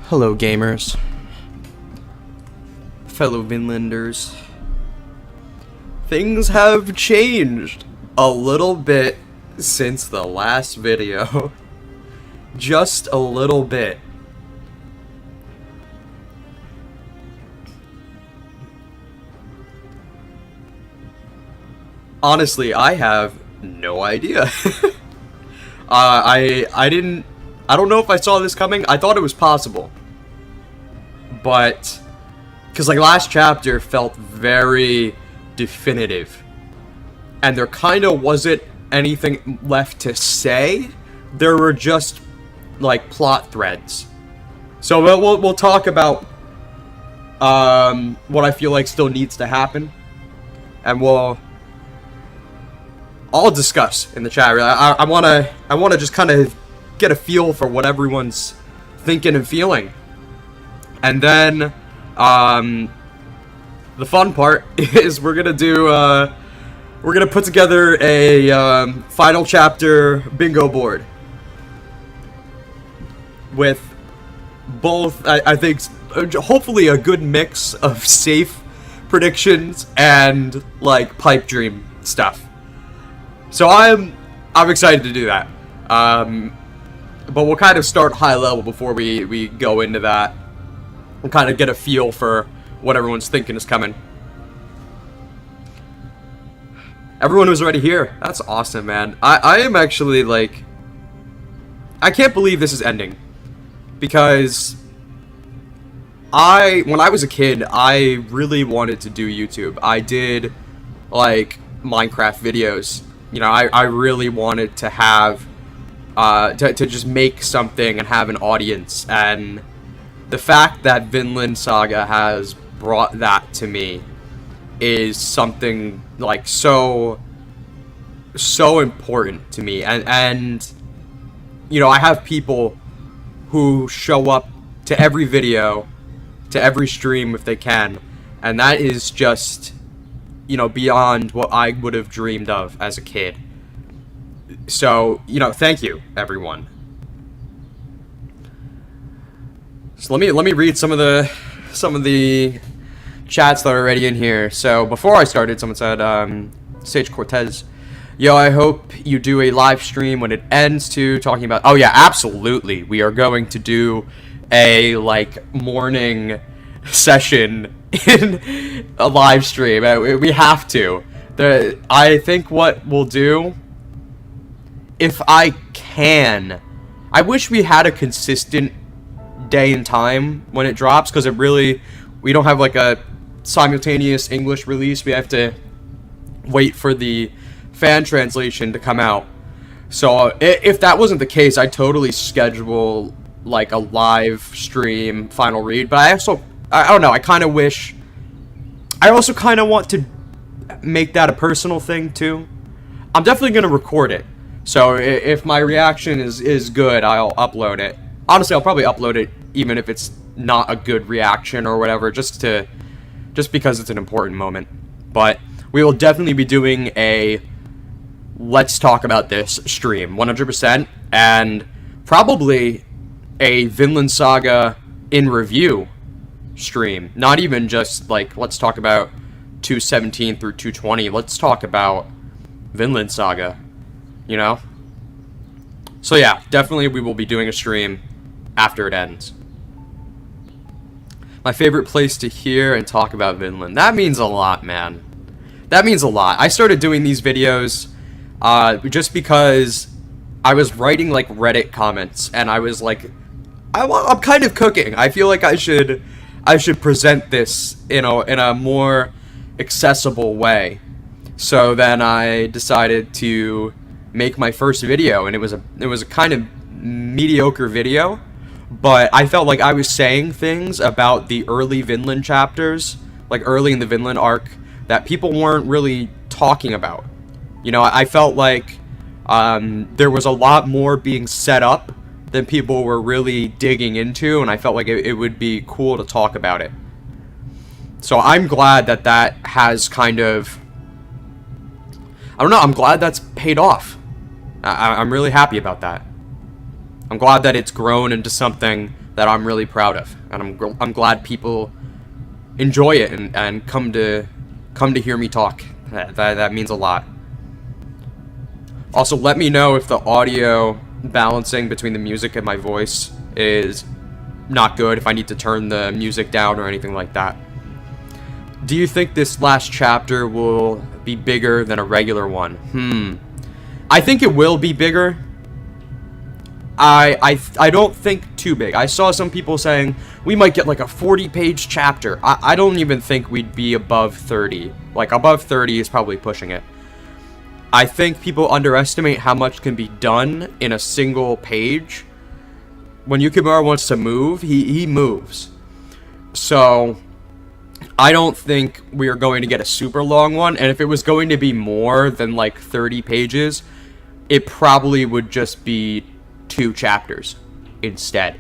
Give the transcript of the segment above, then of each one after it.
Hello gamers, fellow Vinlanders. Things have changed a little bit since the last video. Just a little bit. Honestly, I have no idea. I don't know if I saw this coming. I thought it was possible. But, because like last chapter felt very definitive. And there kind of wasn't anything left to say. There were just like plot threads. So we'll talk about what I feel like still needs to happen. And I'll discuss in the chat. I wanna just kind of get a feel for what everyone's thinking and feeling, and then the fun part is we're gonna put together a final chapter bingo board with both I think hopefully a good mix of safe predictions and like pipe dream stuff. So I'm excited to do that. But we'll kind of start high level before we go into that. We'll kind of get a feel for what everyone's thinking is coming. Everyone was already here. That's awesome, man. I am actually like, I can't believe this is ending. Because when I was a kid, I really wanted to do YouTube. I did like Minecraft videos. You know, I really wanted to have to just make something and have an audience, and the fact that Vinland Saga has brought that to me is something like so important to me. And you know, I have people who show up to every video, to every stream if they can, and that is just, you know, beyond what I would have dreamed of as a kid. So, you know, thank you, everyone. So let me read some of the chats that are already in here. So before I started, someone said, Sage Cortez, yo, I hope you do a live stream when it ends too, talking about. Oh yeah, absolutely. We are going to do a like morning session in a live stream. We have to. I think what we'll do, if I can, I wish we had a consistent day and time when it drops, because we don't have like a simultaneous English release. We have to wait for the fan translation to come out. So if that wasn't the case, I'd totally schedule like a live stream final read. But I don't know, I kind of wish, I also kind of want to make that a personal thing too. I'm definitely going to record it. So if my reaction is good, I'll upload it. Honestly, I'll probably upload it even if it's not a good reaction or whatever, just because it's an important moment. But we will definitely be doing a let's talk about this stream, 100%, and probably a Vinland Saga in review stream. Not even just like let's talk about 217 through 220. Let's talk about Vinland Saga. You know? So yeah, definitely we will be doing a stream after it ends. My favorite place to hear and talk about Vinland. That means a lot, man. That means a lot. I started doing these videos just because I was writing like Reddit comments, and I was like, I'm kind of cooking. I feel like I should present this, you know, in a more accessible way. So then I decided to make my first video, and it was a kind of mediocre video, but I felt like I was saying things about the early Vinland chapters, like early in the Vinland arc, that people weren't really talking about. You know, I felt like there was a lot more being set up than people were really digging into, and I felt like it would be cool to talk about it. So I'm glad that has kind of, I don't know, I'm glad that's paid off. I'm really happy about that. I'm glad that it's grown into something that I'm really proud of, and I'm glad people enjoy it and come to hear me talk. That means a lot. Also, let me know if the audio balancing between the music and my voice is not good, if I need to turn the music down or anything like that. Do you think this last chapter will be bigger than a regular one? I think it will be bigger. I don't think too big. I saw some people saying we might get like a 40-page chapter. I don't even think we'd be above 30. Like, above 30 is probably pushing it. I think people underestimate how much can be done in a single page. When Yukimura wants to move, he moves. So, I don't think we are going to get a super long one. And if it was going to be more than like 30 pages, it probably would just be 2 chapters instead.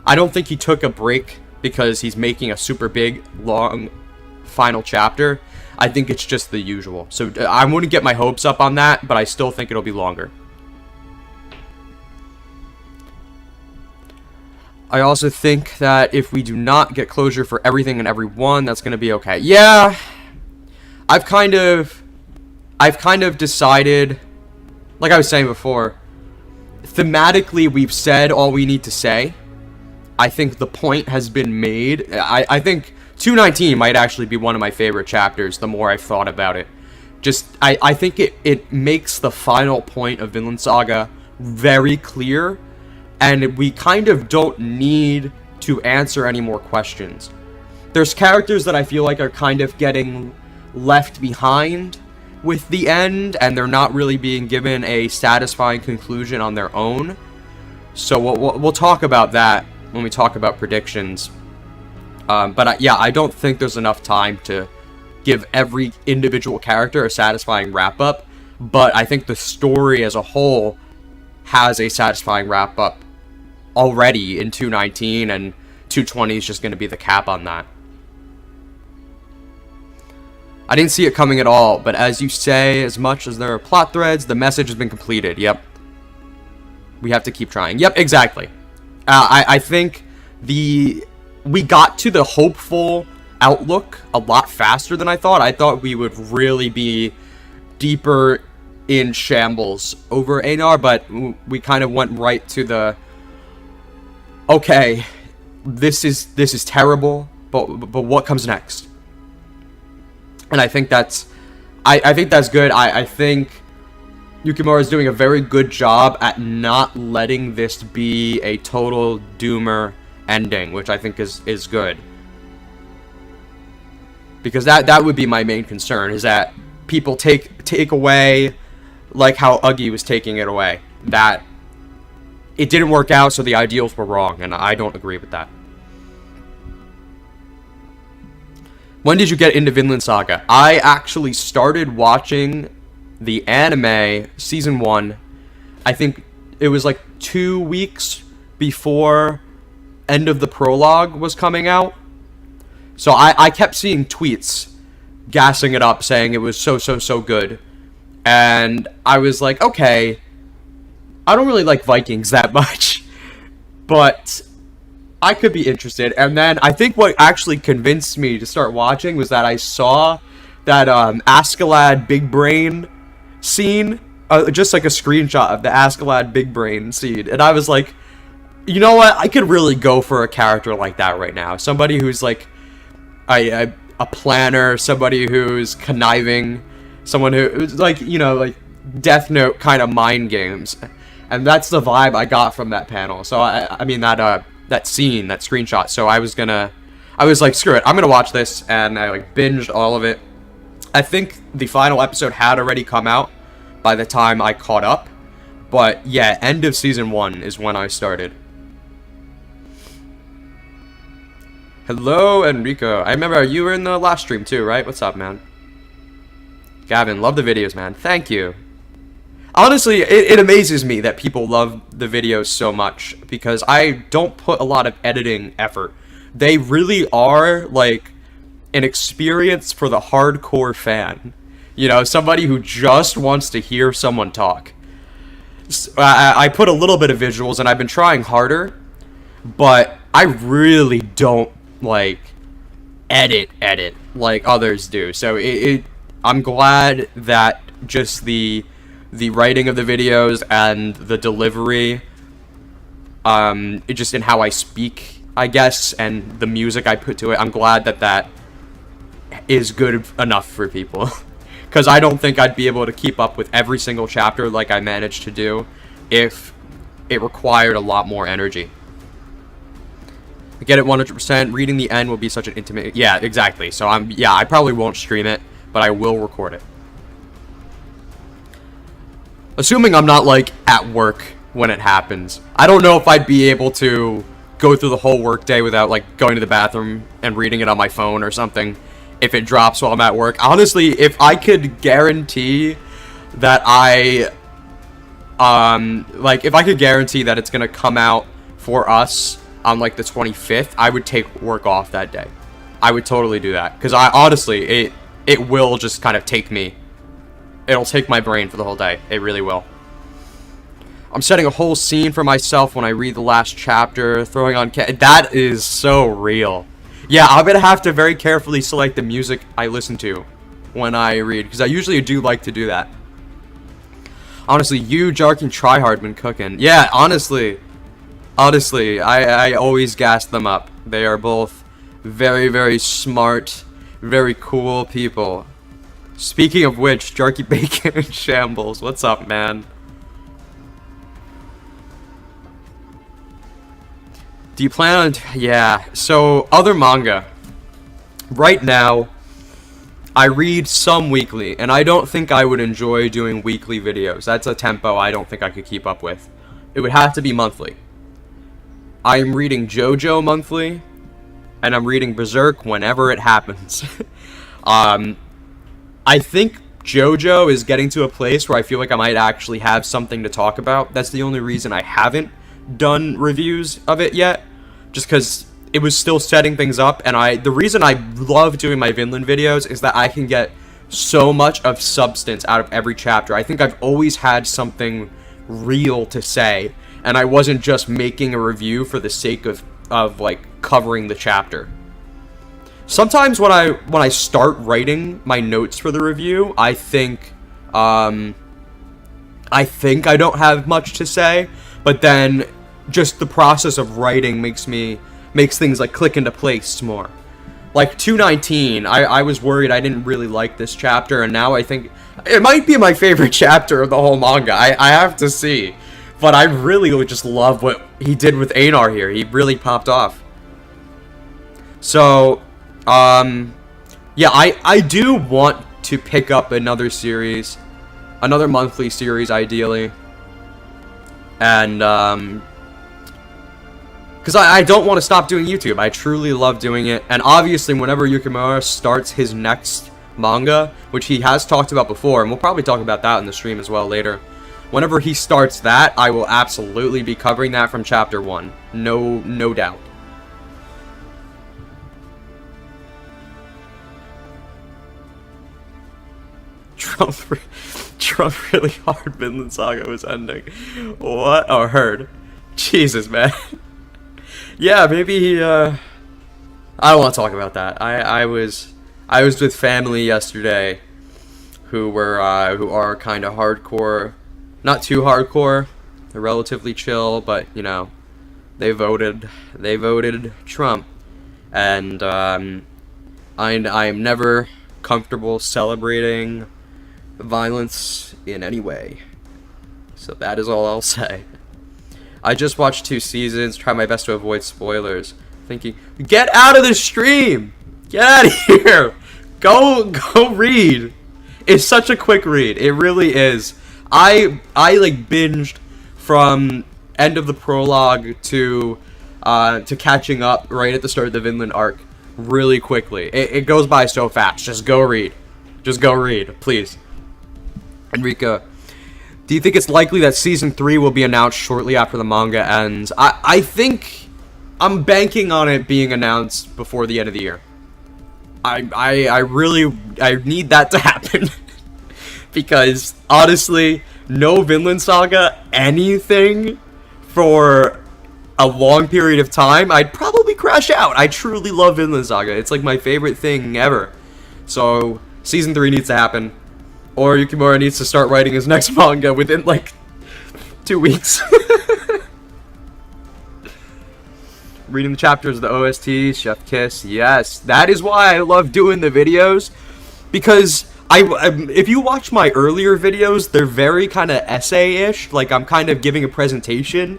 I don't think he took a break because he's making a super big, long final chapter. I think it's just the usual. So I wouldn't get my hopes up on that, but I still think it'll be longer. I also think that if we do not get closure for everything and everyone, that's going to be okay. Yeah, I've kind of decided, like I was saying before, thematically we've said all we need to say. I think the point has been made. I think 219 might actually be one of my favorite chapters the more I've thought about it. I think it makes the final point of Vinland Saga very clear, and we kind of don't need to answer any more questions. There's characters that I feel like are kind of getting left behind with the end, and they're not really being given a satisfying conclusion on their own. So we'll talk about that when we talk about predictions. But yeah, I don't think there's enough time to give every individual character a satisfying wrap-up, but I think the story as a whole has a satisfying wrap-up already in 219, and 220 is just going to be the cap on that. I didn't see it coming at all, but as you say, as much as there are plot threads, the message has been completed. Yep. We have to keep trying. Yep, exactly. I think we got to the hopeful outlook a lot faster than I thought. I thought we would really be deeper in shambles over Einar, but we kind of went right to the, okay, this is terrible, but what comes next? And I think that's I think that's good. I think Yukimura is doing a very good job at not letting this be a total doomer ending, which I think is good. Because that would be my main concern, is that people take away, like how Uggy was taking it away, that it didn't work out, so the ideals were wrong, and I don't agree with that. When did you get into Vinland Saga? I actually started watching the anime season 1. I think it was like 2 weeks before End of the Prologue was coming out. So I kept seeing tweets gassing it up, saying it was so good. And I was like, okay, I don't really like Vikings that much, but I could be interested. And then I think what actually convinced me to start watching was that I saw that Askeladd Big Brain scene, just like a screenshot of the Askeladd Big Brain scene, and I was like, you know what, I could really go for a character like that right now. Somebody who's like a planner, somebody who's conniving, someone who's like, you know, like Death Note kind of mind games. And that's the vibe I got from that panel. So I mean that scene, that screenshot. So I was like, screw it, I'm gonna watch this, and I like binged all of it. I think the final episode had already come out by the time I caught up, but yeah, end of season 1 is when I started. Hello, Enrico. I remember you were in the last stream too, right? What's up, man? Gavin, love the videos, man. Thank you. Honestly, it amazes me that people love the videos so much, because I don't put a lot of editing effort. They really are like an experience for the hardcore fan. You know, somebody who just wants to hear someone talk. I put a little bit of visuals, and I've been trying harder, but I really don't like edit like others do. So I'm glad that just the writing of the videos and the delivery, just in how I speak, I guess, and the music I put to it, I'm glad that that is good enough for people. Because I don't think I'd be able to keep up with every single chapter like I managed to do if it required a lot more energy. I get it 100%. Reading the end will be such an intimate... Yeah, exactly. So I probably won't stream it, but I will record it. Assuming I'm not, like, at work when it happens. I don't know if I'd be able to go through the whole workday without, like, going to the bathroom and reading it on my phone or something if it drops while I'm at work. Honestly, if I could guarantee that if I could guarantee that it's gonna come out for us on, like, the 25th, I would take work off that day. I would totally do that. Because honestly, it will just kind of take me. It'll take my brain for the whole day. It really will. I'm setting a whole scene for myself when I read the last chapter, throwing on that is so real. Yeah, I'm gonna have to very carefully select the music I listen to when I read, because I usually do like to do that. Honestly, you, Jark, and Tryhard been cooking. Yeah, honestly, I always gas them up. They are both very, very smart, very cool people. Speaking of which, Jarky Bacon and Shambles, what's up, man? Do you plan on... Yeah, so, other manga. Right now, I read some weekly, and I don't think I would enjoy doing weekly videos. That's a tempo I don't think I could keep up with. It would have to be monthly. I'm reading JoJo monthly, and I'm reading Berserk whenever it happens. I think JoJo is getting to a place where I feel like I might actually have something to talk about. That's the only reason I haven't done reviews of it yet, just because it was still setting things up, and the reason I love doing my Vinland videos is that I can get so much of substance out of every chapter. I think I've always had something real to say, and I wasn't just making a review for the sake of like covering the chapter. Sometimes when I start writing my notes for the review, I think I don't have much to say, but then just the process of writing makes things like click into place more. Like 219, I was worried I didn't really like this chapter, and now I think it might be my favorite chapter of the whole manga. I have to see, but I really just love what he did with Einar here. He really popped off. So, yeah, I do want to pick up another series, another monthly series ideally, and because I don't want to stop doing YouTube. I truly love doing it, and obviously whenever Yukimura starts his next manga, which he has talked about before, and we'll probably talk about that in the stream as well later, whenever he starts that, I will absolutely be covering that from chapter 1, no doubt. Trump really hard Vinland Saga was ending. What? Oh, heard. Jesus, man. Yeah, maybe he, I don't want to talk about that. I was with family yesterday who are kind of hardcore. Not too hardcore. They're relatively chill, but, you know, they voted Trump. And, I'm never comfortable celebrating violence in any way. So that is all I'll say. I just watched 2 seasons, try my best to avoid spoilers. Thinking, get out of the stream! Get out of here! Go read! It's such a quick read. It really is. I like binged from end of the prologue to catching up right at the start of the Vinland arc really quickly. It goes by so fast. Just go read. Just go read, please. Enrica, do you think it's likely that Season 3 will be announced shortly after the manga ends? I think I'm banking on it being announced before the end of the year. I really need that to happen. Because, honestly, no Vinland Saga anything for a long period of time, I'd probably crash out. I truly love Vinland Saga. It's like my favorite thing ever. So, season 3 needs to happen. Or Yukimura needs to start writing his next manga within, like, 2 weeks. Reading the chapters of the OST, Chef Kiss, yes. That is why I love doing the videos. Because if you watch my earlier videos, they're very kind of essay-ish. Like, I'm kind of giving a presentation.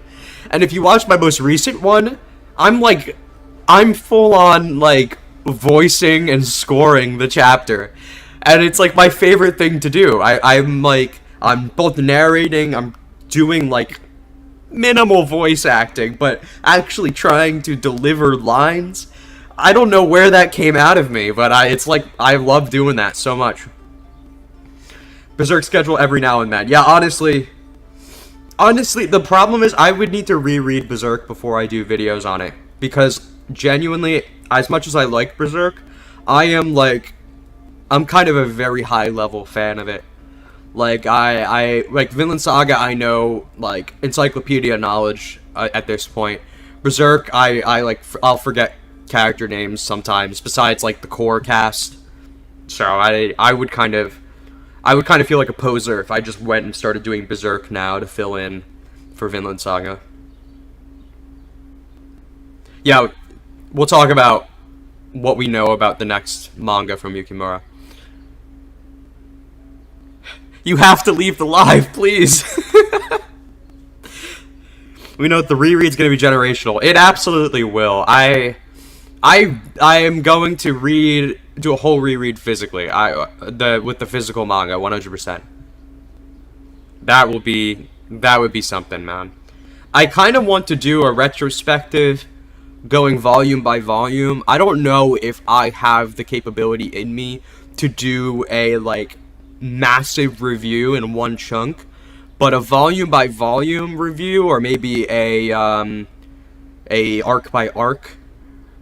And if you watch my most recent one, I'm full-on, like, voicing and scoring the chapter. And it's, like, my favorite thing to do. I'm both narrating, I'm doing, like, minimal voice acting, but actually trying to deliver lines. I don't know where that came out of me, but I love doing that so much. Berserk schedule every now and then. Yeah, honestly, the problem is I would need to reread Berserk before I do videos on it. Because, genuinely, as much as I like Berserk, I'm kind of a very high-level fan of it. Like, like, Vinland Saga, I know, like, encyclopedia knowledge at this point. Berserk, I'll forget character names sometimes, besides, like, the core cast. So, I would kind of feel like a poser if I just went and started doing Berserk now to fill in for Vinland Saga. Yeah, we'll talk about what we know about the next manga from Yukimura. You have to leave the live, please. We know that the reread's going to be generational. It absolutely will. I am going to do a whole reread physically. With the physical manga, 100%. That would be something, man. I kind of want to do a retrospective, going volume by volume. I don't know if I have the capability in me to do a, like, massive review in one chunk, but a volume by volume review, or maybe a arc by arc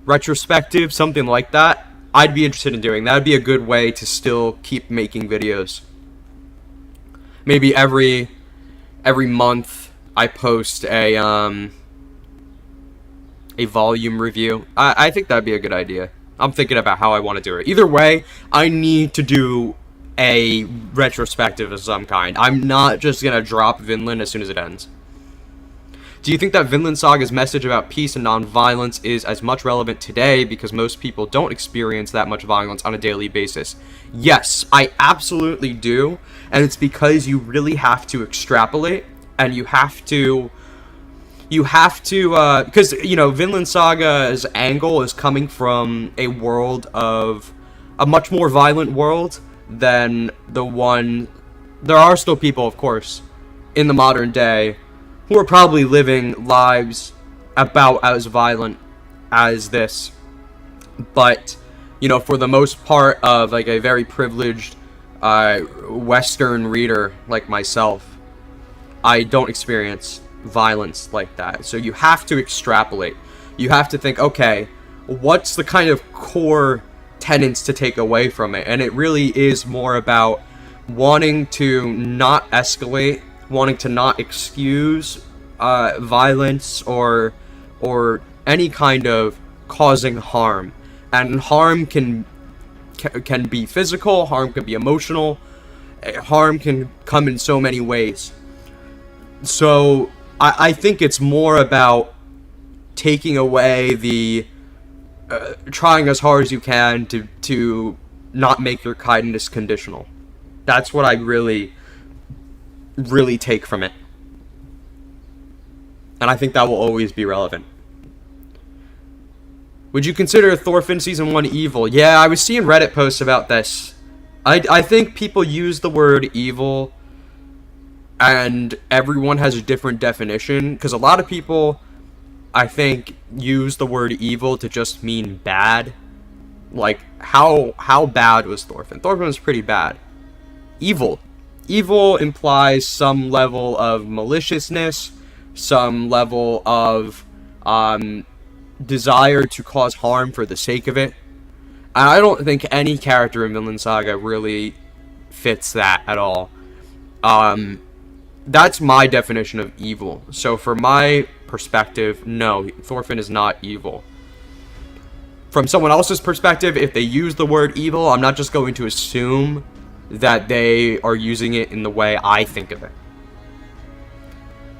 retrospective, something like that, I'd be interested in doing. That'd be a good way to still keep making videos. Maybe every month I post a volume review. I think that'd be a good idea. I'm thinking about how I want to do it. Either way, I need to do a retrospective of some kind. I'm not just gonna drop Vinland as soon as it ends. Do you think that Vinland Saga's message about peace and non-violence is as much relevant today because most people don't experience that much violence on a daily basis? Yes, I absolutely do, and it's because you really have to extrapolate, and you have to, because, you know, Vinland Saga's angle is coming from a much more violent world than the one. There are still people, of course, in the modern day who are probably living lives about as violent as this. But, you know, for the most part of, like, a very privileged Western reader like myself, I don't experience violence like that. So you have to extrapolate. You have to think, okay, what's the kind of core tenets to take away from it? And it really is more about wanting to not escalate, wanting to not excuse violence or any kind of causing harm. And harm can be physical, harm can be emotional, harm can come in so many ways. So I think it's more about taking away the trying as hard as you can to not make your kindness conditional. That's what I really take from it. And I think that will always be relevant. Would you consider Thorfinn Season 1 evil? Yeah, I was seeing Reddit posts about this. I think people use the word evil, and everyone has a different definition, because a lot of people, I think, use the word evil to just mean bad. Like, how bad was Thorfinn? Thorfinn was pretty bad. Evil. Evil implies some level of maliciousness, some level of desire to cause harm for the sake of it. And I don't think any character in Vinland Saga really fits that at all. That's my definition of evil. So for my perspective, no, Thorfinn is not evil. From someone else's perspective, if they use the word evil, I'm not just going to assume that they are using it in the way I think of it.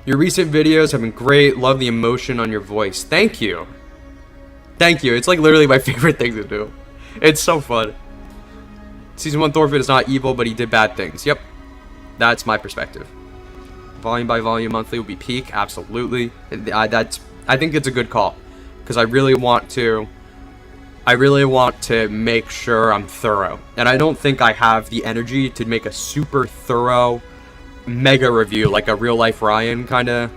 Your recent videos have been great. Love the emotion on your voice. Thank you. Thank you. It's like literally my favorite thing to do. It's so fun. Season 1 Thorfinn is not evil, but he did bad things. Yep. That's my perspective. Volume by volume monthly will be peak. Absolutely. I think it's a good call. Because I really want to make sure I'm thorough. And I don't think I have the energy to make a super thorough mega review, like a real life Ryan kind of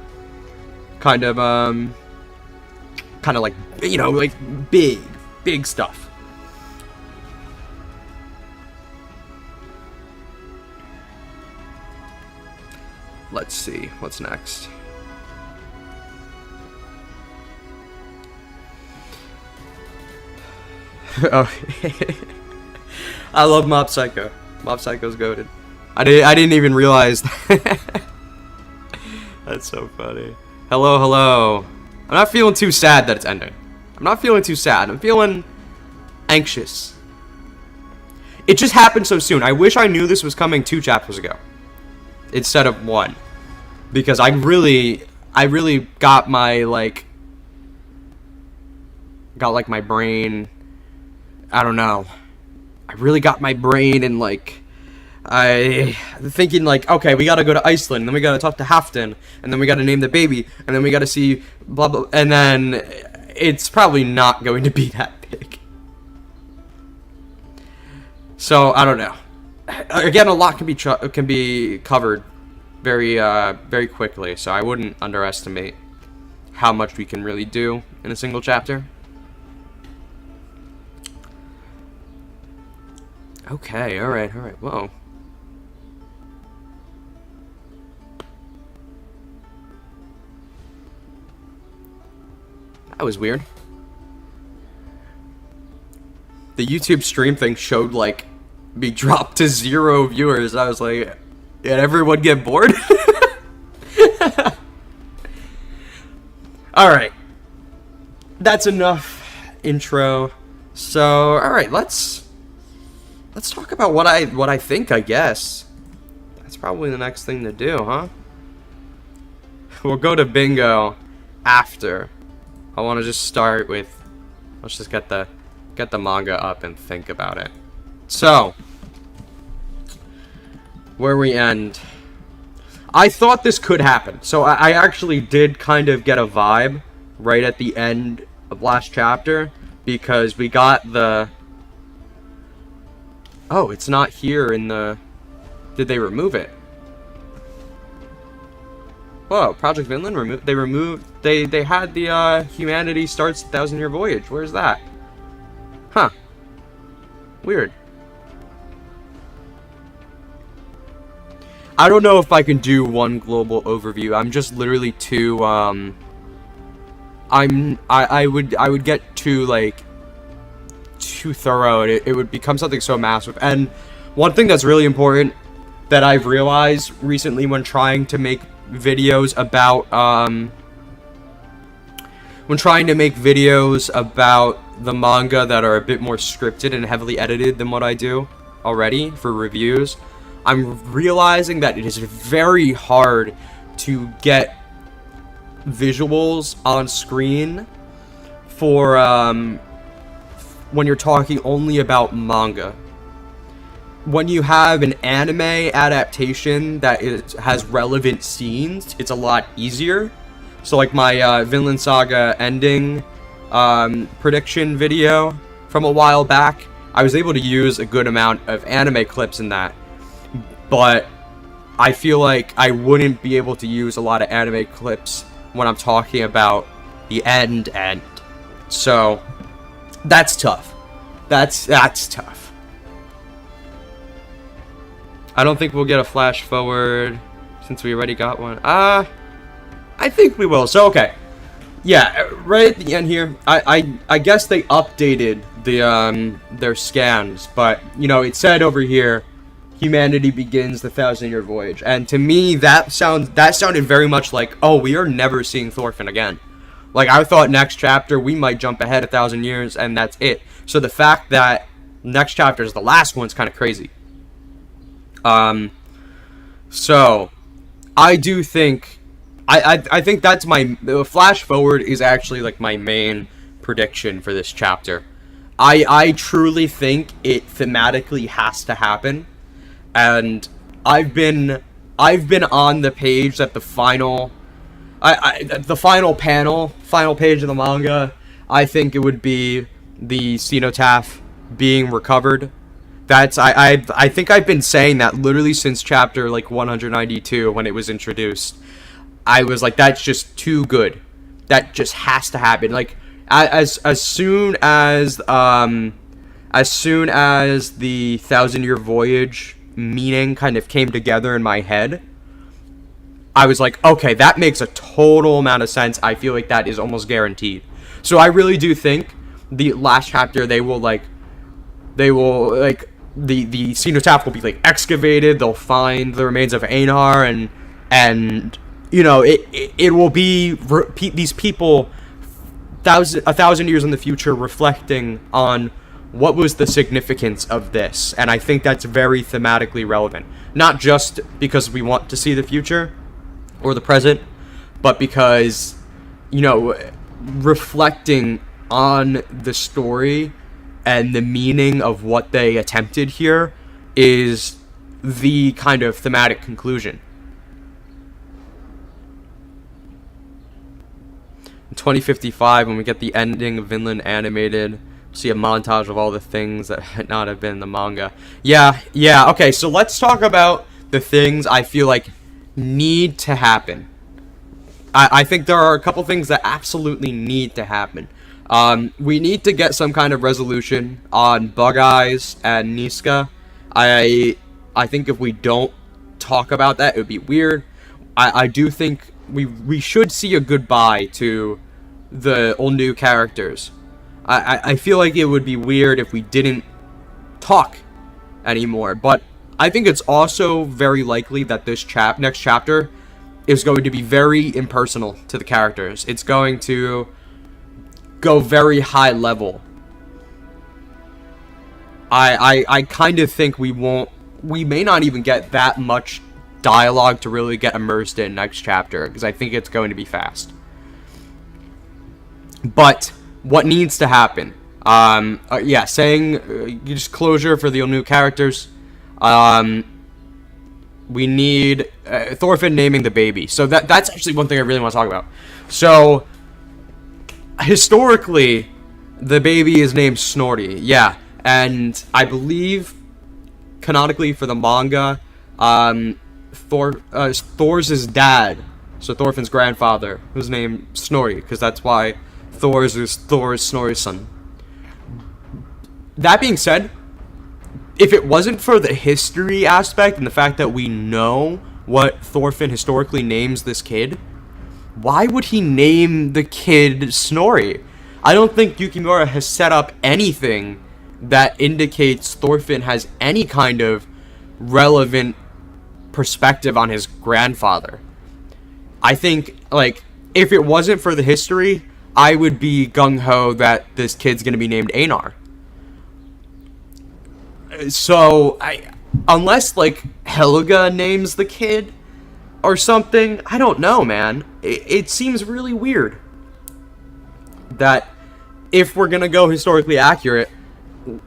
like, you know, like big stuff. Let's see what's next. Oh, I love Mob Psycho. Mob Psycho's goated. I didn't even realize that. That's so funny. Hello, hello. I'm not feeling too sad that it's ending. I'm not feeling too sad. I'm feeling anxious. It just happened so soon. I wish I knew this was coming 2 chapters ago instead of 1, because I really got my my brain. I don't know. I really got my brain and I thinking okay, we gotta go to Iceland, and then we gotta talk to Halfdan, and then we gotta name the baby, and then we gotta see blah blah, and then it's probably not going to be that big. So I don't know. Again, a lot can be covered very quickly, so I wouldn't underestimate how much we can really do in a single chapter. Okay, alright, whoa. That was weird. The YouTube stream thing showed me drop to 0 viewers. I was like, did everyone get bored? Alright. That's enough intro. So, alright, let's talk about what I think, I guess. That's probably the next thing to do, huh? We'll go to bingo after. I want to just start with, let's just get the manga up and think about it. So, where we end. I thought this could happen. So I actually did kind of get a vibe right at the end of last chapter, because we got the... Oh, it's not here in the... Did they remove it? Whoa, Project Vinland removed... They had the, Humanity Starts 1,000-Year Voyage. Where's that? Huh. Weird. I don't know if I can do one global overview. I'm just literally too, I would get too, too thorough, and it would become something so massive. And one thing that's really important that I've realized recently when trying to make videos about the manga that are a bit more scripted and heavily edited than what I do already for reviews, I'm realizing that it is very hard to get visuals on screen for when you're talking only about manga. When you have an anime adaptation that has relevant scenes, it's a lot easier. So like my Vinland Saga ending prediction video from a while back, I was able to use a good amount of anime clips in that. But I feel like I wouldn't be able to use a lot of anime clips when I'm talking about the end. So that's tough. That's tough. I don't think we'll get a flash forward since we already got one. I think we will. So okay. Yeah, right at the end here, I guess they updated the their scans, but you know, it said over here humanity begins the 1,000-year voyage. And to me, that sounded very much like, oh, we are never seeing Thorfinn again. Like, I thought next chapter we might jump ahead 1,000 years and that's it. So the fact that next chapter is the last one's kind of crazy. So I do think I think that's the flash forward is actually like my main prediction for this chapter. I truly think it thematically has to happen, and I've been on the page that the final final page of the manga, I think it would be the cenotaph being recovered. That's I think I've been saying that literally since chapter like 192 when it was introduced. I was like, that's just too good. That just has to happen. Like as soon as the 1,000-year voyage meaning kind of came together in my head, I was like, okay, that makes a total amount of sense. I feel like that is almost guaranteed. So I really do think the last chapter the cenotaph will be like excavated. They'll find the remains of Einar, and you know it will be these people 1,000 years in the future reflecting on what was the significance of this. And I think that's very thematically relevant, not just because we want to see the future or the present, but because, you know, reflecting on the story and the meaning of what they attempted here is the kind of thematic conclusion. In 2055, when we get the ending of Vinland animated, we'll see a montage of all the things that might not have been in the manga. Yeah, okay, so let's talk about the things I feel like need to happen. I think there are a couple things that absolutely need to happen. We need to get some kind of resolution on Bug Eyes and Niska. I think if we don't talk about that, it would be weird. I do think we should see a goodbye to the old new characters. I feel like it would be weird if we didn't talk anymore, but I think it's also very likely that this next chapter is going to be very impersonal to the characters. It's going to go very high level. I kind of think we may not even get that much dialogue to really get immersed in next chapter, because I think it's going to be fast. But what needs to happen? Saying just closure for the new characters. We need Thorfinn naming the baby. So that's actually one thing I really want to talk about. So historically, the baby is named Snorri. Yeah, and I believe canonically for the manga, Thor's dad, so Thorfinn's grandfather, was named Snorri, because that's why Thor's is Snorri's son. That being said, if it wasn't for the history aspect and the fact that we know what Thorfinn historically names this kid, why would he name the kid Snorri? I don't think Yukimura has set up anything that indicates Thorfinn has any kind of relevant perspective on his grandfather. I think, like, if it wasn't for the history, I would be gung-ho that this kid's gonna be named Einar. So, unless, like, Helga names the kid or something, I don't know, man. It seems really weird that if we're gonna go historically accurate,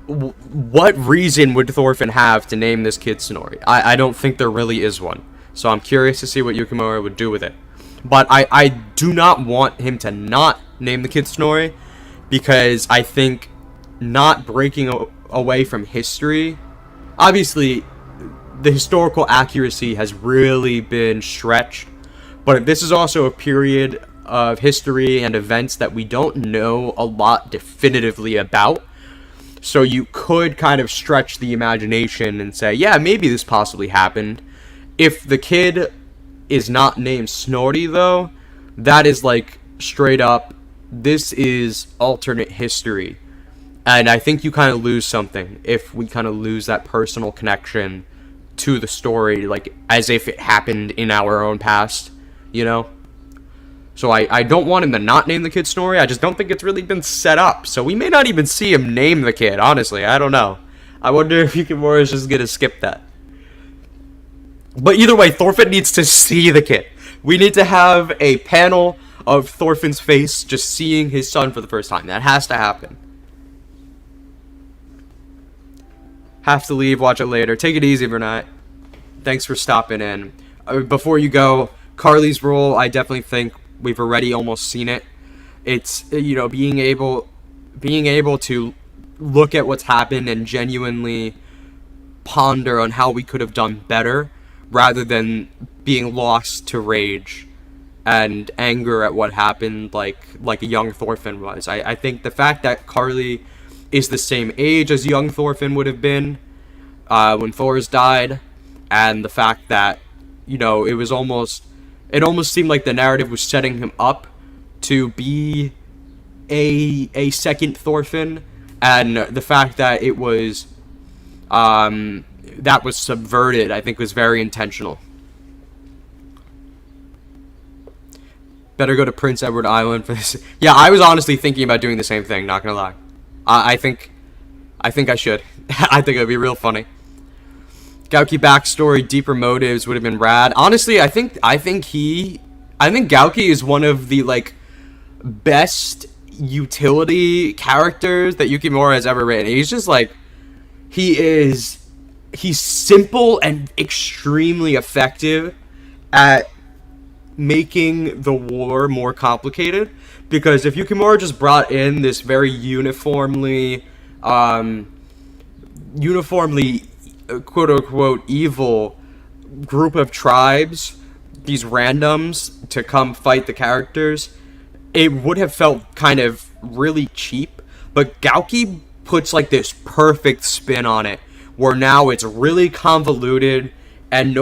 what reason would Thorfinn have to name this kid Snorri? I don't think there really is one. So I'm curious to see what Yukimura would do with it. But I do not want him to not name the kid Snorri, because I think not breaking away from history, obviously the historical accuracy has really been stretched, but this is also a period of history and events that we don't know a lot definitively about. So you could kind of stretch the imagination and say, yeah, maybe this possibly happened. If the kid is not named Snorri, though, that is like straight up, this is alternate history. And I think you kind of lose something if we kind of lose that personal connection to the story, like, as if it happened in our own past, you know? So I don't want him to not name the kid Snorri. I just don't think it's really been set up. So we may not even see him name the kid, honestly. I don't know. I wonder if Yukimura is just going to skip that. But either way, Thorfinn needs to see the kid. We need to have a panel of Thorfinn's face just seeing his son for the first time. That has to happen. Have to leave, watch it later. Take it easy, Bernat. Thanks for stopping in. Before you go, Carly's role, I definitely think we've already almost seen it. It's, you know, being able to look at what's happened and genuinely ponder on how we could have done better, rather than being lost to rage and anger at what happened, like a young Thorfinn was. I think the fact that Carly is the same age as young Thorfinn would have been when Thor's died, and the fact that, you know, it almost seemed like the narrative was setting him up to be a second Thorfinn, and the fact that it was that was subverted, I think, was very intentional. Better go to Prince Edward Island for this. Yeah, I was honestly thinking about doing the same thing, not gonna lie. I think I should. I think it'd be real funny. Gauki backstory, deeper motives would have been rad. Honestly, I think Gauki is one of the, like, best utility characters that Yukimura has ever written. He's just like, he's simple and extremely effective at making the war more complicated, because if Yukimura just brought in this very uniformly quote-unquote evil group of tribes, these randoms, to come fight the characters, it would have felt kind of really cheap. But Gauki puts, like, this perfect spin on it, where now it's really convoluted, and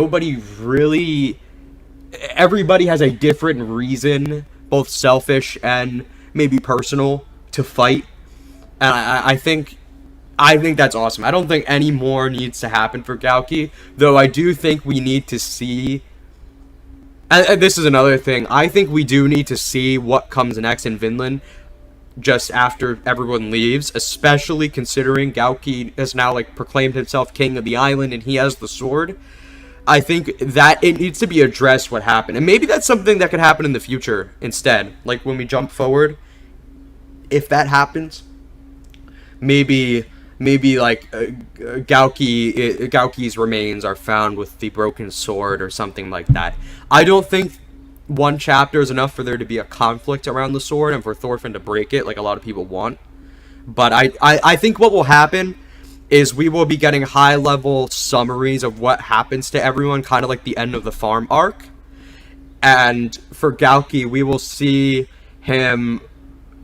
everybody has a different reason, both selfish and maybe personal, to fight. And I think that's awesome. I don't think any more needs to happen for Gauki, though I do think we need to see, and this is another thing, I think we do need to see what comes next in Vinland just after everyone leaves, especially considering Gauki has now, like, proclaimed himself king of the island and he has the sword. I think that it needs to be addressed what happened, and maybe that's something that could happen in the future instead, like when we jump forward. If that happens, maybe like Gauki's remains are found with the broken sword or something like that. I don't think one chapter is enough for there to be a conflict around the sword and for Thorfinn to break it like a lot of people want. But I think what will happen is we will be getting high-level summaries of what happens to everyone, kind of like the end of the farm arc. And for Gauki, we will see him,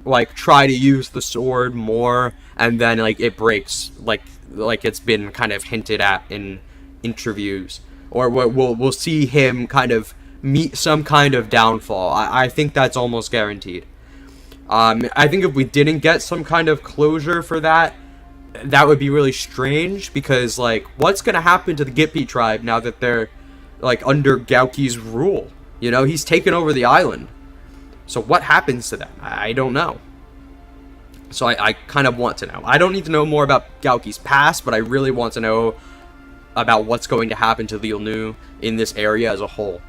like, try to use the sword more, and then, like, it breaks, like it's been kind of hinted at in interviews. Or we'll see him kind of meet some kind of downfall. I think that's almost guaranteed. I think if we didn't get some kind of closure for that would be really strange, because, like, what's gonna happen to the Gippi tribe now that they're, like, under Gauki's rule? You know, he's taken over the island. So what happens to them? I don't know. So I kind of want to know. I don't need to know more about Gauki's past, but I really want to know about what's going to happen to Liu in this area as a whole.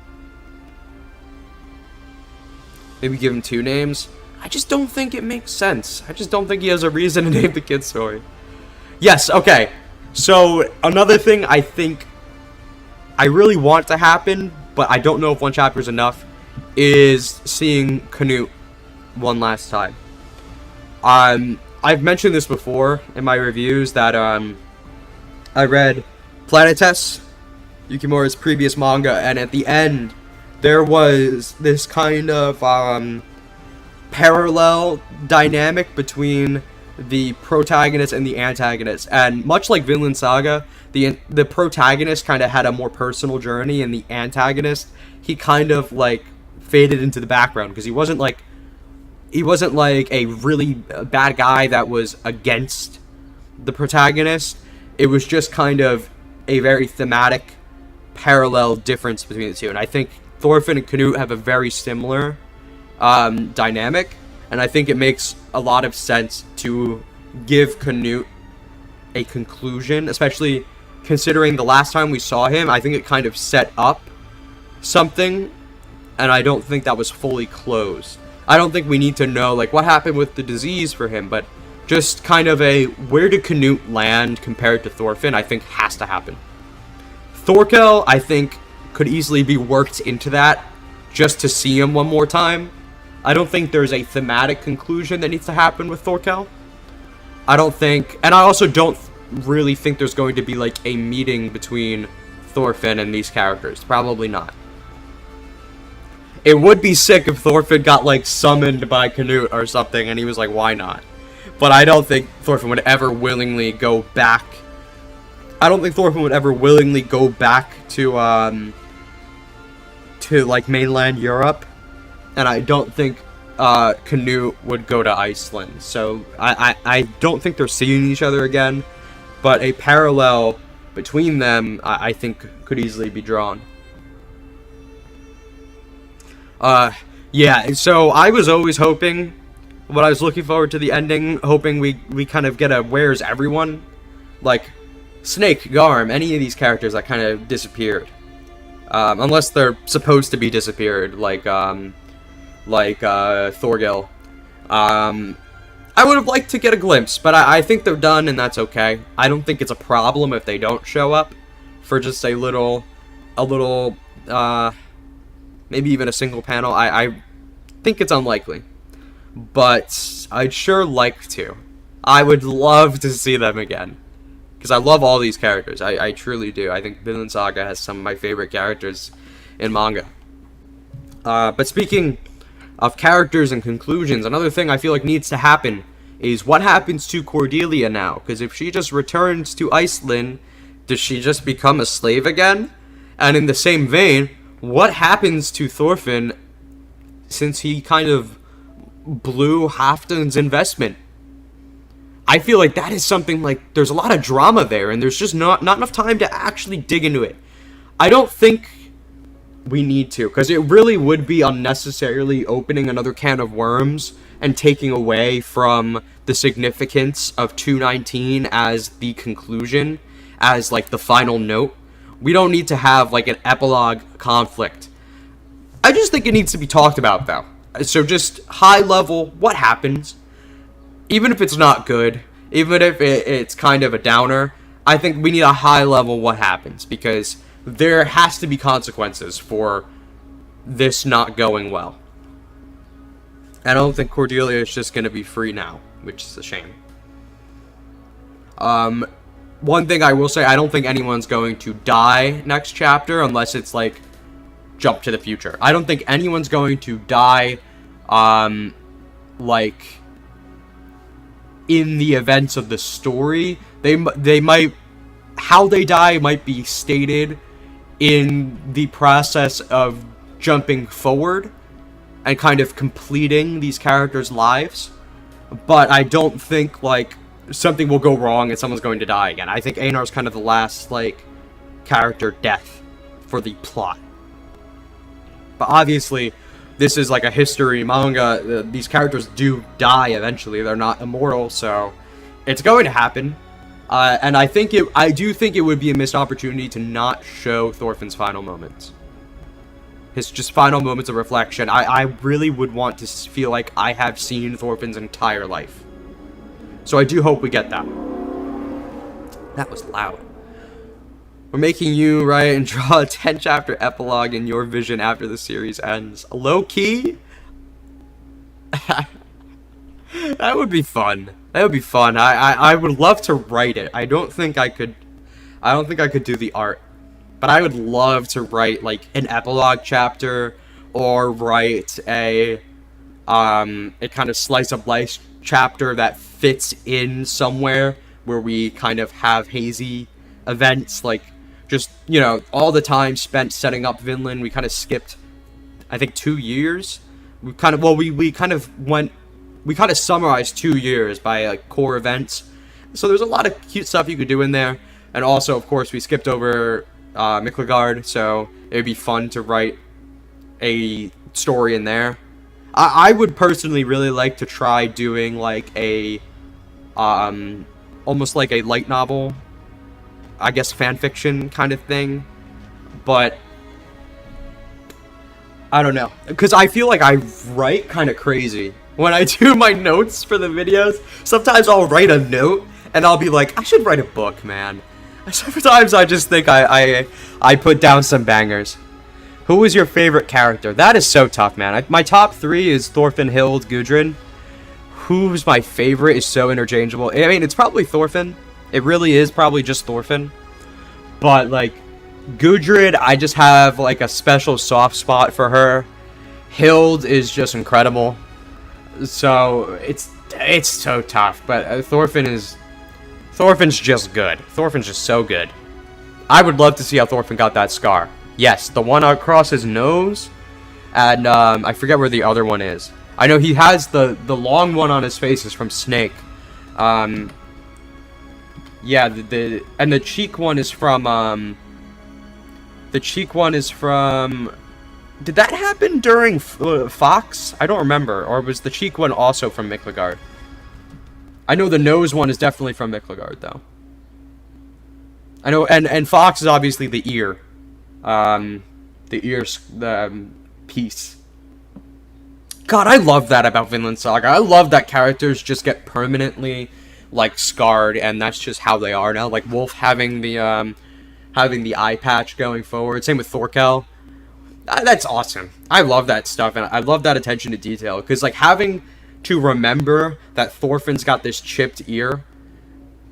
Maybe give him 2 names. I just don't think it makes sense. I just don't think he has a reason to name the kid Snorri. Yes, okay. So, another thing I think I really want to happen, but I don't know if one chapter is enough, is seeing Canute one last time. I've mentioned this before in my reviews that I read Planetes, Yukimura's previous manga, and at the end there was this kind of parallel dynamic between the protagonist and the antagonist, and much like Vinland Saga, the protagonist kind of had a more personal journey, and the antagonist, he kind of, like, faded into the background, because he wasn't like a really bad guy that was against the protagonist. It was just kind of a very thematic parallel difference between the two. And I think Thorfinn and Canute have a very similar dynamic, and I think it makes a lot of sense to give Canute a conclusion, especially considering the last time we saw him. I think it kind of set up something, and I don't think that was fully closed. I don't think we need to know like what happened with the disease for him, but just kind of a where did Canute land compared to Thorfinn, I think has to happen. Thorkel, I think, could easily be worked into that just to see him one more time. I don't think there's a thematic conclusion that needs to happen with Thorkel. I don't think, and I also don't really think there's going to be like a meeting between Thorfinn and these characters. Probably not. It would be sick if Thorfinn got like summoned by Canute or something and he was like, why not? But I don't think Thorfinn would ever willingly go back. I don't think Thorfinn would ever willingly go back to like mainland Europe, and I don't think Canute would go to Iceland. So I don't think they're seeing each other again, but a parallel between them I think could easily be drawn. Yeah, so I was always hoping, when I was looking forward to the ending, hoping we kind of get a where's everyone? Like, Snake, Garm, any of these characters that kind of disappeared. Unless they're supposed to be disappeared, like Thorgil. I would have liked to get a glimpse, but I think they're done, and that's okay. I don't think it's a problem if they don't show up for just a little, maybe even a single panel. I think it's unlikely, but I'd sure like to. I would love to see them again, because I love all these characters. I truly do. I think Vinland Saga has some of my favorite characters in manga. But speaking of characters and conclusions, another thing I feel like needs to happen is what happens to Cordelia now? Because if she just returns to Iceland, does she just become a slave again? And in the same vein, what happens to Thorfinn since he kind of blew Halfdan's investment? I feel like that is something like there's a lot of drama there, and there's just not enough time to actually dig into it. I don't think we need to, because it really would be unnecessarily opening another can of worms and taking away from the significance of 219 as the conclusion, as like the final note. We don't need to have like an epilogue conflict. I just think it needs to be talked about, though. So just high level, what happens? Even if it's not good, even if it's kind of a downer, I think we need a high level what happens, because there has to be consequences for this not going well. I don't think Cordelia is just going to be free now, which is a shame. One thing I will say, I don't think anyone's going to die next chapter unless it's like jump to the future. I don't think anyone's going to die like in the events of the story. They might, how they die might be stated in the process of jumping forward and kind of completing these characters' lives. But I don't think like something will go wrong and someone's going to die again. I think Einar's kind of the last like character death for the plot. But obviously, this is like a history manga. These characters do die eventually. They're not immortal, so it's going to happen. And I do think it would be a missed opportunity to not show Thorfinn's final moments. His just final moments of reflection. I really would want to feel like I have seen Thorfinn's entire life. So I do hope we get that. That was loud. We're making you write and draw a 10-chapter epilogue in your vision after the series ends. Low-key? That would be fun. That would be fun. I would love to write it. I don't think I could do the art. But I would love to write like an epilogue chapter, or write a kind of slice of life chapter that fits in somewhere where we kind of have hazy events, like just, you know, all the time spent setting up Vinland. We kind of skipped, I think, 2 years. We kind of summarized 2 years by like core events. So there's a lot of cute stuff you could do in there. And also, of course, we skipped over Miklagard, so it would be fun to write a story in there. I would personally really like to try doing like a almost like a light novel, I guess fan fiction kind of thing, but I don't know, because I feel like I write kind of crazy when I do my notes for the videos. Sometimes I'll write a note and I'll be like, I should write a book, man. Sometimes I just think I put down some bangers. Who is your favorite character? That is so tough, man. My top 3 is Thorfinn, Hild, Gudrun. Who's my favorite is so interchangeable. I mean, it's probably Thorfinn. It really is probably just Thorfinn. But, like, Gudrun, I just have, like, a special soft spot for her. Hild is just incredible. So, it's so tough. But Thorfinn's just good. Thorfinn's just so good. I would love to see how Thorfinn got that scar. Yes, the one across his nose, and I forget where the other one is. I know he has the long one on his face is from Snake. Yeah, and the cheek one is from the cheek one is from. Did that happen during Fox? I don't remember. Or was the cheek one also from Miklagard? I know the nose one is definitely from Miklagard, though. I know, and Fox is obviously the ear. The piece. God, I love that about Vinland Saga. I love that characters just get permanently, like, scarred, and that's just how they are now. Like, Wolf having the eye patch going forward. Same with Thorkel. That's awesome. I love that stuff, and I love that attention to detail. Because, like, having to remember that Thorfinn's got this chipped ear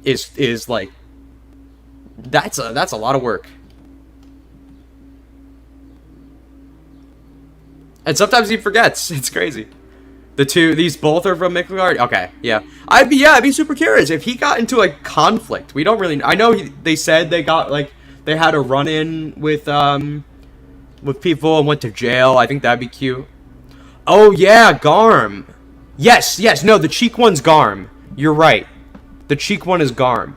is like, that's a lot of work. And sometimes he forgets. It's crazy. These both are from Miklagard? Okay, yeah. I'd be super curious if he got into a conflict. We don't really, I know they said they got, like, they had a run-in with people and went to jail. I think that'd be cute. Oh, yeah, Garm. Yes, no, the cheek one's Garm. You're right. The cheek one is Garm.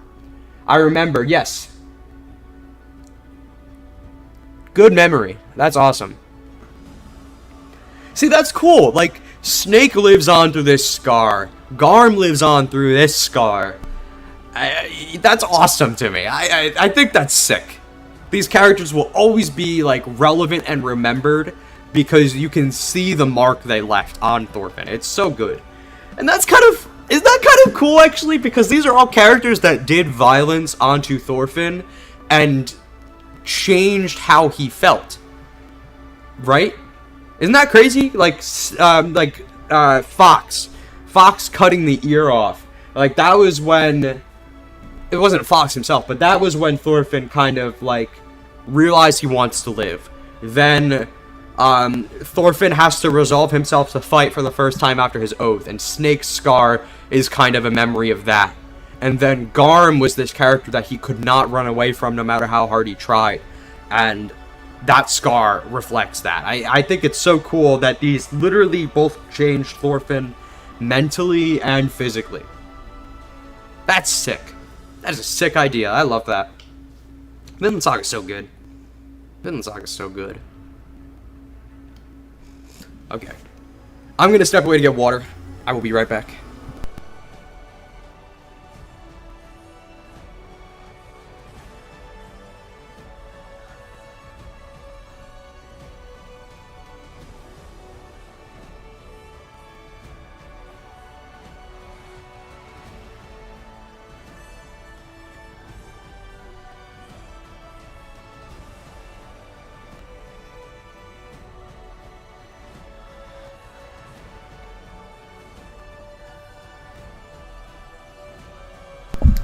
I remember, yes. Good memory. That's awesome. See, that's cool. Like, Snake lives on through this scar. Garm lives on through this scar. That's awesome to me. I think that's sick. These characters will always be, like, relevant and remembered because you can see the mark they left on Thorfinn. It's so good. And that's kind of... Isn't that kind of cool, actually? Because these are all characters that did violence onto Thorfinn and changed how he felt. Right? Isn't that crazy? Like Fox. Fox cutting the ear off. Like, that was when... It wasn't Fox himself, but that was when Thorfinn kind of, like, realized he wants to live. Then, Thorfinn has to resolve himself to fight for the first time after his oath, and Snake's scar is kind of a memory of that. And then Garm was this character that he could not run away from no matter how hard he tried. And that scar reflects that. I think it's so cool that these literally both changed Thorfinn mentally and physically. That's sick. That is a sick idea. I love that. Vinland Saga is so good. Vinland Saga is so good. Okay. I'm going to step away to get water. I will be right back.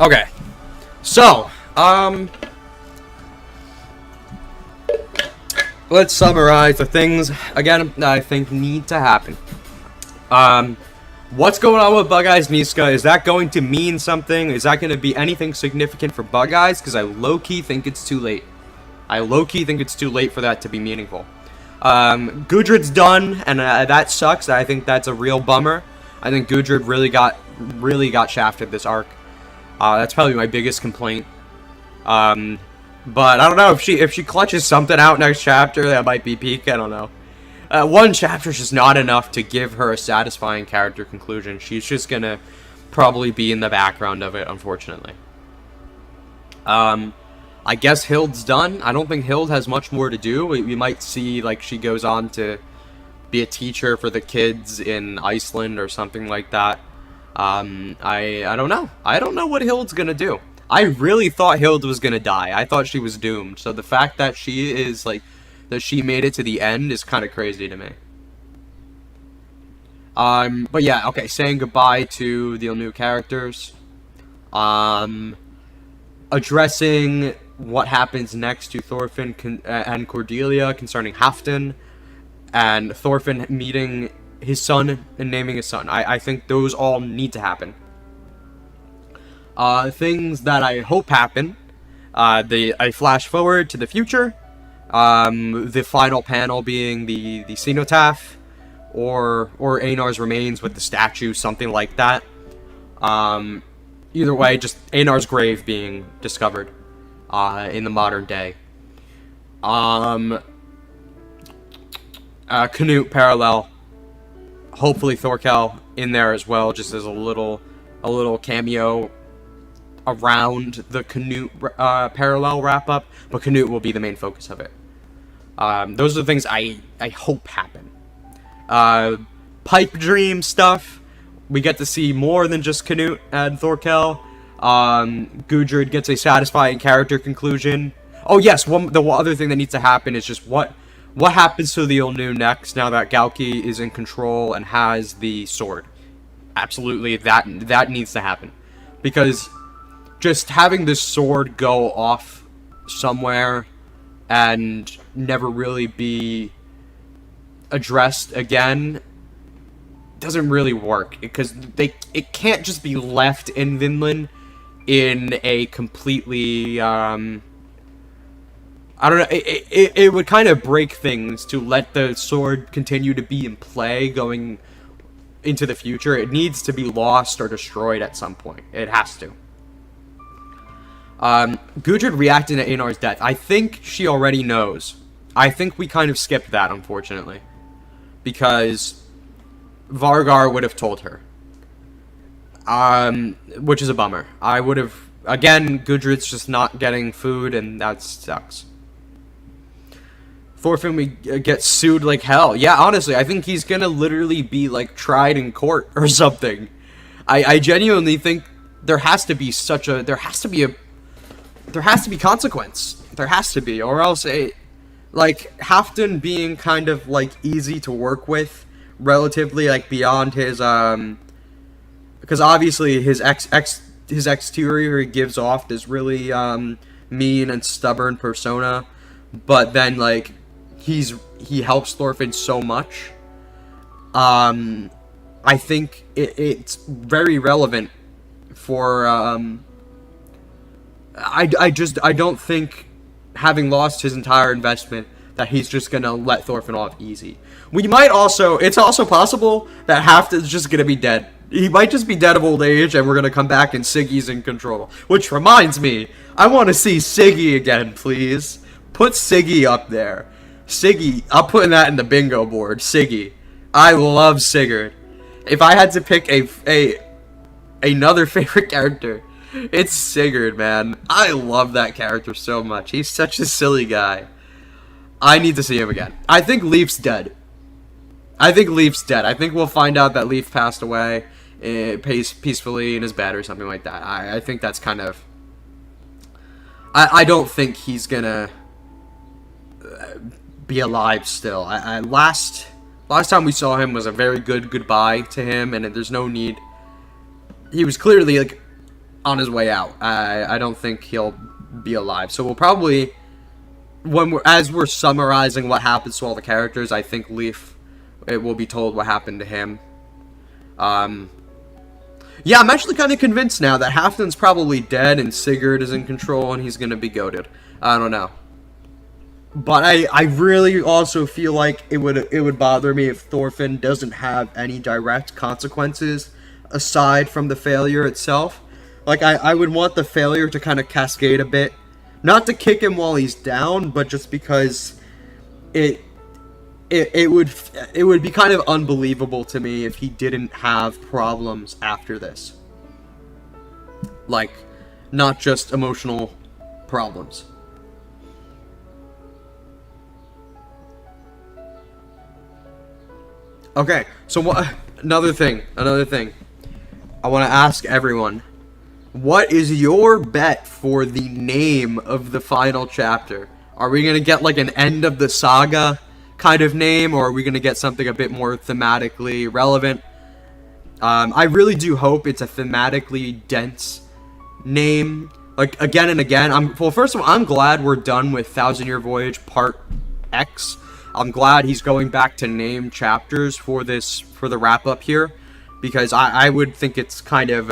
Okay, so, let's summarize the things, again, that I think need to happen. What's going on with Bug Eyes Niska? Is that going to mean something? Is that going to be anything significant for Bug Eyes? Because I low-key think it's too late. I low-key think it's too late for that to be meaningful. Gudrid's done, and that sucks. I think that's a real bummer. I think Gudrid really got shafted this arc. That's probably my biggest complaint. But I don't know, if she clutches something out next chapter, that might be peak. I don't know. One chapter is just not enough to give her a satisfying character conclusion. She's just gonna probably be in the background of it, unfortunately. I guess Hild's done. I don't think Hild has much more to do. We might see, like, she goes on to be a teacher for the kids in Iceland or something like that. I don't know. I don't know what Hild's gonna do. I really thought Hild was gonna die. I thought she was doomed. So the fact that she is, like, that she made it to the end is kind of crazy to me. But yeah, okay, saying goodbye to the new characters. Addressing what happens next to Thorfinn and Cordelia concerning Halfdan, and Thorfinn meeting his son and naming his son. I think those all need to happen. Things that I hope happen. I flash forward to the future. The final panel being the cenotaph, or Einar's remains with the statue, something like that. Either way, just Einar's grave being discovered in the modern day. Canute parallel. Hopefully Thorkel in there as well, just as a little cameo around the Canute parallel wrap up. But Canute will be the main focus of it. Those are the things I hope happen. Pipe dream stuff. We get to see more than just Canute and Thorkel. Gudrid gets a satisfying character conclusion. Oh yes, the other thing that needs to happen is just what happens to the Olnu next now that Galki is in control and has the sword. Absolutely, that needs to happen. Because just having this sword go off somewhere and never really be addressed again doesn't really work, because it can't just be left in Vinland in a completely I don't know, it would kind of break things to let the sword continue to be in play going into the future. It needs to be lost or destroyed at some point. It has to. Gudrid reacting to Einar's death. I think she already knows. I think we kind of skipped that, unfortunately, because Vargar would have told her. Which is a bummer. I would have... Again, Gudrid's just not getting food, and that sucks. Thorfinn, we get sued like hell. Yeah, honestly, I think he's gonna literally be, like, tried in court or something. I genuinely think there has to be such a... There has to be consequence. There has to be, or else like, Halfdan being kind of, like, easy to work with, relatively, like, beyond his, because obviously his exterior he gives off this really, mean and stubborn persona, but then, like, he helps Thorfinn so much. I think it's very relevant for, I don't think, having lost his entire investment, that he's just gonna let Thorfinn off easy. We might also, it's also possible that Halfdan's just gonna be dead. He might just be dead of old age, and we're gonna come back and Siggy's in control. Which reminds me, I want to see Siggy again, please. Put Siggy up there. Siggy, I'm putting that in the bingo board. Siggy. I love Sigurd. If I had to pick another favorite character, it's Sigurd, man. I love that character so much. He's such a silly guy. I need to see him again. I think Leif's dead. I think we'll find out that Leif passed away peacefully in his bed or something like that. I think that's kind of... I don't think he's gonna be alive still. Last time we saw him was a very good goodbye to him, and there's no need... He was clearly, like, on his way out. I don't think he'll be alive. So we'll probably, as we're summarizing what happens to all the characters, I think Leif, it will be told what happened to him. Yeah, I'm actually kind of convinced now that Halfdan's probably dead and Sigurd is in control and he's gonna be goated. I don't know. But I really also feel like it would bother me if Thorfinn doesn't have any direct consequences aside from the failure itself. Like, I would want the failure to kind of cascade a bit Not to kick him while he's down, but just because it it would be kind of unbelievable to me if he didn't have problems after this. Like, not just emotional problems. Okay, so another thing. I want to ask everyone, what is your bet for the name of the final chapter? Are we going to get like an end of the saga kind of name, or are we going to get something a bit more thematically relevant? I really do hope it's a thematically dense name. Like, again and again. Well, first of all, I'm glad we're done with Thousand Year Voyage Part X. I'm glad he's going back to name chapters for the wrap-up here, because I would think it's kind of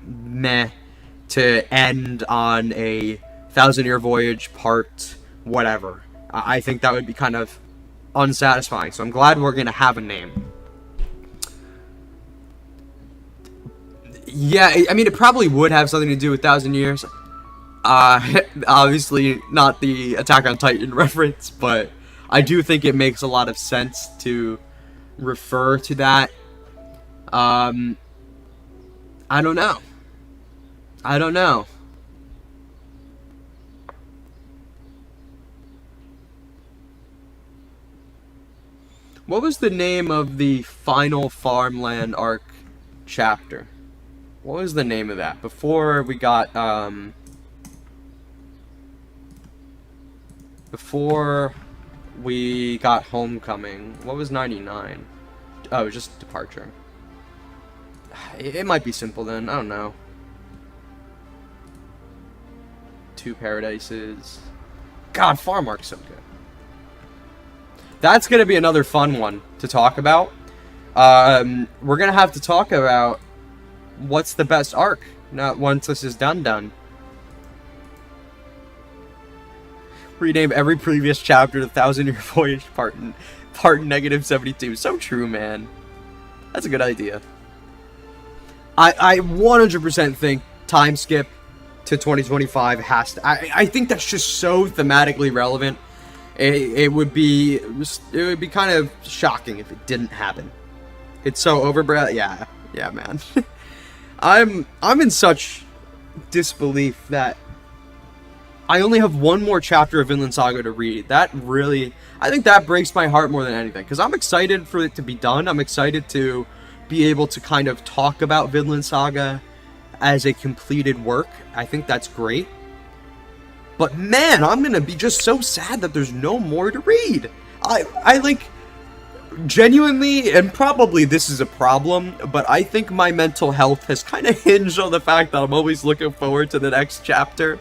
meh to end on a Thousand Year Voyage Part whatever. I think that would be kind of unsatisfying, so I'm glad we're going to have a name. Yeah, I mean, it probably would have something to do with Thousand Years. Obviously not the Attack on Titan reference, but I do think it makes a lot of sense to refer to that. I don't know. What was the name of the final farmland arc chapter? What was the name of that? Before we got, Homecoming. What was 99? Oh, it was just Departure. It might be simple then. I don't know. Two Paradises. God, Farm Arc's so good. That's going to be another fun one to talk about. We're going to have to talk about what's the best arc once this is done. Rename every previous chapter to Thousand Year Voyage part -72. So true, man. That's a good idea. I 100% think time skip to 2025 has to. I think that's just so thematically relevant. It would be kind of shocking if it didn't happen. It's so overbred. Yeah, man. I'm in such disbelief that I only have one more chapter of Vinland Saga to read. I think that breaks my heart more than anything, because I'm excited for it to be done. I'm excited to be able to kind of talk about Vinland Saga as a completed work. I think that's great. But man, I'm gonna be just so sad that there's no more to read. I like, genuinely, and probably this is a problem, but I think my mental health has kind of hinged on the fact that I'm always looking forward to the next chapter.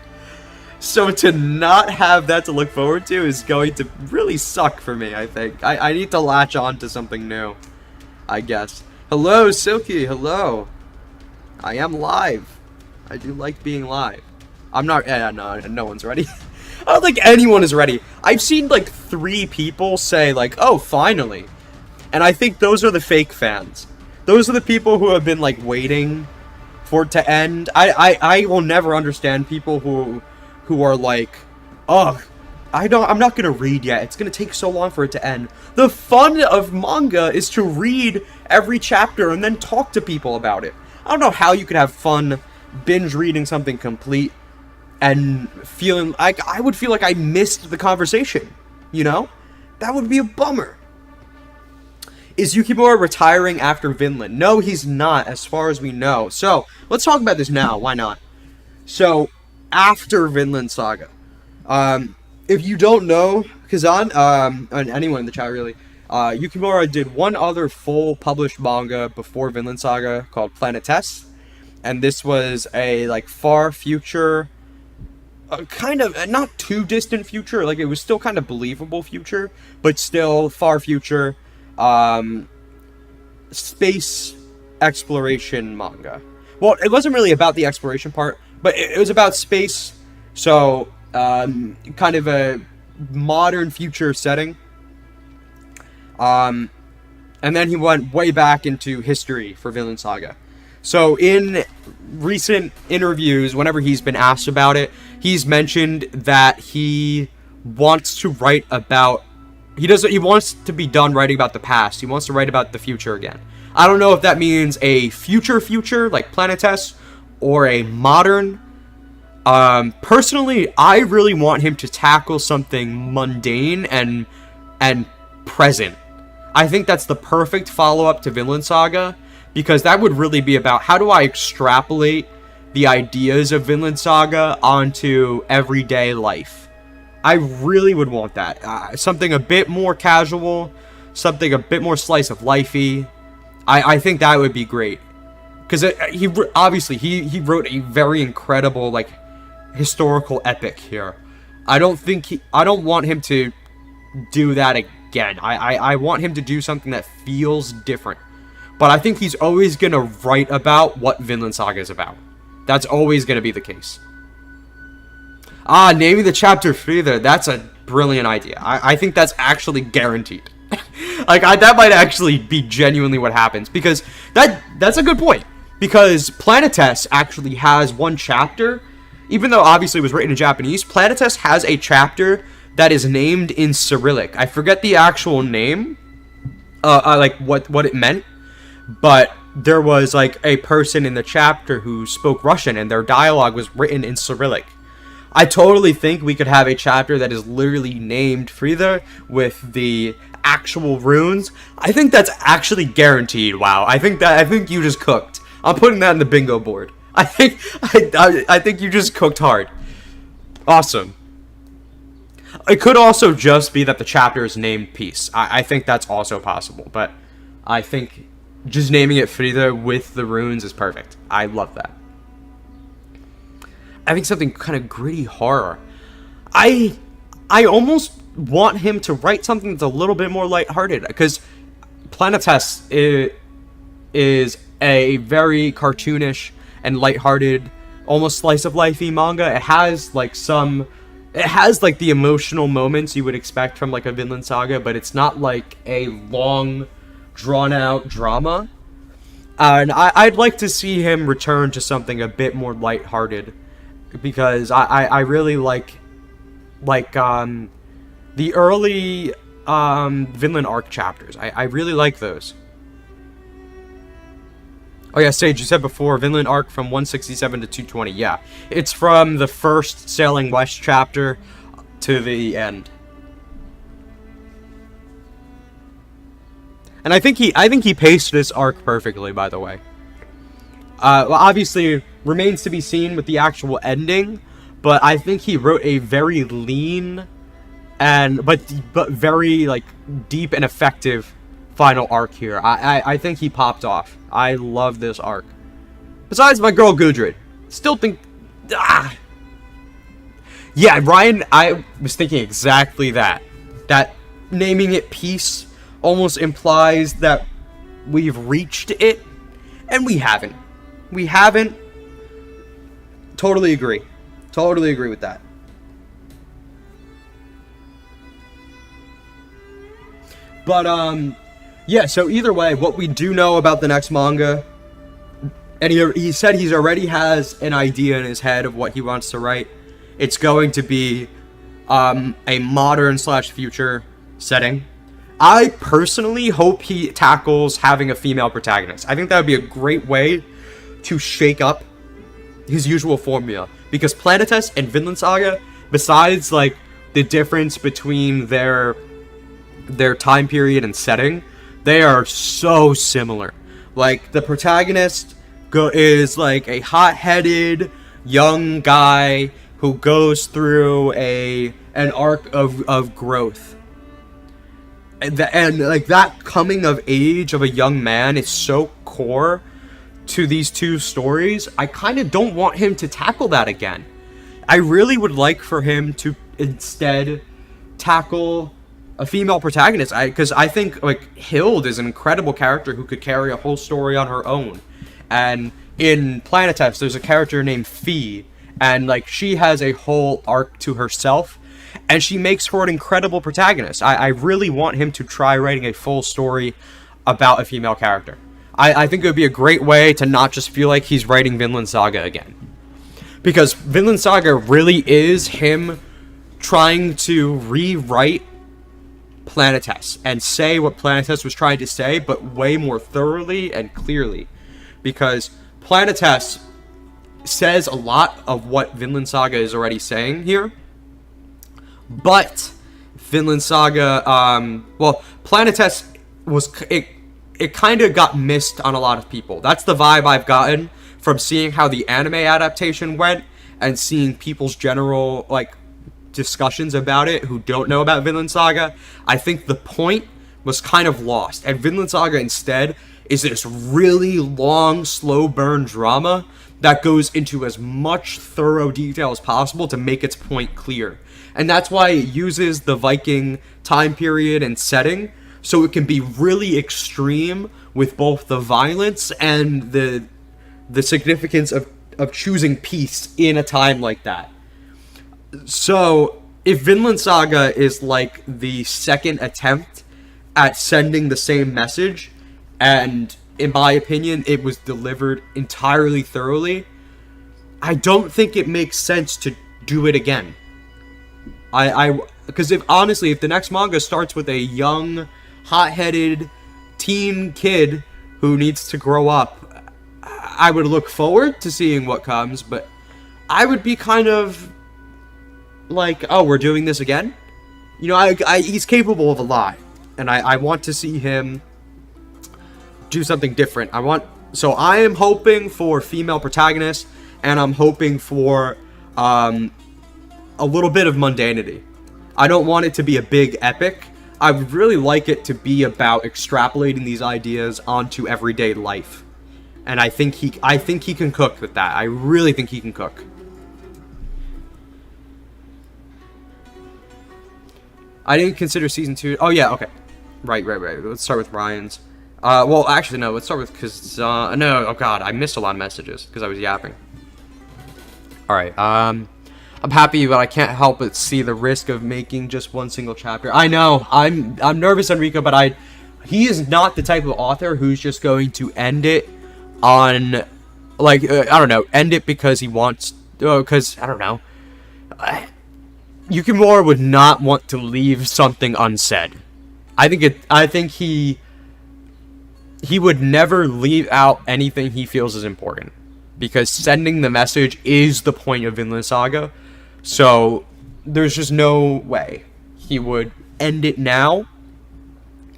So to not have that to look forward to is going to really suck for me, I think. I need to latch on to something new, I guess. Hello, Silky, hello. I am live. I do like being live. I'm not, no one's ready. I don't think anyone is ready. I've seen like 3 people say like, oh, finally. And I think those are the fake fans. Those are the people who have been like waiting for it to end. I will never understand people who are like, oh, I'm not gonna read yet. It's gonna take so long for it to end. The fun of manga is to read every chapter and then talk to people about it. I don't know how you could have fun binge reading something complete and feeling like I would feel like I missed the conversation, you know? That would be a bummer. Is Yukimura retiring after Vinland? No, he's not, as far as we know. So, let's talk about this now. Why not? So, after Vinland Saga. If you don't know, Kazan, and anyone in the chat really, Yukimura did one other full published manga before Vinland Saga called Planet Test. And this was a, like, far future, kind of, not too distant future, like, it was still kind of believable future, but still far future, space exploration manga. Well, it wasn't really about the exploration part, but it was about space, so, kind of a modern future setting. And then he went way back into history for Vinland Saga. So in recent interviews, whenever he's been asked about it, he's mentioned that he wants to write about. He wants to be done writing about the past. He wants to write about the future again. I don't know if that means a future like Planetes, or a modern. Personally, I really want him to tackle something mundane and present. I think that's the perfect follow-up to Vinland Saga, because that would really be about how do I extrapolate the ideas of Vinland Saga onto everyday life. I really would want that. Something a bit more casual, something a bit more slice of lifey. I think that would be great. Because he wrote a very incredible, like, historical epic here. I don't want him to do that again. I want him to do something that feels different. But I think he's always gonna write about what Vinland Saga is about. That's always gonna be the case. Naming the chapter Frida, that's a brilliant idea. I think that's actually guaranteed. That might actually be genuinely what happens, because that's a good point. Because Planetes actually has one chapter, even though obviously it was written in Japanese, Planetes has a chapter that is named in Cyrillic. I forget the actual name, like what it meant, but there was like a person in the chapter who spoke Russian, and their dialogue was written in Cyrillic. I totally think we could have a chapter that is literally named Frida with the actual runes. I think that's actually guaranteed. Wow, I think you just cooked. I'm putting that in the bingo board. I think you just cooked hard. Awesome. It could also just be that the chapter is named Peace. I think that's also possible, but I think just naming it Frida with the runes is perfect. I love that. I think something kind of gritty horror. I almost want him to write something that's a little bit more lighthearted, because Planetes is a very cartoonish and lighthearted, almost slice of lifey manga. It has like the emotional moments you would expect from like a Vinland Saga, but it's not like a long, drawn out drama. And I'd like to see him return to something a bit more lighthearted, because I really like the early Vinland arc chapters. I really like those. Oh yeah, Sage, you said before, Vinland arc from 167 to 220. Yeah, it's from the first Sailing West chapter to the end. And I think he paced this arc perfectly, by the way. Well, obviously, remains to be seen with the actual ending, but I think he wrote a very lean but very like deep and effective final arc here. I think he popped off. I love this arc. Besides my girl Gudrid, still think. Yeah, Ryan, I was thinking exactly that. That naming it Peace almost implies that we've reached it, and we haven't. We haven't. Totally agree. Totally agree with that. But, yeah, so either way, what we do know about the next manga, and he said he's already has an idea in his head of what he wants to write. It's going to be a modern / future setting. I personally hope he tackles having a female protagonist. I think that would be a great way to shake up his usual formula. Because Planetes and Vinland Saga, besides like the difference between their time period and setting, they are so similar. Like, the protagonist is like a hot-headed young guy who goes through an arc of growth. And like that coming of age of a young man is so core to these two stories. I kind of don't want him to tackle that again. I really would like for him to instead tackle a female protagonist, because I think like Hild is an incredible character who could carry a whole story on her own. And in Planetes, there's a character named Fee, and like she has a whole arc to herself, and she makes for an incredible protagonist. I really want him to try writing a full story about a female character. I think it would be a great way to not just feel like he's writing Vinland Saga again. Because Vinland Saga really is him trying to rewrite Planetes and say what Planetes was trying to say, but way more thoroughly and clearly. Because Planetes says a lot of what Vinland Saga is already saying here, but Vinland Saga, Planetes was, it kind of got missed on a lot of people. That's the vibe I've gotten from seeing how the anime adaptation went and seeing people's general, like, discussions about it who don't know about Vinland Saga. I think the point was kind of lost, and Vinland Saga instead is this really long, slow burn drama that goes into as much thorough detail as possible to make its point clear. And that's why it uses the Viking time period and setting, so it can be really extreme with both the violence and the significance of choosing peace in a time like that. So, if Vinland Saga is like the second attempt at sending the same message, and in my opinion, it was delivered entirely thoroughly, I don't think it makes sense to do it again. Because if the next manga starts with a young, hot-headed teen kid who needs to grow up, I would look forward to seeing what comes, but I would be kind of like, oh, we're doing this again? You know, he's capable of a lot, and I want to see him do something different. So I am hoping for female protagonists, and I'm hoping for a little bit of mundanity. I don't want it to be a big epic. I would really like it to be about extrapolating these ideas onto everyday life. And I think he can cook with that. I really think he can cook. I didn't consider season 2. Oh yeah, okay. Right. Let's start with Ryan's. Well, actually no. Let's start with no. Oh god, I missed a lot of messages because I was yapping. All right. I'm happy, but I can't help but see the risk of making just one single chapter. I know. I'm nervous, Enrico, but he is not the type of author who's just going to end it on, like, I don't know, end it because he wants, because, I don't know. Yukimura would not want to leave something unsaid. I think he would never leave out anything he feels is important, because sending the message is the point of Vinland Saga. So there's just no way he would end it now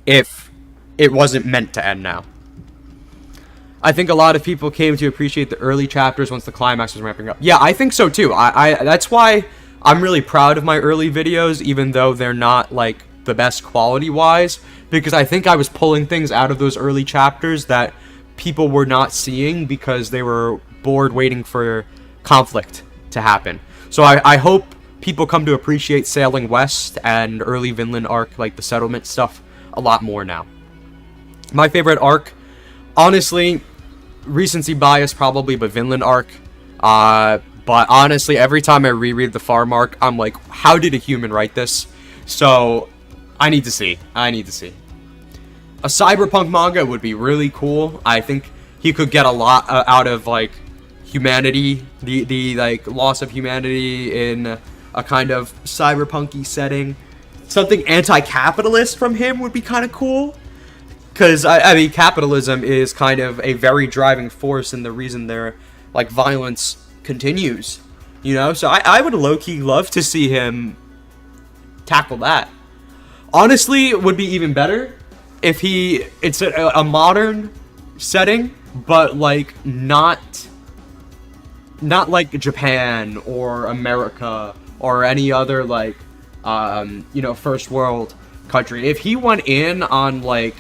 if it wasn't meant to end now. I think a lot of people came to appreciate the early chapters once the climax was ramping up. Yeah, I think so too. That's why I'm really proud of my early videos, even though they're not like the best quality-wise, because I think I was pulling things out of those early chapters that people were not seeing because they were bored waiting for conflict to happen. So I hope people come to appreciate Sailing West and early Vinland arc, like the settlement stuff, a lot more now. My favorite arc, honestly, recency bias probably, but Vinland arc. But honestly, every time I reread the farm arc, I'm like, how did a human write this? So I need to see. A cyberpunk manga would be really cool. I think he could get a lot out of like humanity, the like loss of humanity in a kind of cyberpunky setting. Something anti-capitalist from him would be kind of cool, because I mean capitalism is kind of a very driving force in the reason their like violence continues, you know. So I would low-key love to see him tackle that. Honestly, it would be even better if it's a modern setting, but like not like Japan or America or any other like you know, first world country. If he went in on like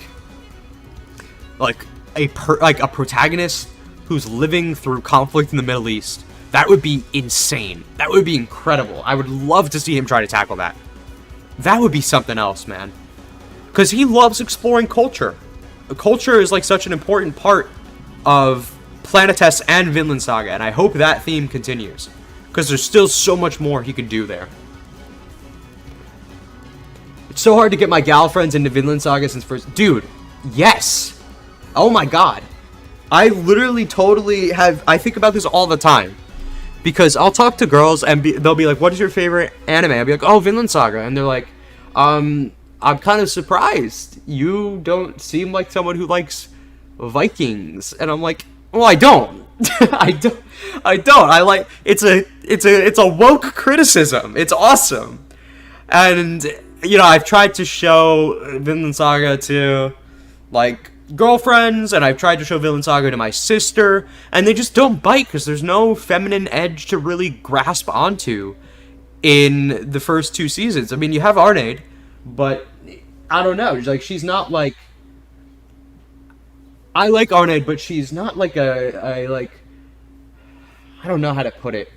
a protagonist who's living through conflict in the Middle East, that would be insane. That would be incredible. I would love to see him try to tackle that. That would be something else, man. Because he loves exploring culture. Culture is like such an important part of Planetes and Vinland Saga, and I hope that theme continues, because there's still so much more he could do there. It's so hard to get my gal friends into Vinland Saga since first... Dude, yes! Oh my god. I literally totally I think about this all the time. Because I'll talk to girls and they'll be like, what is your favorite anime? I'll be like, oh, Vinland Saga. And they're like, I'm kind of surprised. You don't seem like someone who likes Vikings. And I'm like, well, I don't. I don't. I like, it's a woke criticism. It's awesome. And, you know, I've tried to show Vinland Saga to, like, girlfriends, and I've tried to show Vinland Saga to my sister, and they just don't bite because there's no feminine edge to really grasp onto in the first 2 seasons. I mean, you have Arnheid, but I don't know. Like, she's not like... I like Arnheid, but she's not like a like... I don't know how to put it.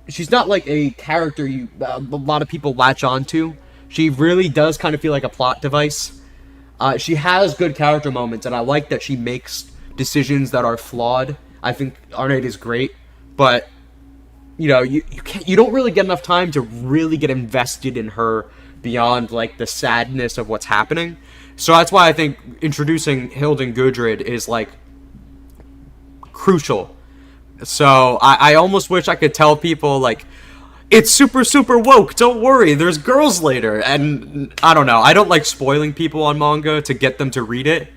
She's not like a character a lot of people latch onto. She really does kind of feel like a plot device. She has good character moments, and I like that she makes decisions that are flawed. I think Arnheid is great, but you know, you don't really get enough time to really get invested in her beyond like the sadness of what's happening. So that's why I think introducing Hild and Gudrid is like crucial. So I almost wish I could tell people like, it's super, super woke. Don't worry. There's girls later. And I don't know. I don't like spoiling people on manga to get them to read it.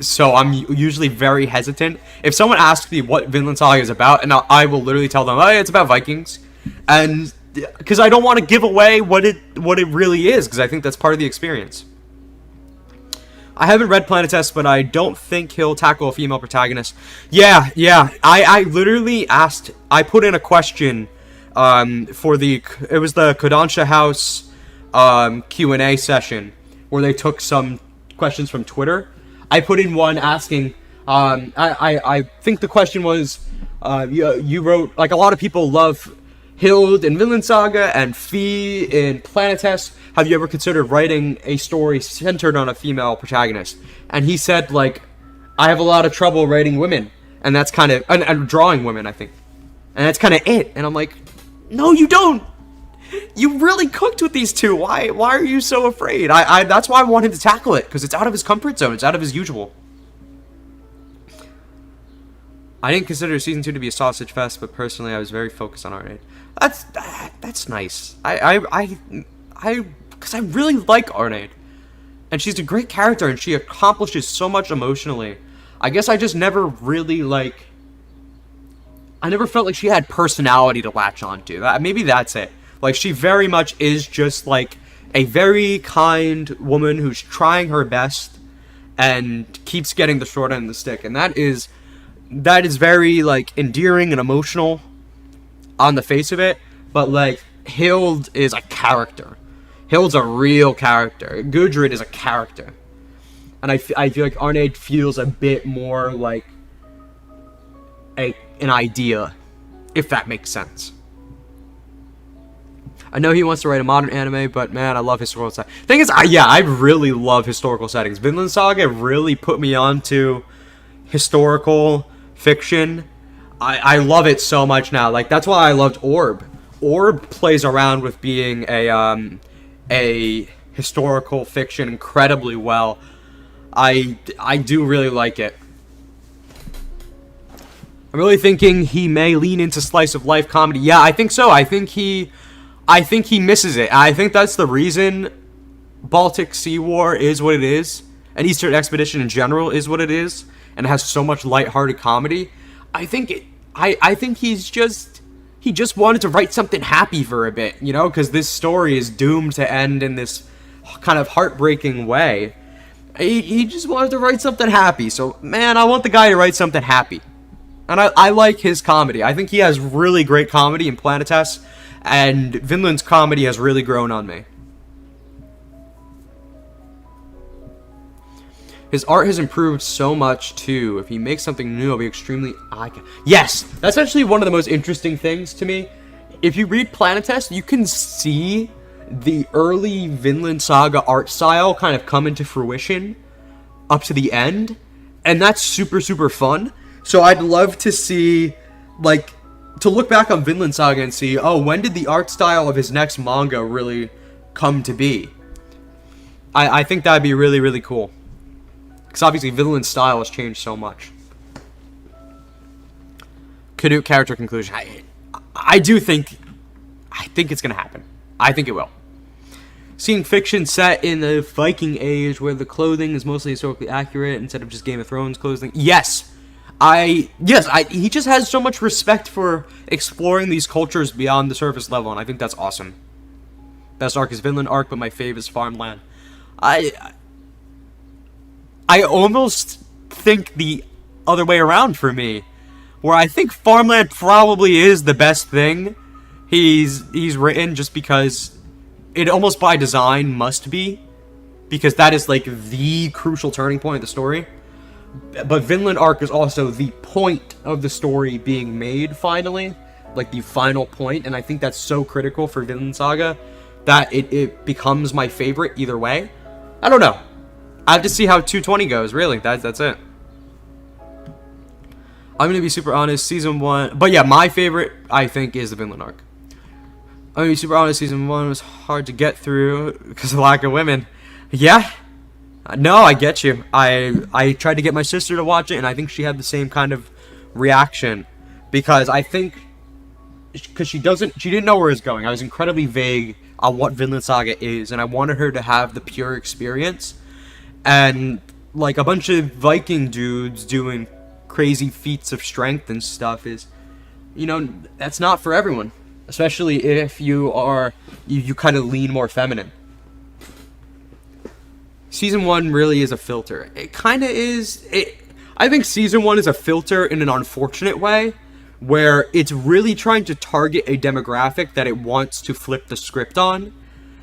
So I'm usually very hesitant. If someone asks me what Vinland Saga is about, and I will literally tell them, oh, it's about Vikings. And because I don't want to give away what it really is, because I think that's part of the experience. I haven't read Planet Test, but I don't think he'll tackle a female protagonist. Yeah. I literally asked, I put in a question for it was the Kodansha House Q&A session where they took some questions from Twitter. I put in one asking, I think the question was, you wrote, like, a lot of people love Hild in Vinland Saga and Fee in Planet Test. Have you ever considered writing a story centered on a female protagonist? And he said, like, I have a lot of trouble writing women, and that's kind of, and drawing women, I think. And that's kind of it. And I'm like, no, you don't. You really cooked with these two. Why are you so afraid? That's why I want him to tackle it, because it's out of his comfort zone. It's out of his usual. I didn't consider season 2 to be a sausage fest, but personally, I was very focused on Arnheid. That's nice. Because I really like Arnheid, and she's a great character, and she accomplishes so much emotionally. I guess I just never really like. I never felt like she had personality to latch onto. Maybe that's it. Like, she very much is just, like, a very kind woman who's trying her best and keeps getting the short end of the stick. And that is very, like, endearing and emotional on the face of it. But, like, Hild is a character. Hild's a real character. Gudrid is a character. And I feel like Arnheid feels a bit more like an idea, if that makes sense. I know he wants to write a modern anime, but man, I love historical settings. Thing is, I really love historical settings. Vinland Saga really put me onto historical fiction. I love it so much now. Like, that's why I loved Orb. Orb plays around with being a historical fiction incredibly well. I do really like it. I'm really thinking he may lean into slice of life comedy. Yeah, I think so. I think he misses it. I think that's the reason Baltic Sea War is what it is, and Eastern Expedition in general is what it is, and it has so much lighthearted comedy. I think he just wanted to write something happy for a bit, you know, because this story is doomed to end in this kind of heartbreaking way. He just wanted to write something happy. So, man, I want the guy to write something happy. And I like his comedy. I think he has really great comedy in Planet Test, and Vinland's comedy has really grown on me. His art has improved so much, too. If he makes something new, it'll be extremely iconic. Yes! That's actually one of the most interesting things to me. If you read Planet Test, you can see the early Vinland Saga art style kind of come into fruition up to the end. And that's super, super fun. So I'd love to see, like, to look back on Vinland Saga and see, oh, when did the art style of his next manga really come to be? I think that'd be really, really cool. Because obviously Vinland's style has changed so much. Canute character conclusion. I think it's going to happen. I think it will. Seeing fiction set in the Viking age where the clothing is mostly historically accurate instead of just Game of Thrones clothing. Yes. He just has so much respect for exploring these cultures beyond the surface level, and I think that's awesome. Best arc is Vinland arc, but my fave is Farmland. I almost think the other way around for me, where I think Farmland probably is the best thing he's written, just because it almost by design must be, because that is like the crucial turning point of the story. But Vinland arc is also the point of the story being made finally, like the final point, and I think that's so critical for Vinland Saga that it becomes my favorite either way. I don't know. I have to see how 220 goes, really. That's it. I'm going to be super honest, season 1... But yeah, my favorite, I think, is the Vinland arc. I'm going to be super honest, season 1 was hard to get through because of lack of women. Yeah. No, I get you. I tried to get my sister to watch it, and I think she had the same kind of reaction. Because I think... Because she didn't know where it's going. I was incredibly vague on what Vinland Saga is, and I wanted her to have the pure experience. And, like, a bunch of Viking dudes doing crazy feats of strength and stuff is, you know, that's not for everyone. Especially if you kind of lean more feminine. Season 1 really is a filter. It kind of is. I think Season 1 is a filter in an unfortunate way, where it's really trying to target a demographic that it wants to flip the script on.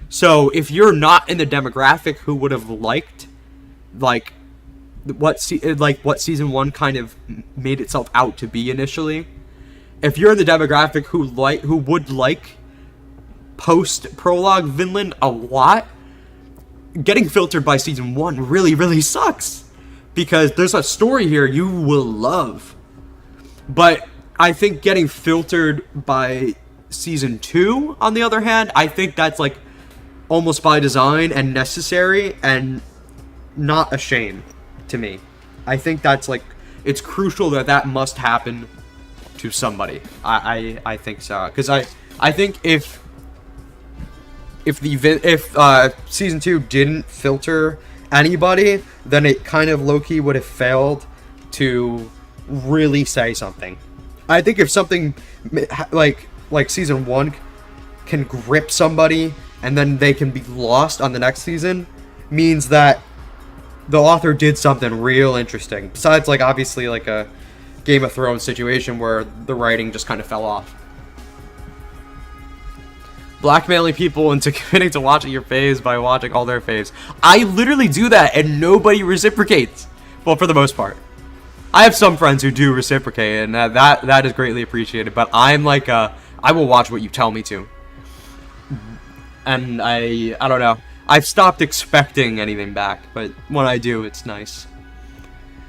So if you're not in the demographic who would have liked, like what Season 1 kind of made itself out to be initially, if you're in the demographic who would like post-prologue Vinland a lot, getting filtered by Season 1 really, really sucks. Because there's a story here you will love. But I think getting filtered by Season 2, on the other hand, I think that's like almost by design and necessary and not a shame to me. I think that's like, it's crucial that must happen to somebody. I think so. Because I think if Season 2 didn't filter anybody, then it kind of low-key would have failed to really say something. I think if something like Season 1 can grip somebody and then they can be lost on the next season, means that the author did something real interesting. Besides, like, obviously, like a Game of Thrones situation where the writing just kind of fell off. Blackmailing people into committing to watching your faves by watching all their faves. I literally do that and nobody reciprocates. Well, for the most part. I have some friends who do reciprocate, and that is greatly appreciated, but I'm like, I will watch what you tell me to. And I don't know. I've stopped expecting anything back, but when I do, it's nice.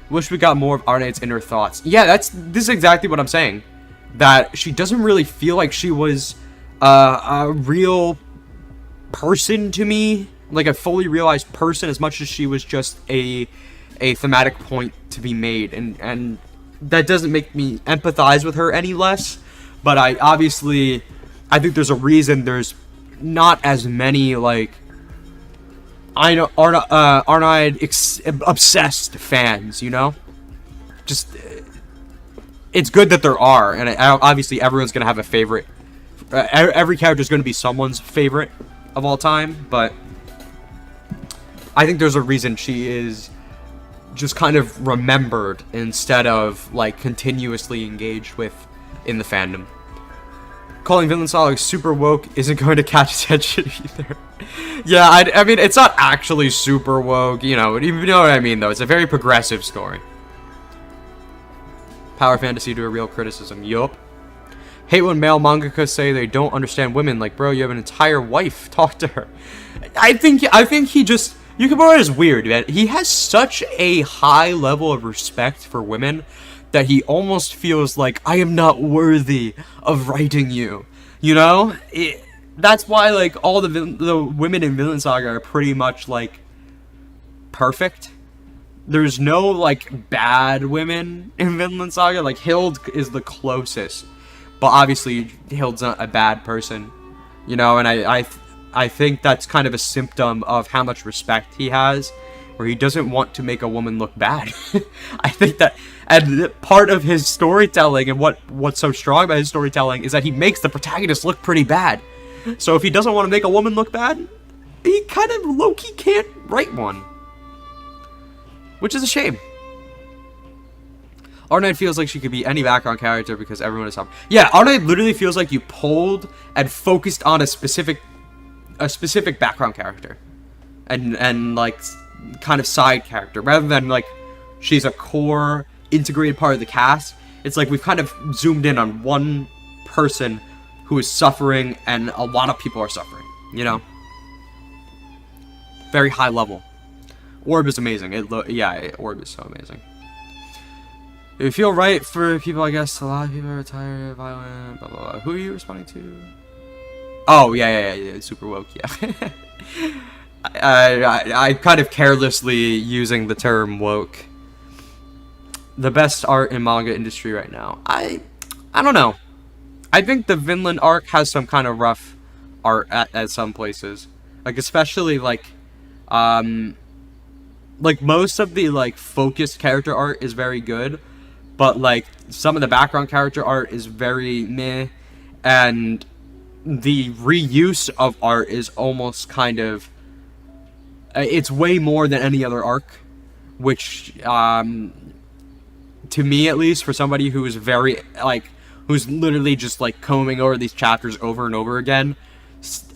Wish we got more of Arne's inner thoughts. Yeah, this is exactly what I'm saying. That she doesn't really feel like she was a real person to me, like a fully realized person, as much as she was just a thematic point to be made, and that doesn't make me empathize with her any less. But I think there's a reason there's not as many, like, I know Arne obsessed fans, you know. Just it's good that there are, and obviously everyone's gonna have a favorite. Every character is going to be someone's favorite of all time, but I think there's a reason she is just kind of remembered instead of, like, continuously engaged with in the fandom. Calling Vinland Saga super woke isn't going to catch attention either. Yeah, I mean, it's not actually super woke, you know what I mean, though. It's a very progressive story. Power fantasy to a real criticism. Yup. Hate when male mangaka say they don't understand women. Like, bro, you have an entire wife. Talk to her. I think he just... Yukimura is weird, man. He has such a high level of respect for women that he almost feels like, I am not worthy of writing you. You know? That's why, like, all the women in Vinland Saga are pretty much, like, perfect. there's no like bad women in Vinland Saga. Like Hild is the closest, but obviously Hild's not a bad person, you know. And I think that's kind of a symptom of how much respect he has, where he doesn't want to make a woman look bad. I think that, and part of his storytelling and what's so strong about his storytelling is that he makes the protagonist look pretty bad. So if he doesn't want to make a woman look bad, he kind of low-key can't write one, which is a shame. Arnaid feels like she could be any background character because everyone is up. Yeah, Arnaid literally feels like you pulled and focused on a specific background character, and like kind of side character, rather than like she's a core integrated part of the cast. It's like we've kind of zoomed in on one person who is suffering, and a lot of people are suffering, you know? Very high level. Orb is amazing. Orb is so amazing. If you feel right for people, I guess a lot of people are tired, violent, blah, blah, blah. Who are you responding to? Oh, yeah, super woke, yeah. I kind of carelessly using the term woke. The best art in manga industry right now. I don't know. I think the Vinland arc has some kind of rough art at some places. Like, especially, like most of the, like, focused character art is very good. But, like, some of the background character art is very meh. And the reuse of art is almost kind of... it's way more than any other arc. Which, to me at least, for somebody who is very, like... who's literally just like combing over these chapters over and over again,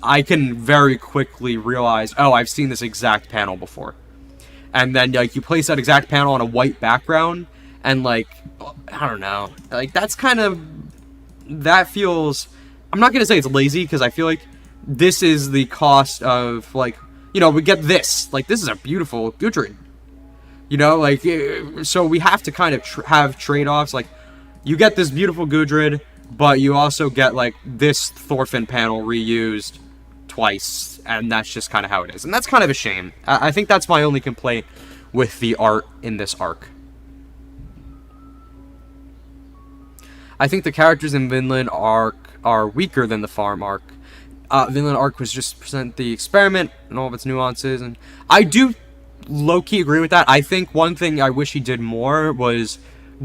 I can very quickly realize, oh, I've seen this exact panel before. And then like you place that exact panel on a white background, and like, I don't know, like that's kind of, that feels, I'm not gonna say it's lazy, because I feel like this is the cost of, like, you know, we get this, like this is a beautiful Gudrun, you know, like, so we have to kind of have trade-offs, like, you get this beautiful Gudrun, but you also get, like, this Thorfinn panel reused twice, and that's just kind of how it is. And that's kind of a shame. I think that's my only complaint with the art in this arc. I think the characters in Vinland arc are weaker than the farm arc. Vinland arc was just present the experiment and all of its nuances, and I do low-key agree with that. I think one thing I wish he did more was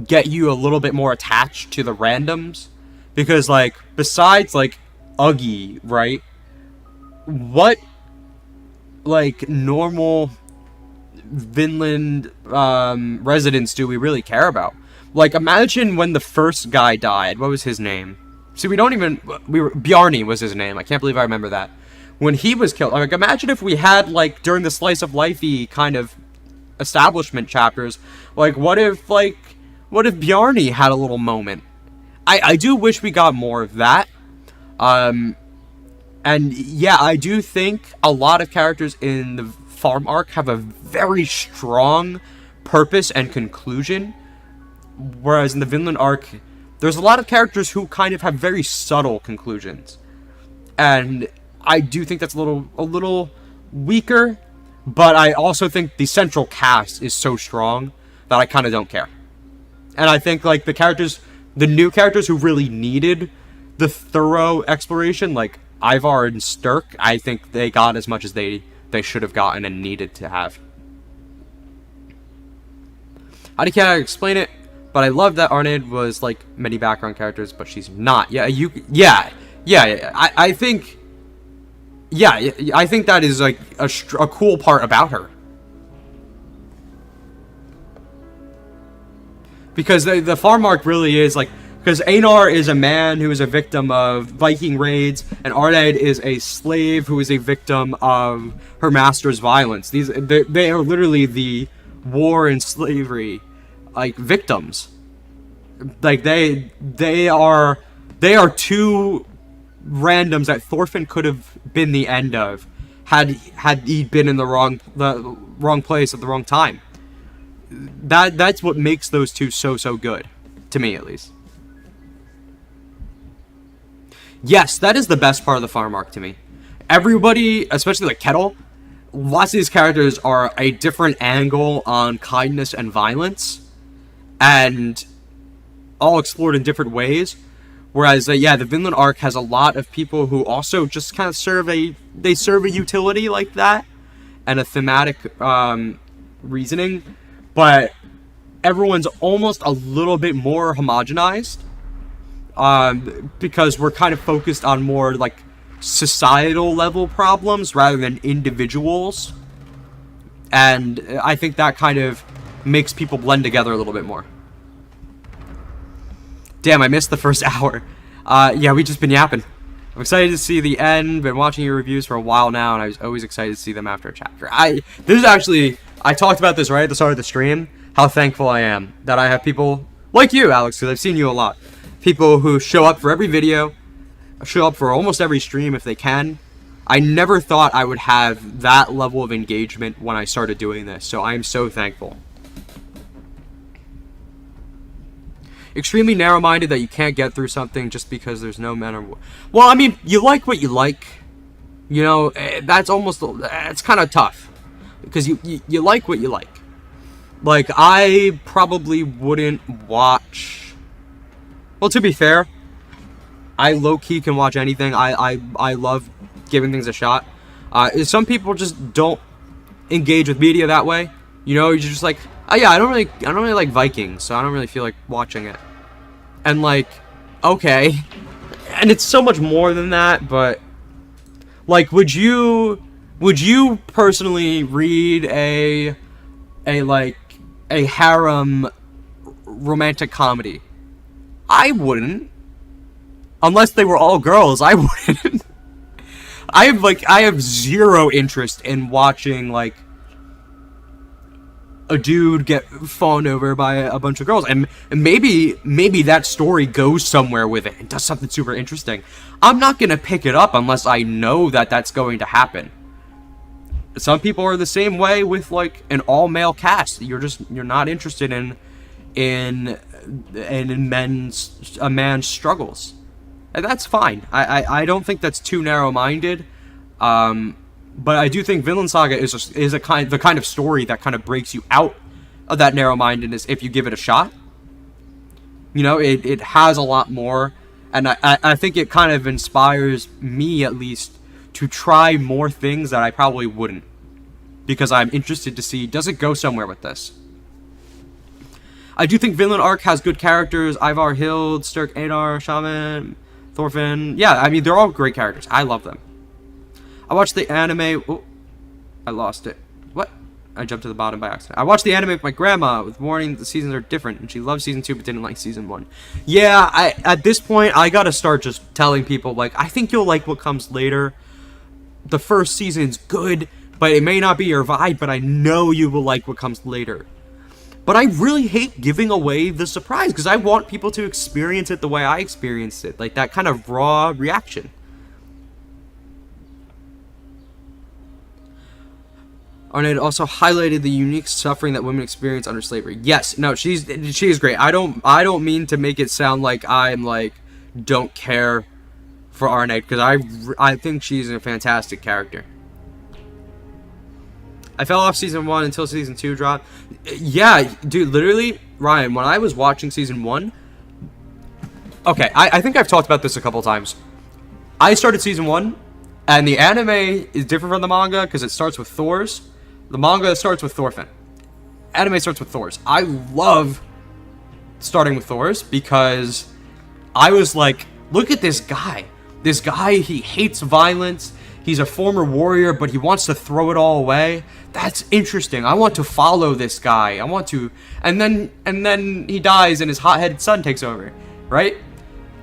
get you a little bit more attached to the randoms, because like besides like Uggy, right, what like normal Vinland residents do we really care about? Like, imagine when the first guy died. What was his name? See, Bjarni was his name. I can't believe I remember that. When he was killed, like, imagine if we had, like, during the slice of life-y kind of establishment chapters, like, what if Bjarni had a little moment? I do wish we got more of that. And yeah, I do think a lot of characters in the farm arc have a very strong purpose and conclusion, whereas in the Vinland arc, there's a lot of characters who kind of have very subtle conclusions. And I do think that's a little weaker, but I also think the central cast is so strong that I kind of don't care. And I think, like, the new characters who really needed the thorough exploration, like Ivar and Sturk, I think they got as much as they should have gotten and needed to have. I can't explain it, but I love that Arnaid was, like, many background characters, but she's not. I think that is, like, a cool part about her. Because the farm arc really is, like, because Einar is a man who is a victim of Viking raids, and Arnaid is a slave who is a victim of her master's violence. They are literally the war and slavery, like, victims. Like, they are two randoms that Thorfinn could have been the end of had he been in the wrong place at the wrong time. That's what makes those two so good, to me at least. Yes, that is the best part of the farm arc to me. Everybody, especially like Kettle, lots of these characters are a different angle on kindness and violence, and all explored in different ways. Whereas, yeah, the Vinland arc has a lot of people who also just kind of serve a utility like that, and a thematic reasoning, but everyone's almost a little bit more homogenized, because we're kind of focused on more like societal level problems rather than individuals, and I think that kind of makes people blend together a little bit more. Damn, I missed the first hour. Yeah, we just been yapping. I'm excited to see the end. Been watching your reviews for a while now, and I was always excited to see them after a chapter. I talked about this right at the start of the stream, how thankful I am that I have people like you, Alex, because I've seen you a lot. People who show up for every video, show up for almost every stream if they can. I never thought I would have that level of engagement when I started doing this, so I am so thankful. Extremely narrow-minded that you can't get through something just because there's no men or... Well, I mean, you like what you like. You know, that's almost... It's kind of tough. Because you like what you like. Like, I probably wouldn't watch... Well, to be fair, I low-key can watch anything. I love giving things a shot. Some people just don't engage with media that way. You know, you're just like, oh yeah, I don't really like Vikings, so I don't really feel like watching it. And like, okay, and it's so much more than that. But like, would you personally read a harem romantic comedy? I wouldn't, unless they were all girls. I wouldn't. I have zero interest in watching like a dude get fawned over by a bunch of girls, and maybe that story goes somewhere with it and does something super interesting. I'm not gonna pick it up unless I know that that's going to happen. Some people are the same way with like an all-male cast. You're not interested in a man's struggles, and that's fine. I don't think that's too narrow-minded. But I do think Vinland Saga is the kind of story that kind of breaks you out of that narrow-mindedness if you give it a shot. You know, it has a lot more, and I think it kind of inspires me, at least, to try more things that I probably wouldn't, because I'm interested to see, does it go somewhere with this? I do think Vinland Arc has good characters. Ivar, Hild, Sturk, Adar, Shaman, Thorfinn. Yeah, I mean, they're all great characters. I love them. I watched the anime... Oh, I lost it. What? I jumped to the bottom by accident. I watched the anime with my grandma with warning that the seasons are different, and she loved season 2 but didn't like season 1. Yeah, at this point, I gotta start just telling people, like, I think you'll like what comes later. The first season's good, but it may not be your vibe, but I know you will like what comes later. But I really hate giving away the surprise, because I want people to experience it the way I experienced it. Like, that kind of raw reaction. Arnett also highlighted the unique suffering that women experience under slavery. Yes, no, she is great. I don't mean to make it sound like I'm like don't care for Arnett, because I think she's a fantastic character. I fell off season 1 until season 2 dropped. Yeah, dude, literally, Ryan, when I was watching season 1, okay, I think I've talked about this a couple times. I started season 1, and the anime is different from the manga because it starts with Thor's. The manga starts with Thorfinn. Anime starts with Thor's. I love starting with Thor's because I was like, look at this guy. This guy, he hates violence. He's a former warrior, but he wants to throw it all away. That's interesting. I want to follow this guy. I want to... And then he dies and his hot-headed son takes over, right?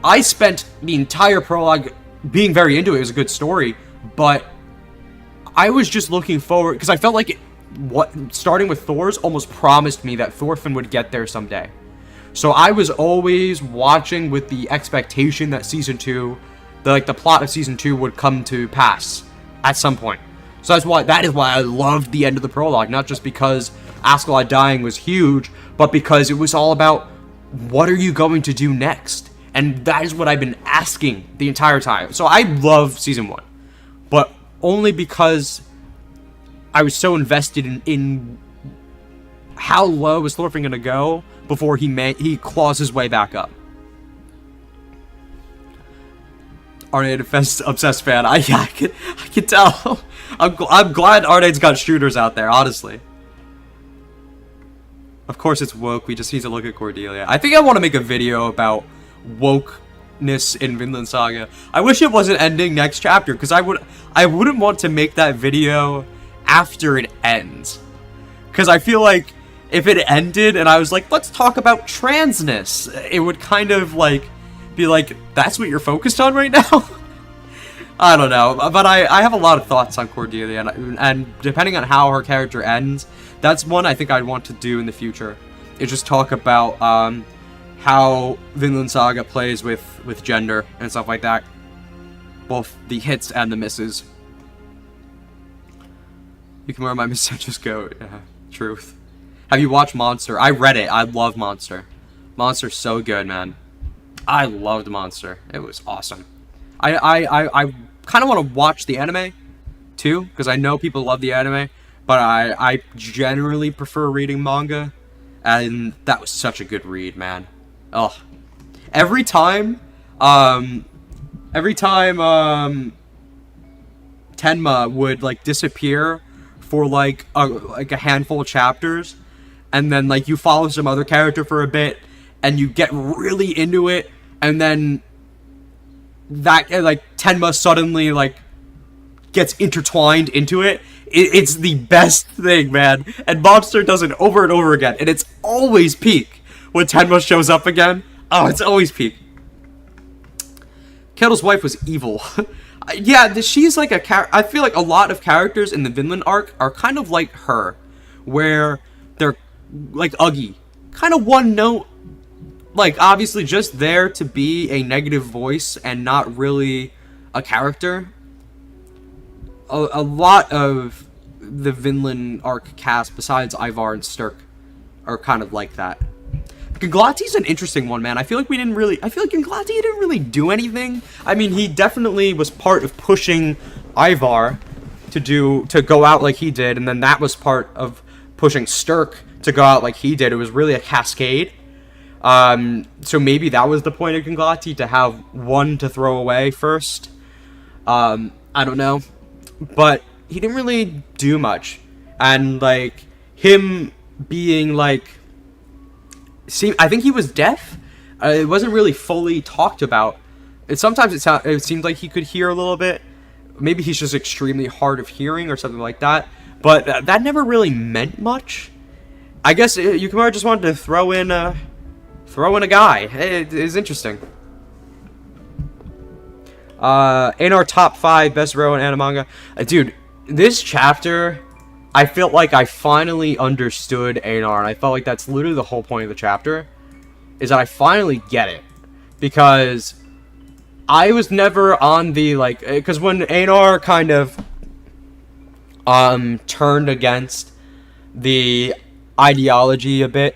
I spent the entire prologue being very into it. It was a good story, but I was just looking forward, because I felt like starting with Thor's almost promised me that Thorfinn would get there someday. So I was always watching with the expectation that season 2, the plot of season 2 would come to pass at some point. So that is why I loved the end of the prologue, not just because Askeladd dying was huge, but because it was all about what are you going to do next? And that is what I've been asking the entire time. So I love season 1, but only because I was so invested in how low is Thorfinn gonna go before he claws his way back up. Arne obsessed fan. I can tell. I'm glad Arne's got shooters out there, honestly. Of course it's woke, we just need to look at Cordelia. I think I want to make a video about wokeness in Vinland Saga. I wish it wasn't ending next chapter, because I wouldn't want to make that video after it ends. Because I feel like if it ended and I was like, let's talk about transness, it would kind of like be like, that's what you're focused on right now? I don't know, but I have a lot of thoughts on Cordelia, and depending on how her character ends, that's one I think I'd want to do in the future. Is just talk about how Vinland Saga plays with gender and stuff like that. Both the hits and the misses. You can wear my Misacho's goat. Yeah, truth. Have you watched Monster? I read it. I love Monster. Monster's so good, man. I loved Monster. It was awesome. I kind of want to watch the anime, too, because I know people love the anime, but I generally prefer reading manga, and that was such a good read, man. Oh, every time Tenma would like disappear for like a handful of chapters, and then like you follow some other character for a bit, and you get really into it, and then that like Tenma suddenly like gets intertwined into it. It's the best thing, man. And Monster does it over and over again, and it's always peak when Tenma shows up again. Oh, it's always peak. Kettle's wife was evil. Yeah, she's like a I feel like a lot of characters in the Vinland arc are kind of like her, where they're like Uggy, kind of one note. Like, obviously just there to be a negative voice and not really a character. A lot of the Vinland arc cast, besides Ivar and Sturk, are kind of like that. Gnglati's an interesting one, man. I feel like Gnglati didn't really do anything. I mean, he definitely was part of pushing Ivar to go out like he did, and then that was part of pushing Sturk to go out like he did. It was really a cascade. So maybe that was the point of Gnglati, to have one to throw away first. I don't know. But he didn't really do much. And, like, him being, like... I think he was deaf. It wasn't really fully talked about. Sometimes it seemed like he could hear a little bit. Maybe he's just extremely hard of hearing or something like that. But that never really meant much. I guess Yukimura just wanted to throw in a guy. It is interesting. Einar top 5 best row in anime manga. Dude, this chapter, I felt like I finally understood Einar, and I felt like that's literally the whole point of the chapter, is that I finally get it. Because I was never on the, like, because when Einar kind of turned against the ideology a bit,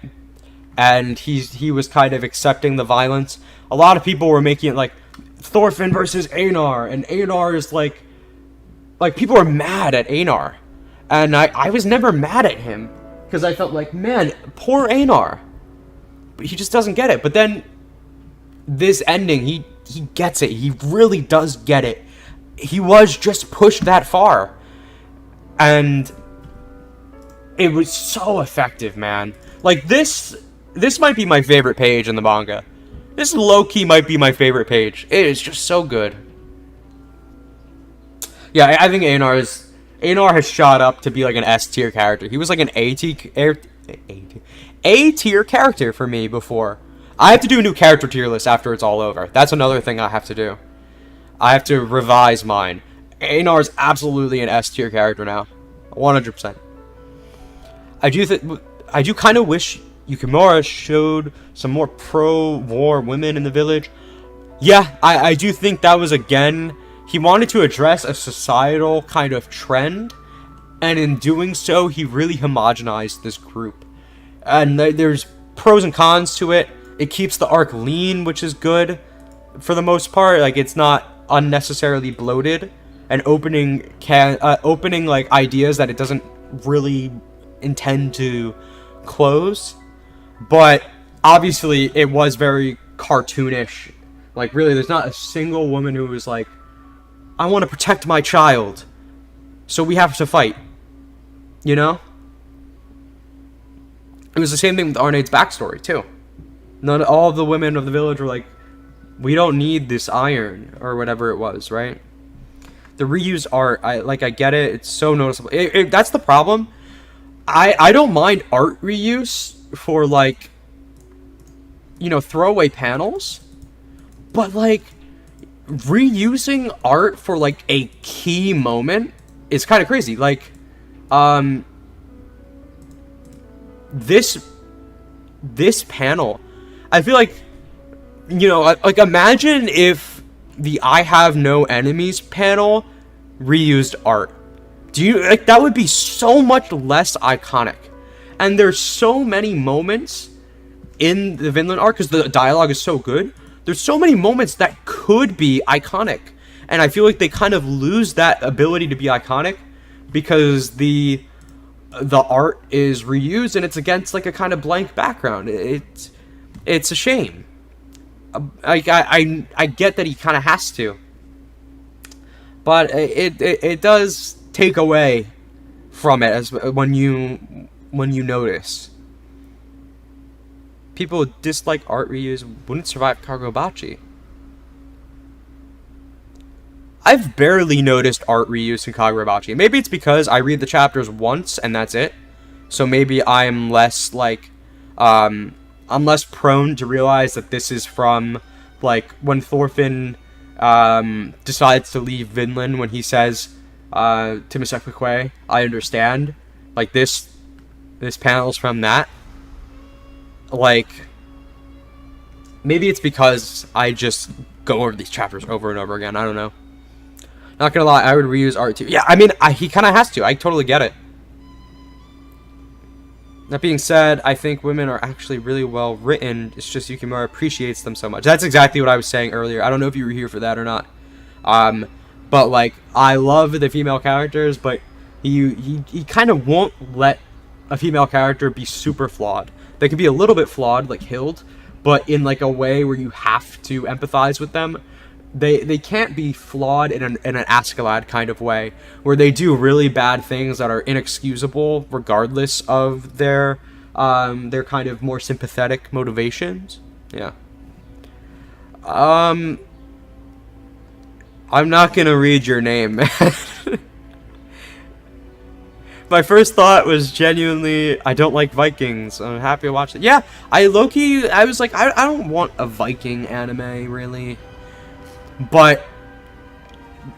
and he was kind of accepting the violence, a lot of people were making it like Thorfinn versus Einar, and Einar is like people are mad at Einar, and I was never mad at him, because I felt like, man, poor Einar, but he just doesn't get it. But then this ending, he gets it. He really does get it. He was just pushed that far, and it was so effective, man. Like, this might be my favorite page in the manga. This low-key might be my favorite page. It is just so good. Yeah, I think Einar has shot up to be like an S-tier character. He was like an A-tier character for me before. I have to do a new character tier list after it's all over. That's another thing I have to do. I have to revise mine. Einar is absolutely an S-tier character now. 100%. I do kind of wish Yukimura showed some more pro-war women in the village. Yeah, I do think that was, again, he wanted to address a societal kind of trend, and in doing so, he really homogenized this group. And there's pros and cons to it. It keeps the arc lean, which is good for the most part. Like, it's not unnecessarily bloated. and opening like ideas that it doesn't really intend to close. But obviously it was very cartoonish. Like, really, there's not a single woman who was like, I want to protect my child, so we have to fight. You know? It was the same thing with Arneid's backstory, too. Not all of the women of the village were like, we don't need this iron, or whatever it was, right? The reused art, I get it, it's so noticeable. That's the problem. I don't mind art reuse for, like, you know, throwaway panels, but, like, reusing art for, like, a key moment is kind of crazy. Like, this panel, I feel like, you know, like, imagine if the I have no enemies panel reused art. Do you, like, that would be so much less iconic. And there's so many moments in the Vinland arc, because the dialogue is so good, there's so many moments that could be iconic. And I feel like they kind of lose that ability to be iconic because the art is reused and it's against, like, a kind of blank background. It's a shame. I get that he kind of has to, but it does take away from it as when you notice. People who dislike art reuse wouldn't survive Kagobachi. I've barely noticed art reuse in Kagobachi. Maybe it's because I read the chapters once and that's it. So maybe I'm less, like, I'm less prone to realize that this is from, like, when Thorfinn decides to leave Vinland, when he says to Misekwe, I understand. Like, this panel's from that. Like, maybe it's because I just go over these chapters over and over again. I don't know. Not gonna lie, I would reuse art too. Yeah, I mean, he kind of has to. I totally get it. That being said, I think women are actually really well written. It's just Yukimura appreciates them so much. That's exactly what I was saying earlier. I don't know if you were here for that or not. But, like, I love the female characters, but he kind of won't let a female character be super flawed. They can be a little bit flawed, like Hild, but in, like, a way where you have to empathize with them. They can't be flawed in an Askeladd kind of way, where they do really bad things that are inexcusable regardless of their kind of more sympathetic motivations. Yeah. I'm not gonna read your name, man. My first thought was genuinely, I don't like Vikings. I'm happy to watch it. Yeah, I was like, I don't want a Viking anime, really. But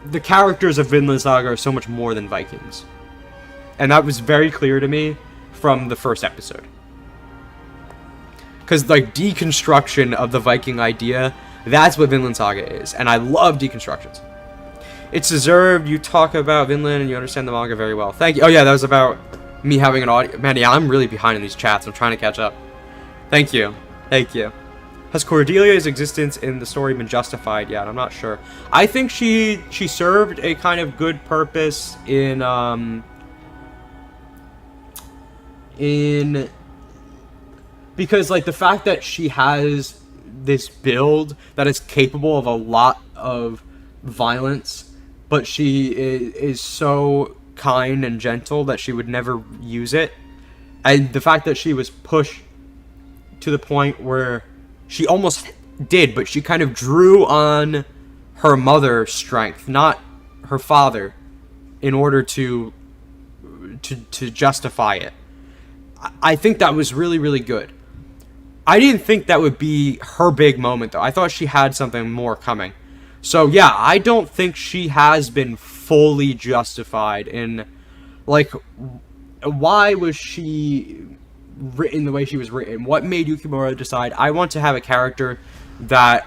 the characters of Vinland Saga are so much more than Vikings. And that was very clear to me from the first episode. Because, like, deconstruction of the Viking idea, that's what Vinland Saga is. And I love deconstructions. It's deserved. You talk about Vinland and you understand the manga very well. Thank you. Oh, yeah, that was about me having an audio. Man, yeah, I'm really behind in these chats. I'm trying to catch up. Thank you. Thank you. Has Cordelia's existence in the story been justified yet? I'm not sure. I think she served a kind of good purpose in because, like, the fact that she has this build that is capable of a lot of violence, but she is so kind and gentle that she would never use it, and the fact that she was pushed to the point where she almost did, but she kind of drew on her mother's strength, not her father, in order to justify it. I think that was really, really good. I didn't think that would be her big moment, though. I thought she had something more coming. So, yeah, I don't think she has been fully justified in, like, why was she written the way she was written? What made Yukimura decide, I want to have a character that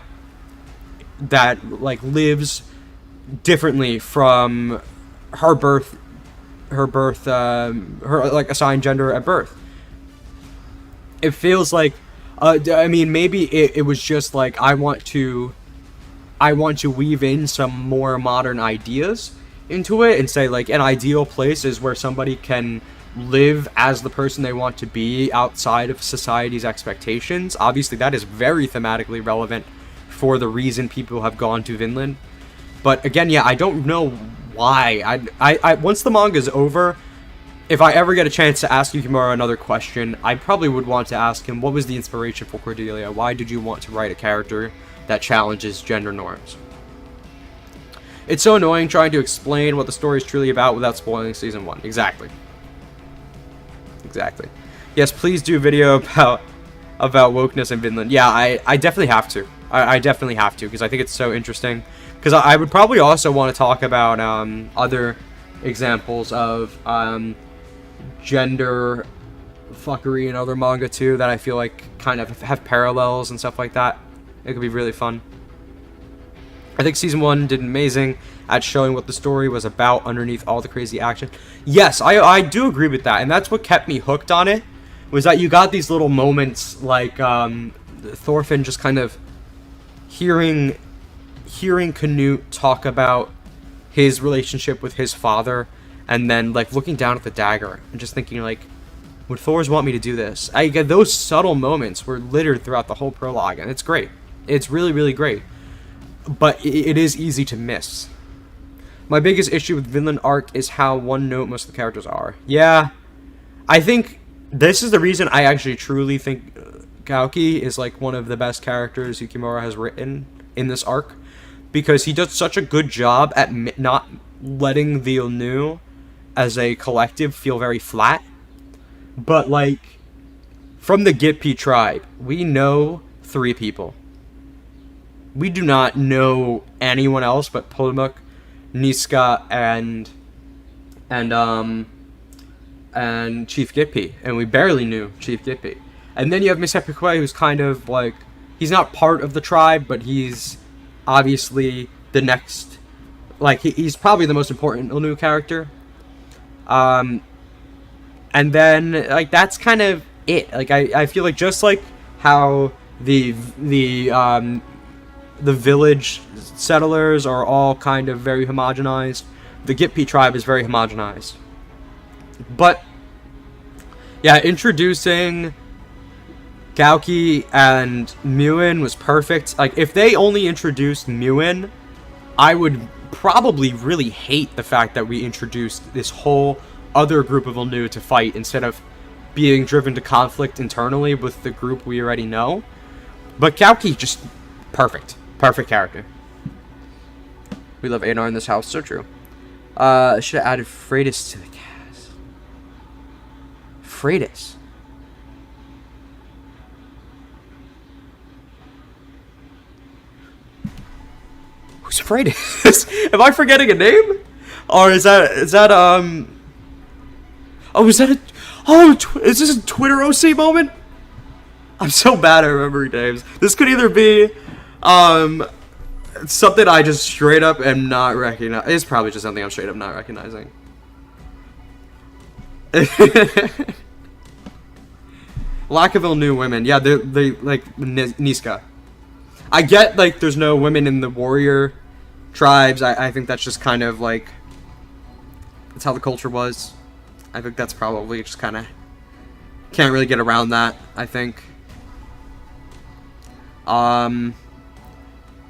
like, lives differently from her like, assigned gender at birth? It feels like, I mean, maybe it was just like, I want to weave in some more modern ideas into it and say, like, an ideal place is where somebody can live as the person they want to be outside of society's expectations. Obviously, that is very thematically relevant for the reason people have gone to Vinland. But again, yeah, I don't know why. I once the manga's over, if I ever get a chance to ask Yukimura another question, I probably would want to ask him, what was the inspiration for Cordelia? Why did you want to write a character that challenges gender norms? It's so annoying trying to explain what the story is truly about without spoiling season 1. Exactly. Exactly. Yes, please do a video about wokeness in Vinland. Yeah, I definitely have to. I definitely have to, because I think it's so interesting. Because I would probably also want to talk about other examples of gender fuckery in other manga too that I feel like kind of have parallels and stuff like that. It could be really fun. I think season 1 did amazing at showing what the story was about underneath all the crazy action. Yes, I do agree with that, and that's what kept me hooked on it, was that you got these little moments like Thorfinn just kind of hearing Canute talk about his relationship with his father, and then like looking down at the dagger and just thinking like, would Thors want me to do this? I get those subtle moments were littered throughout the whole prologue, and it's great. It's really, really great. But it is easy to miss. My biggest issue with Vinland arc is how one note most of the characters are. Yeah, I think this is the reason I actually truly think Gauki is like one of the best characters Yukimura has written in this arc, because he does such a good job at not letting the Onu as a collective feel very flat. But like, from the Gitpi tribe, we know 3 people. We do not know anyone else but Polmuk, Niska, and Chief Gitpi, and we barely knew Chief Gitpi. And then you have Misepikwe, who's kind of like, he's not part of the tribe, but he's obviously the next, like, he's probably the most important Onu character. And then, like, that's kind of it. Like, I feel like just like how the village settlers are all kind of very homogenized, the Gitpi tribe is very homogenized. But yeah, introducing Gauki and Muin was perfect. Like, if they only introduced Muin, I would probably really hate the fact that we introduced this whole other group of Onu to fight instead of being driven to conflict internally with the group we already know. But Gauki, just perfect. Perfect character. We love Anar in this house, so true. Should have added Freitas to the cast. Freitas. Who's Freitas? Am I forgetting a name? Or is that oh, is that a, oh, is this a Twitter OC moment? I'm so bad at remembering names. This could either be something I just straight up am not recognizing. It's probably just something I'm straight up not recognizing. Lack of new women. Yeah, they like Niska. I get like there's no women in the warrior tribes. I think that's just kind of like, that's how the culture was. I think that's probably just kind of, can't really get around that, I think.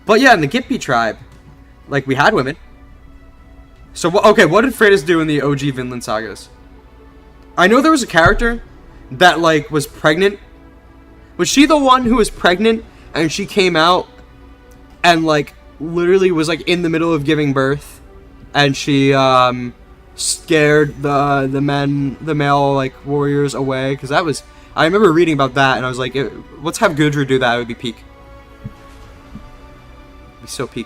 But yeah, in the Gitpi tribe, like, we had women. So, okay, what did Freitas do in the OG Vinland Sagas? I know there was a character that, like, was pregnant. Was she the one who was pregnant and she came out and, like, literally was, like, in the middle of giving birth, and she, scared the male, like, warriors away? Because that was, I remember reading about that, and I was like, let's have Gudrun do that. It would be peak. So peak.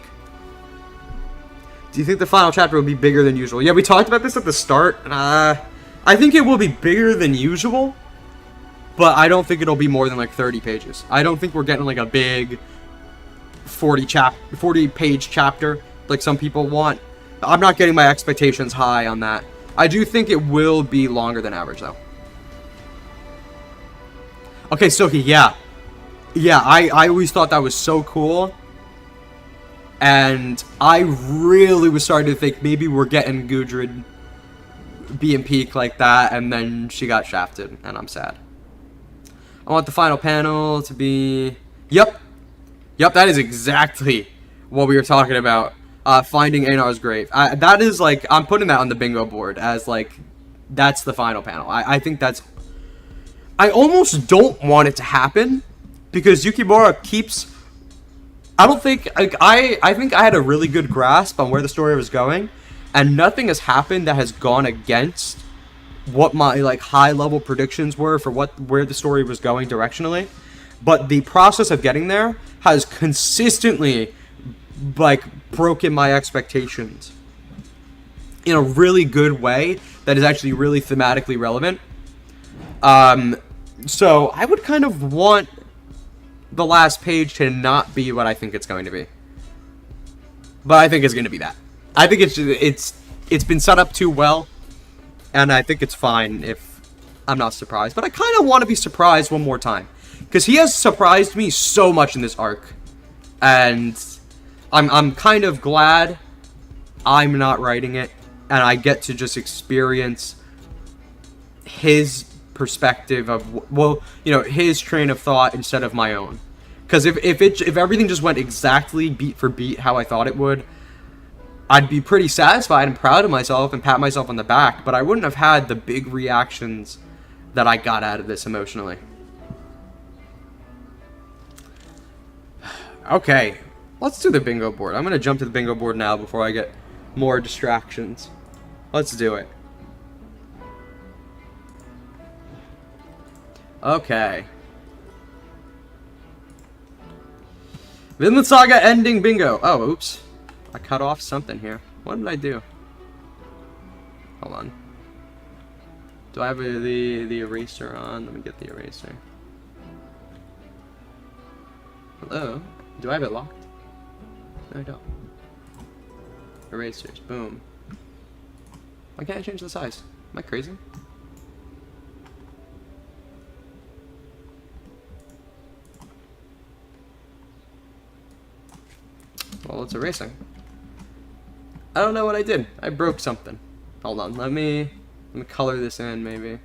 Do you think the final chapter will be bigger than usual? Yeah, we talked about this at the start. I think it will be bigger than usual, but I don't think it'll be more than like 30 pages. I don't think we're getting like a big 40-page chapter like some people want. I'm not getting my expectations high on that. I do think it will be longer than average though. Okay, Soki, yeah. Yeah, I always thought that was so cool. And I really was starting to think maybe we're getting Gudrid being peak like that, and then she got shafted, and I'm sad. I want the final panel to be... Yep, that is exactly what we were talking about. Finding Einar's grave. That is like, I'm putting that on the bingo board as like, that's the final panel. I think that's... I almost don't want it to happen, because Yukimura keeps... I don't think, like, I think I had a really good grasp on where the story was going, and nothing has happened that has gone against what my, like, high-level predictions were for where the story was going directionally. But the process of getting there has consistently, like, broken my expectations in a really good way that is actually really thematically relevant. So I would kind of want the last page to not be what I think it's going to be, but I think it's going to be that. I think it's been set up too well, and I think it's fine if I'm not surprised. But I kind of want to be surprised one more time, because he has surprised me so much in this arc, and I'm kind of glad I'm not writing it, and I get to just experience his perspective of, well, you know, his train of thought instead of my own. Because if everything just went exactly beat for beat how I thought it would, I'd be pretty satisfied and proud of myself and pat myself on the back, but I wouldn't have had the big reactions that I got out of this emotionally. Okay, let's do the bingo board. I'm going to jump to the bingo board now before I get more distractions. Let's do it. Okay. Vinland Saga ending bingo. Oh, oops. I cut off something here. What did I do? Hold on. Do I have the eraser on? Let me get the eraser. Hello? Do I have it locked? No, I don't. Erasers. Boom. Why can't I change the size? Am I crazy? Well, it's erasing. I don't know what I did. I broke something. Hold on. Let me color this in, maybe.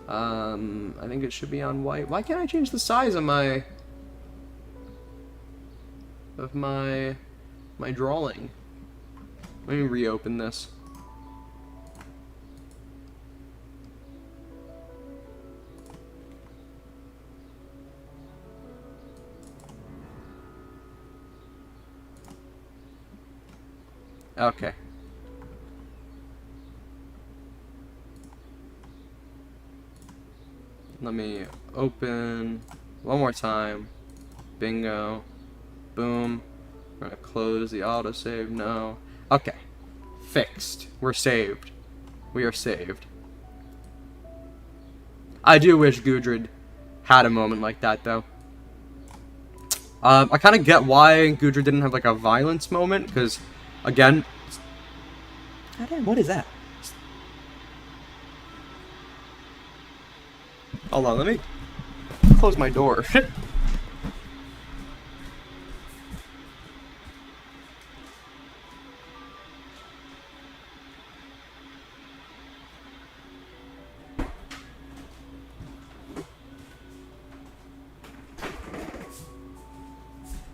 I think it should be on white. Why can't I change the size of my drawing? Let me reopen this. Okay. Let me open one more time. Bingo. Boom. We're gonna close the autosave. No. Okay. Fixed. We're saved. We are saved. I do wish Gudrid had a moment like that, though. I kind of get why Gudrid didn't have, like, a violence moment, because, again... What is that? Hold on, let me close my door.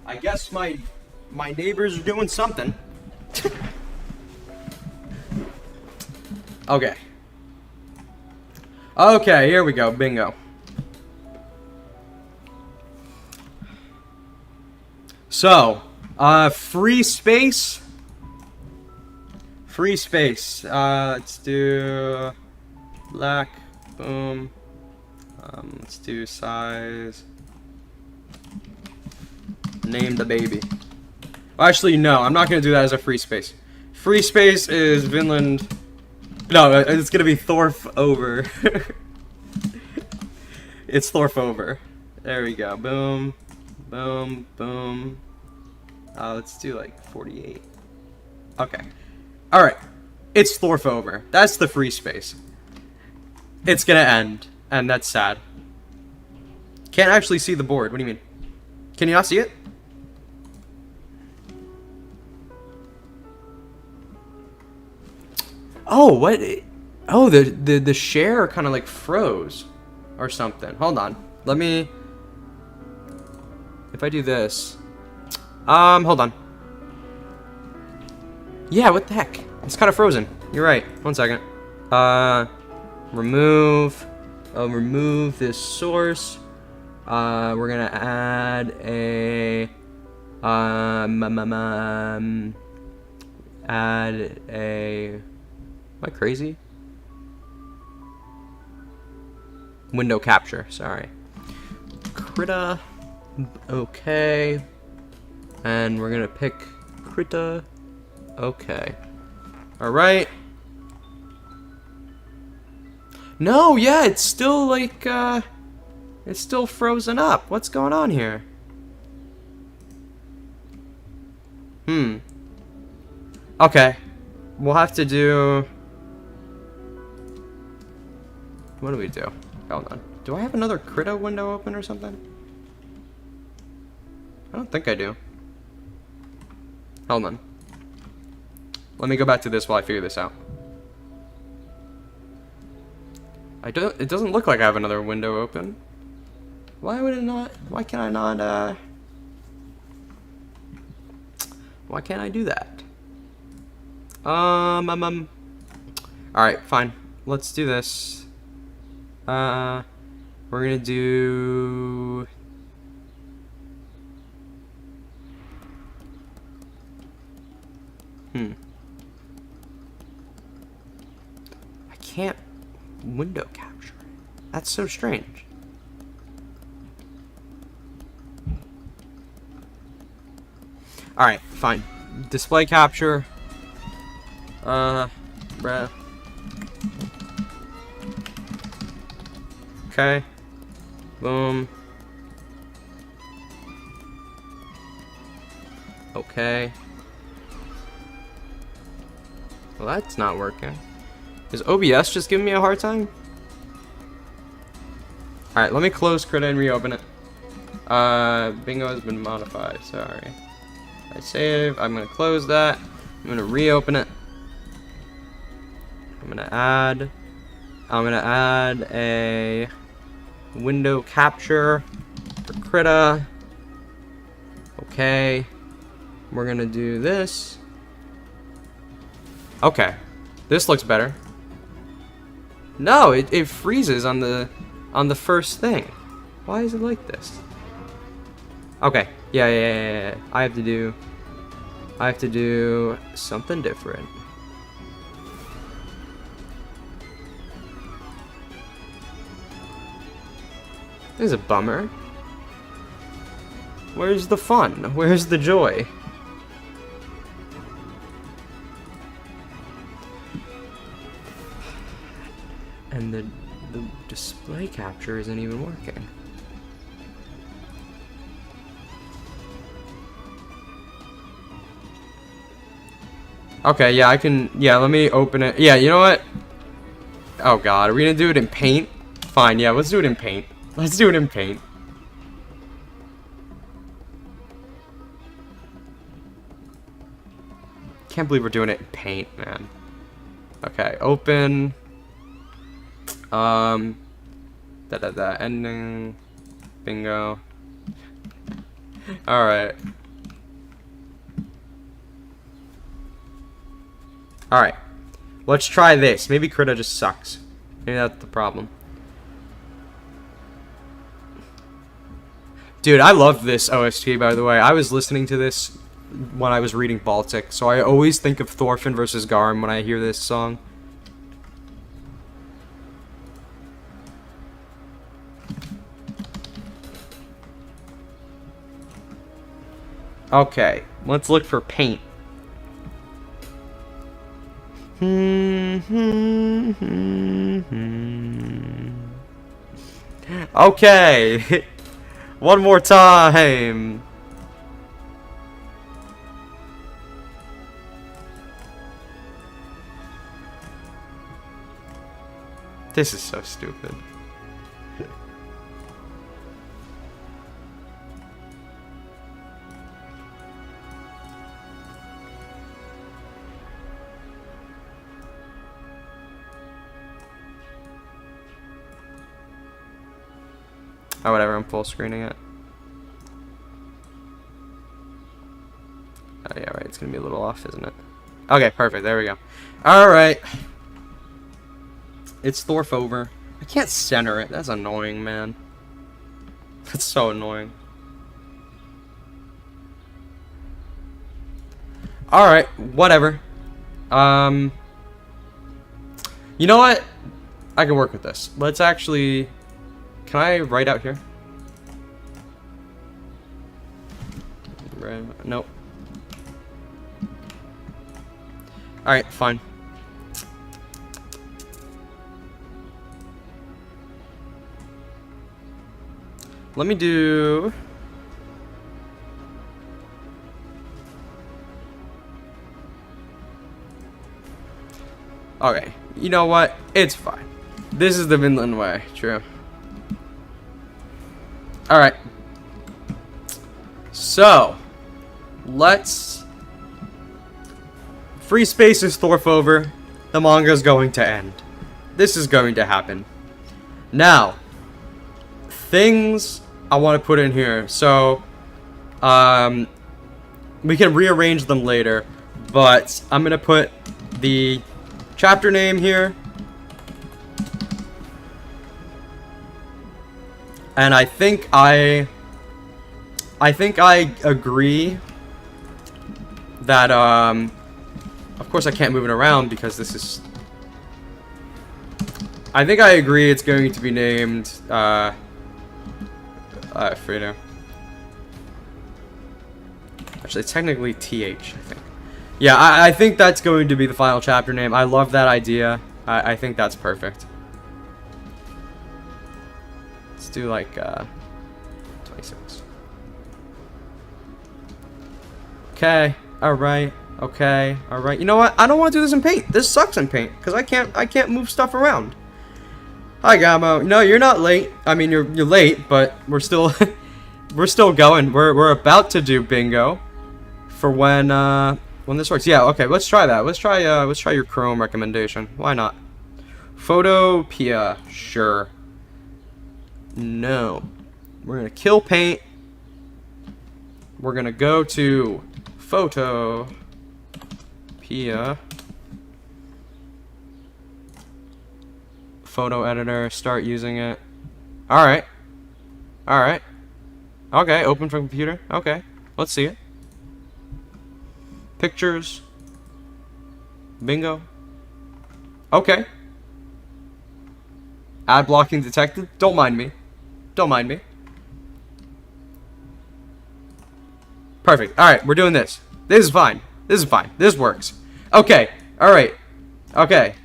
I guess my neighbors are doing something. Okay. Okay, here we go. Bingo. So, free space. Free space. Let's do black. Boom. Let's do size. Name the baby. Well, actually, no. I'm not going to do that as a free space. Free space is Vinland... No, it's gonna be Thorf over. It's Thorf over. There we go. Boom. Boom. Boom. Let's do like 48. Okay. Alright. It's Thorf over. That's the free space. It's gonna end, and that's sad. Can't actually see the board. What do you mean? Can you not see it? Oh, what? Oh, the share kind of like froze or something. Hold on. Let me. If I do this. Hold on. Yeah, what the heck? It's kind of frozen. You're right. 1 second. Remove. I'll remove this source. We're gonna add a. Add a. Am I crazy? Window capture. Sorry. Krita. Okay. And we're gonna pick Krita. Okay. Alright. No, yeah, it's still like, it's still frozen up. What's going on here? Okay. We'll have to do... What do we do? Hold on. Do I have another Krita window open or something? I don't think I do. Hold on. Let me go back to this while I figure this out. It doesn't look like I have another window open. Why would it not? Why can I not, why can't I do that? Alright, fine. Let's do this. We're gonna do... I can't window capture it. That's so strange. Alright, fine. Display capture. Bruh. Okay. Boom. Okay. Well, that's not working. Is OBS just giving me a hard time? Alright, let me close Krita and reopen it. Bingo has been modified, sorry. I save, I'm gonna close that. I'm gonna reopen it. I'm gonna add a window capture for Krita. Okay. We're gonna do this. Okay. This looks better. No, it freezes on the first thing. Why is it like this? Okay. Yeah. I have to do something different. This is a bummer. Where's the fun? Where's the joy? And the display capture isn't even working. Okay, yeah, I can... Yeah, let me open it. Yeah, you know what? Oh, God. Are we gonna do it in Paint? Fine, yeah, let's do it in Paint. Let's do it in Paint. Can't believe we're doing it in Paint, man. Okay, open... ending, bingo. Alright. Alright. Let's try this. Maybe Krita just sucks. Maybe that's the problem. Dude, I love this OST, by the way. I was listening to this when I was reading Baltic, so I always think of Thorfinn versus Garm when I hear this song. Okay, let's look for Paint. Okay. One more time. This is so stupid. Oh, whatever, I'm full screening it. Oh, yeah, right, it's gonna be a little off, isn't it? Okay, perfect, there we go. Alright. It's Thorfover. I can't center it, that's annoying, man. That's so annoying. Alright, whatever. You know what? I can work with this. Let's actually... Can I write out here? Nope. Alright, fine. Let me do... Okay, you know what? It's fine. This is the Vinland way, true. Alright. So, let's... Free space is Thorfover. The manga's going to end. This is going to happen. Now, things I want to put in here. So, we can rearrange them later, but I'm going to put the chapter name here. And I think I agree that, of course I can't move it around because this is... I think I agree it's going to be named, Fredo. Actually, it's technically TH, I think. Yeah, I think that's going to be the final chapter name. I love that idea. I think that's perfect. Let's do like 26. Okay. All right. Okay. All right. You know what? I don't want to do this in paint. This sucks in paint because I can't move stuff around. Hi, Gamo. No, you're not late. I mean, you're late, but we're still we're still going. We're about to do bingo for when this works. Yeah. Okay. Let's try that. Let's try your Chrome recommendation. Why not? Photopia. Sure. No. We're gonna kill paint. We're gonna go to Photopia. Photo editor, start using it. Alright. Alright. Okay, open from computer. Okay. Let's see it. Pictures. Bingo. Okay. Ad blocking detected. Don't mind me. Don't mind me. Perfect. Alright, we're doing this. This is fine. This is fine. This works. Okay. Alright. Okay.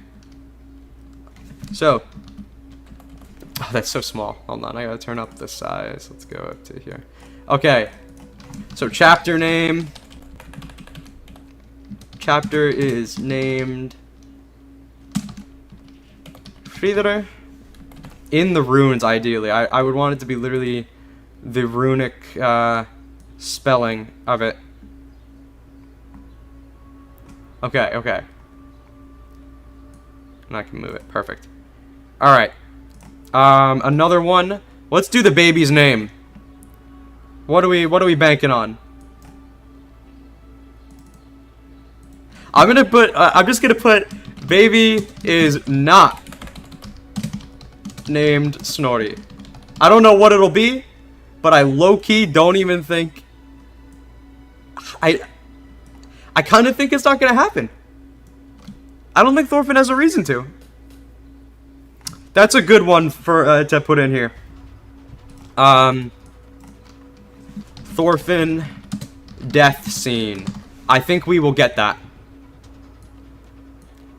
So. Oh, that's so small. Hold on. I gotta turn up the size. Let's go up to here. Okay. So, chapter name. Chapter is named Frieder. In the runes, ideally. I would want it to be literally the runic spelling of it. Okay, okay. And I can move it. Perfect. Alright. Another one. Let's do the baby's name. What are we banking on? I'm just gonna put baby is not named Snorri. I don't know what it'll be, but I low-key don't even think... I kind of think it's not going to happen. I don't think Thorfinn has a reason to. That's a good one for to put in here. Thorfinn death scene. I think we will get that.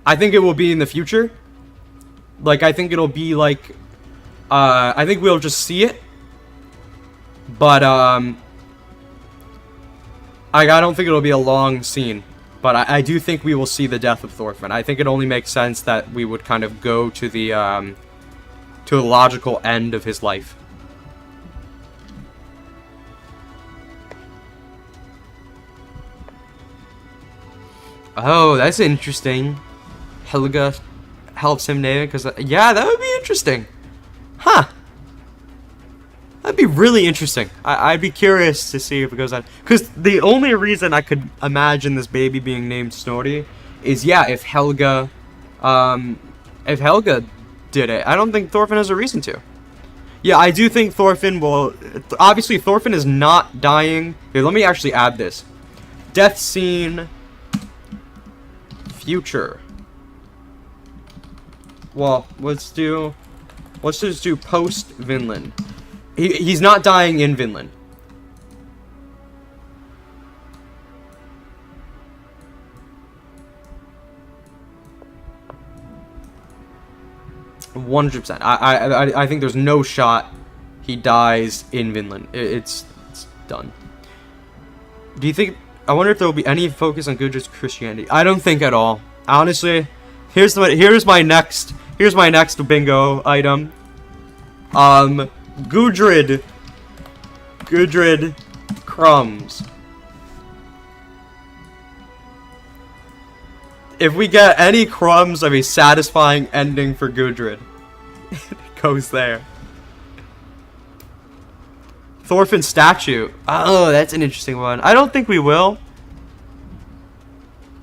I think it will be in the future. Like, I think it'll be like, I think we'll just see it. But, I don't think it'll be a long scene. But I do think we will see the death of Thorfinn. I think it only makes sense that we would kind of go to the to a logical end of his life. Oh, that's interesting. Helga helps him name it because, yeah, that would be interesting. Huh. That'd be really interesting. I'd be curious to see if it goes on. Because the only reason I could imagine this baby being named Snorri is, yeah, if Helga did it. I don't think Thorfinn has a reason to. Yeah, I do think Thorfinn will... Obviously, Thorfinn is not dying. Here, let me actually add this. Death scene... Future. Well, let's just do post Vinland. He's not dying in Vinland. %. I think there's no shot he dies in Vinland. It's done. Do you think? I wonder if there will be any focus on Gudrid's Christianity. I don't think at all. Honestly, here's my next bingo item. Gudrid crumbs. If we get any crumbs of a satisfying ending for Gudrid, it goes there. Thorfinn statue. Oh, that's an interesting one. I don't think we will.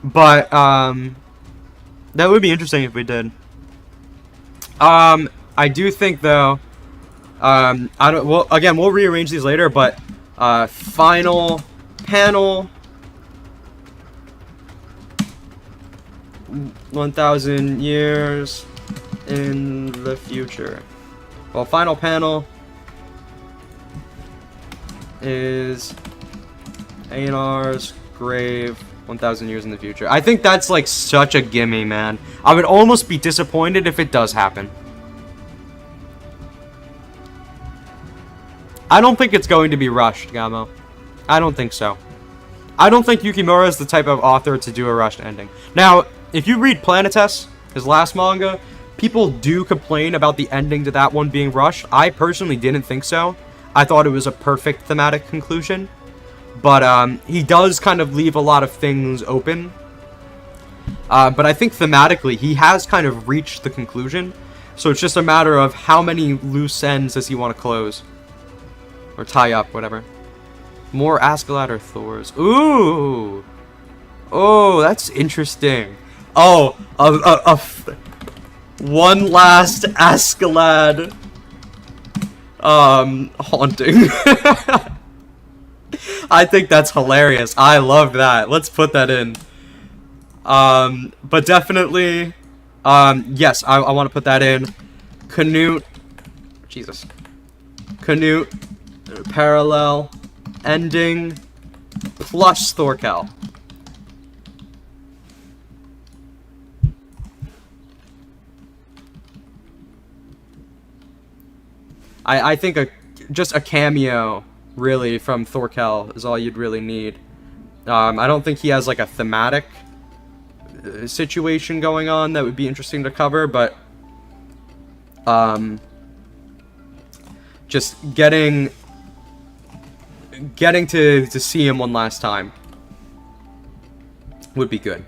But, that would be interesting if we did. I do think, though, again, we'll rearrange these later, but, final panel, 1,000 years in the future. Well, final panel is Einar's grave 1,000 years in the future. I think that's like such a gimme, man. I would almost be disappointed if it does happen. I don't think it's going to be rushed, Gamo. I don't think so. I don't think Yukimura is the type of author to do a rushed ending. Now, if you read Planetes, his last manga, people do complain about the ending to that one being rushed. I personally didn't think so. I thought it was a perfect thematic conclusion. But he does kind of leave a lot of things open. But I think thematically, he has kind of reached the conclusion. So it's just a matter of how many loose ends does he want to close. Or tie up, whatever. More Askeladd or Thors. Ooh! Oh, that's interesting. Oh, one last Askeladd haunting. I think that's hilarious. I love that. Let's put that in. But definitely, yes, I want to put that in. Canute, Jesus. Canute, parallel, ending, plus Thorkel. I think just a cameo, really, from Thorkel is all you'd really need. I don't think he has, like, a thematic situation going on that would be interesting to cover, but just getting to see him one last time would be good.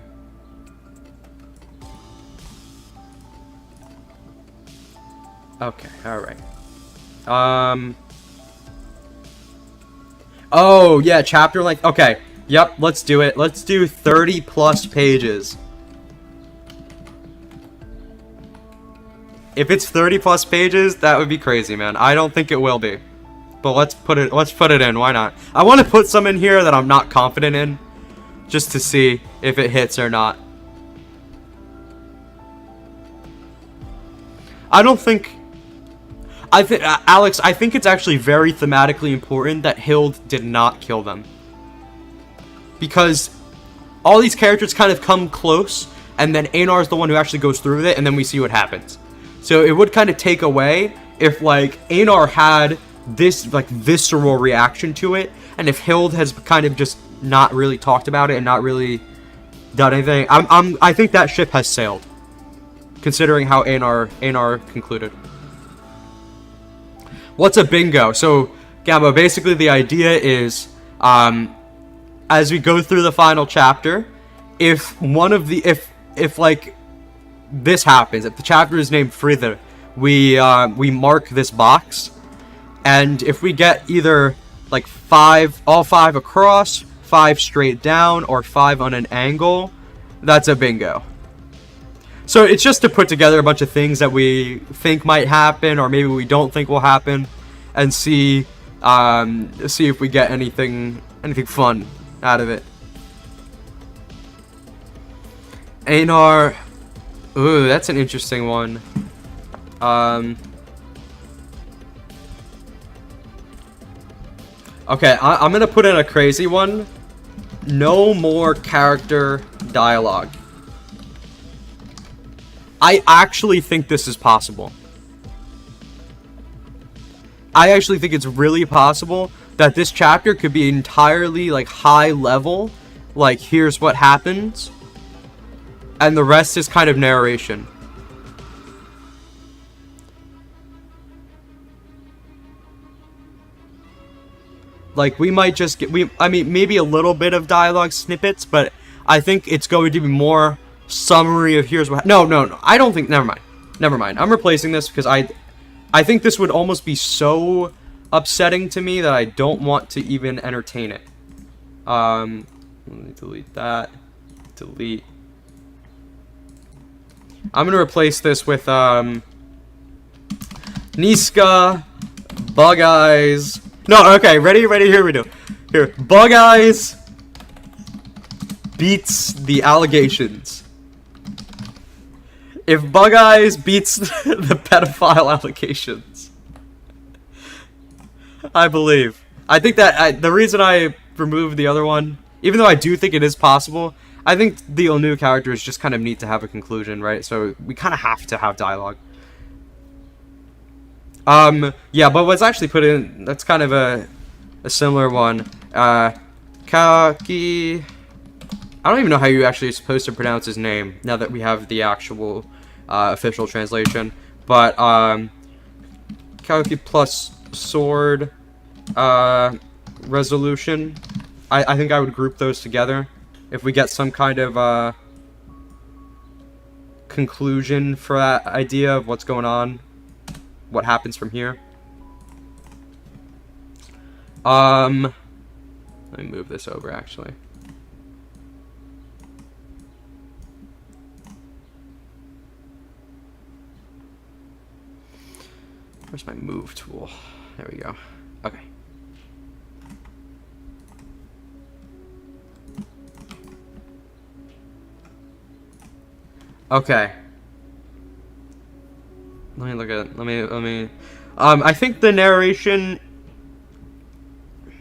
Okay, alright. Oh, yeah, chapter length. Okay, yep, let's do it. Let's do 30 plus pages. If it's 30 plus pages, that would be crazy, man. I don't think it will be. But let's put it in. Why not? I want to put some in here that I'm not confident in, just to see if it hits or not. Alex, I think it's actually very thematically important that Hild did not kill them. Because all these characters kind of come close, and then Einar is the one who actually goes through with it, and then we see what happens. So it would kind of take away if, like, Einar had this, like, visceral reaction to it, and if Hild has kind of just not really talked about it and not really done anything. I think that ship has sailed, considering how Einar concluded. What's a bingo? So, Gamma, basically the idea is, as we go through the final chapter, if one of the, if like, this happens, if the chapter is named Frither, we mark this box, and if we get either, like, all five across, 5 straight down, or 5 on an angle, that's a bingo. So it's just to put together a bunch of things that we think might happen, or maybe we don't think will happen, and see if we get anything fun out of it. Einar, ooh, that's an interesting one. Okay, I'm gonna put in a crazy one. No more character dialogue. I actually think this is possible. I actually think it's really possible that this chapter could be entirely, like, high level. Like, here's what happens. And the rest is kind of narration. Like, we might just get... I mean, maybe a little bit of dialogue snippets, but I think it's going to be more... summary of here's what... No. I don't think... Never mind. I'm replacing this because I think this would almost be so upsetting to me that I don't want to even entertain it. Let me delete that. Delete. I'm gonna replace this with Niska, Bug Eyes. No, okay, ready? Here we go. Here, Bug Eyes beats the allegations. If Bug Eyes beats the pedophile allegations, I believe. I think that the reason I removed the other one, even though I do think it is possible, I think the new characters just kind of need to have a conclusion, right? So we kind of have to have dialogue. Yeah, but what's actually put in, that's kind of a similar one. Kaki... I don't even know how you actually are supposed to pronounce his name, now that we have the actual official translation. But, Kaki plus sword resolution. I think I would group those together. If we get some kind of conclusion for that idea of what's going on, what happens from here. Let me move this over, actually. Where's my move tool? There we go. Okay. Okay. Let me look at. Let me. I think the narration.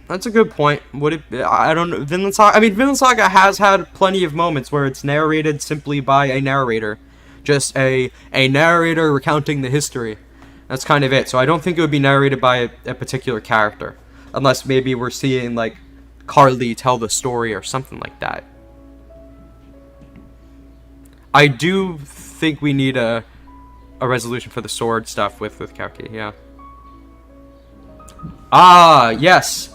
That's a good point. Would it? I don't know. Vinland Saga. I mean, Vinland Saga has had plenty of moments where it's narrated simply by a narrator, just a narrator recounting the history. That's kind of it. So I don't think it would be narrated by a particular character, unless maybe we're seeing like Carly tell the story or something like that. I do think we need a resolution for the sword stuff with Kaki, yeah. Ah, yes.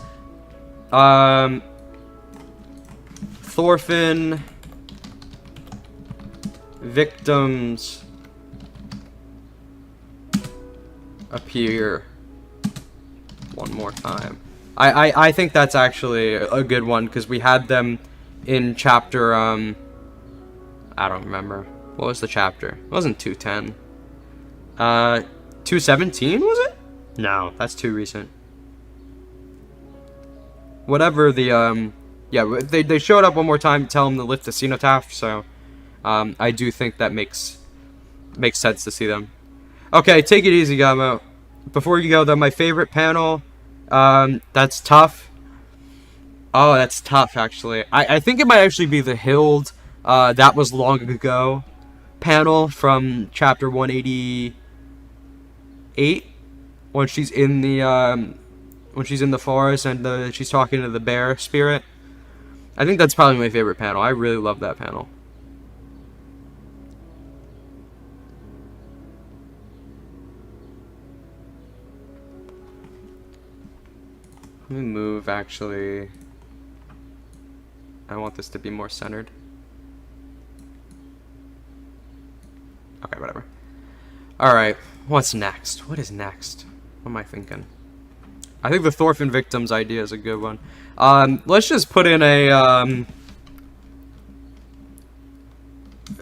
Thorfinn victims appear one more time. I think that's actually a good one, because we had them in chapter I don't remember. What was the chapter? It wasn't 210. 217, was it? No, that's too recent. Whatever the, yeah, they showed up one more time to tell him to lift the cenotaph, so, I do think that makes sense to see them. Okay, take it easy, Gamo. Before you go, though, my favorite panel, that's tough. Oh, that's tough, actually. I think it might actually be the Hild, that was long ago panel from chapter 188, when she's in the forest and she's talking to the bear spirit. I think that's probably my favorite panel. I really love that panel. Let me move, actually. I want this to be more centered. Okay, whatever. Alright, what's next? What is next? What am I thinking? I think the Thorfinn victims idea is a good one. Let's just put in a,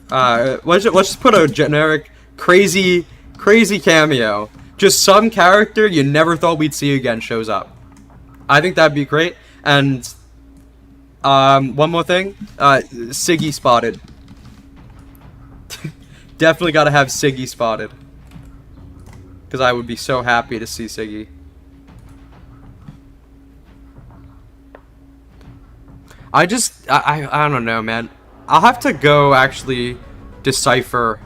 let's just put a generic crazy cameo. Just some character you never thought we'd see again shows up. I think that'd be great. And one more thing, Siggy spotted. Definitely gotta have Siggy spotted. Because I would be so happy to see Siggy. I don't know, man. I'll have to go actually decipher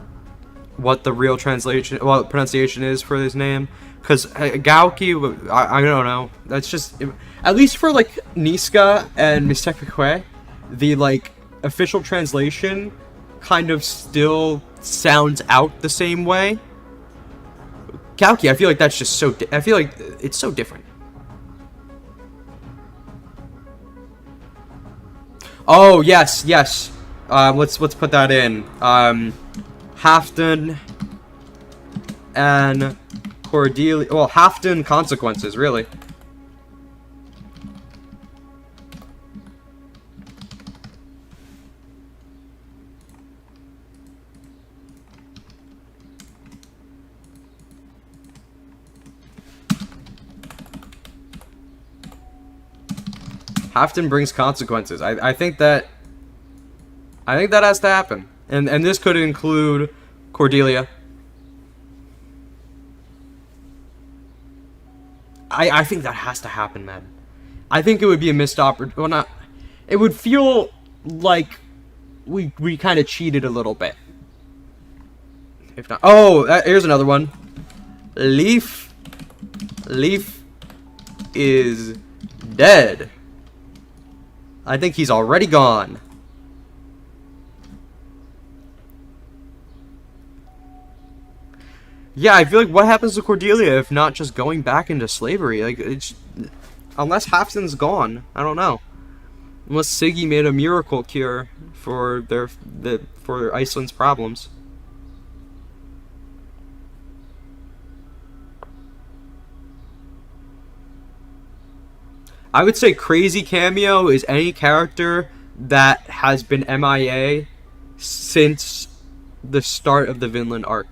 what the real pronunciation is for his name. Because Gauki, I don't know. That's just, at least for like Niska and Mistekakwe, the like official translation kind of still sounds out the same way. Gauki, I feel like that's just so, I feel like it's so different. Oh, yes. Let's put that in. Halfdan and Cordelia. Well, Halfdan consequences, really. Halfdan brings consequences. I think that has to happen. And this could include Cordelia. I think that has to happen, man. I think it would be a missed opportunity. Well, not. It would feel like we kind of cheated a little bit. If not, oh, here's another one. Leaf is dead. I think he's already gone. Yeah, I feel like what happens to Cordelia if not just going back into slavery? Like, it's, unless Halfdan's gone, I don't know. Unless Siggy made a miracle cure for for Iceland's problems. I would say crazy cameo is any character that has been MIA since the start of the Vinland arc.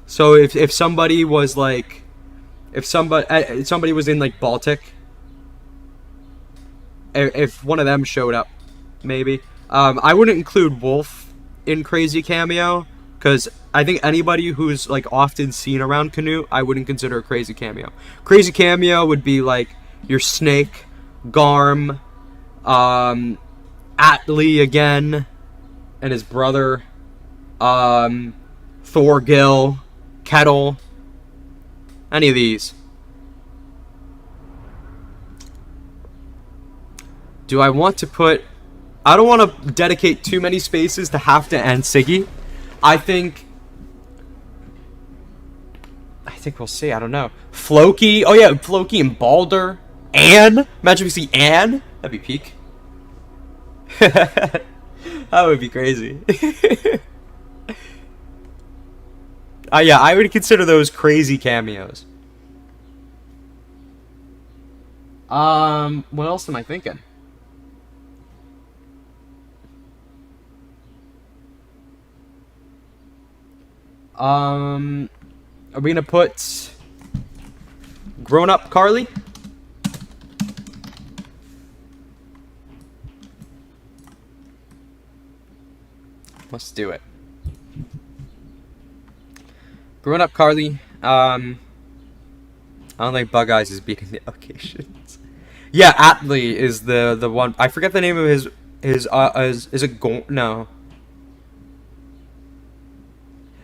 So if somebody was like, if somebody was in like Baltic, if one of them showed up, maybe. I wouldn't include Wolf in crazy cameo because I think anybody who's like often seen around Canute, I wouldn't consider a crazy cameo. Crazy cameo would be like your Snake, Garm, Atli again, and his brother, Thorgil, Kettle, any of these. Do I want to put... I don't want to dedicate too many spaces to Halfdan and Siggy. I think we'll see. I don't know. Floki. Oh yeah, Floki and Balder. Anne? Imagine if we see Anne. That'd be peak. That would be crazy. Yeah, I would consider those crazy cameos. What else am I thinking? Are we gonna put grown-up Carly? Let's do it. Grown-up Carly. I don't think Bug Eyes is beating the allocations. Yeah, Atli is the one. I forget the name of his is it no.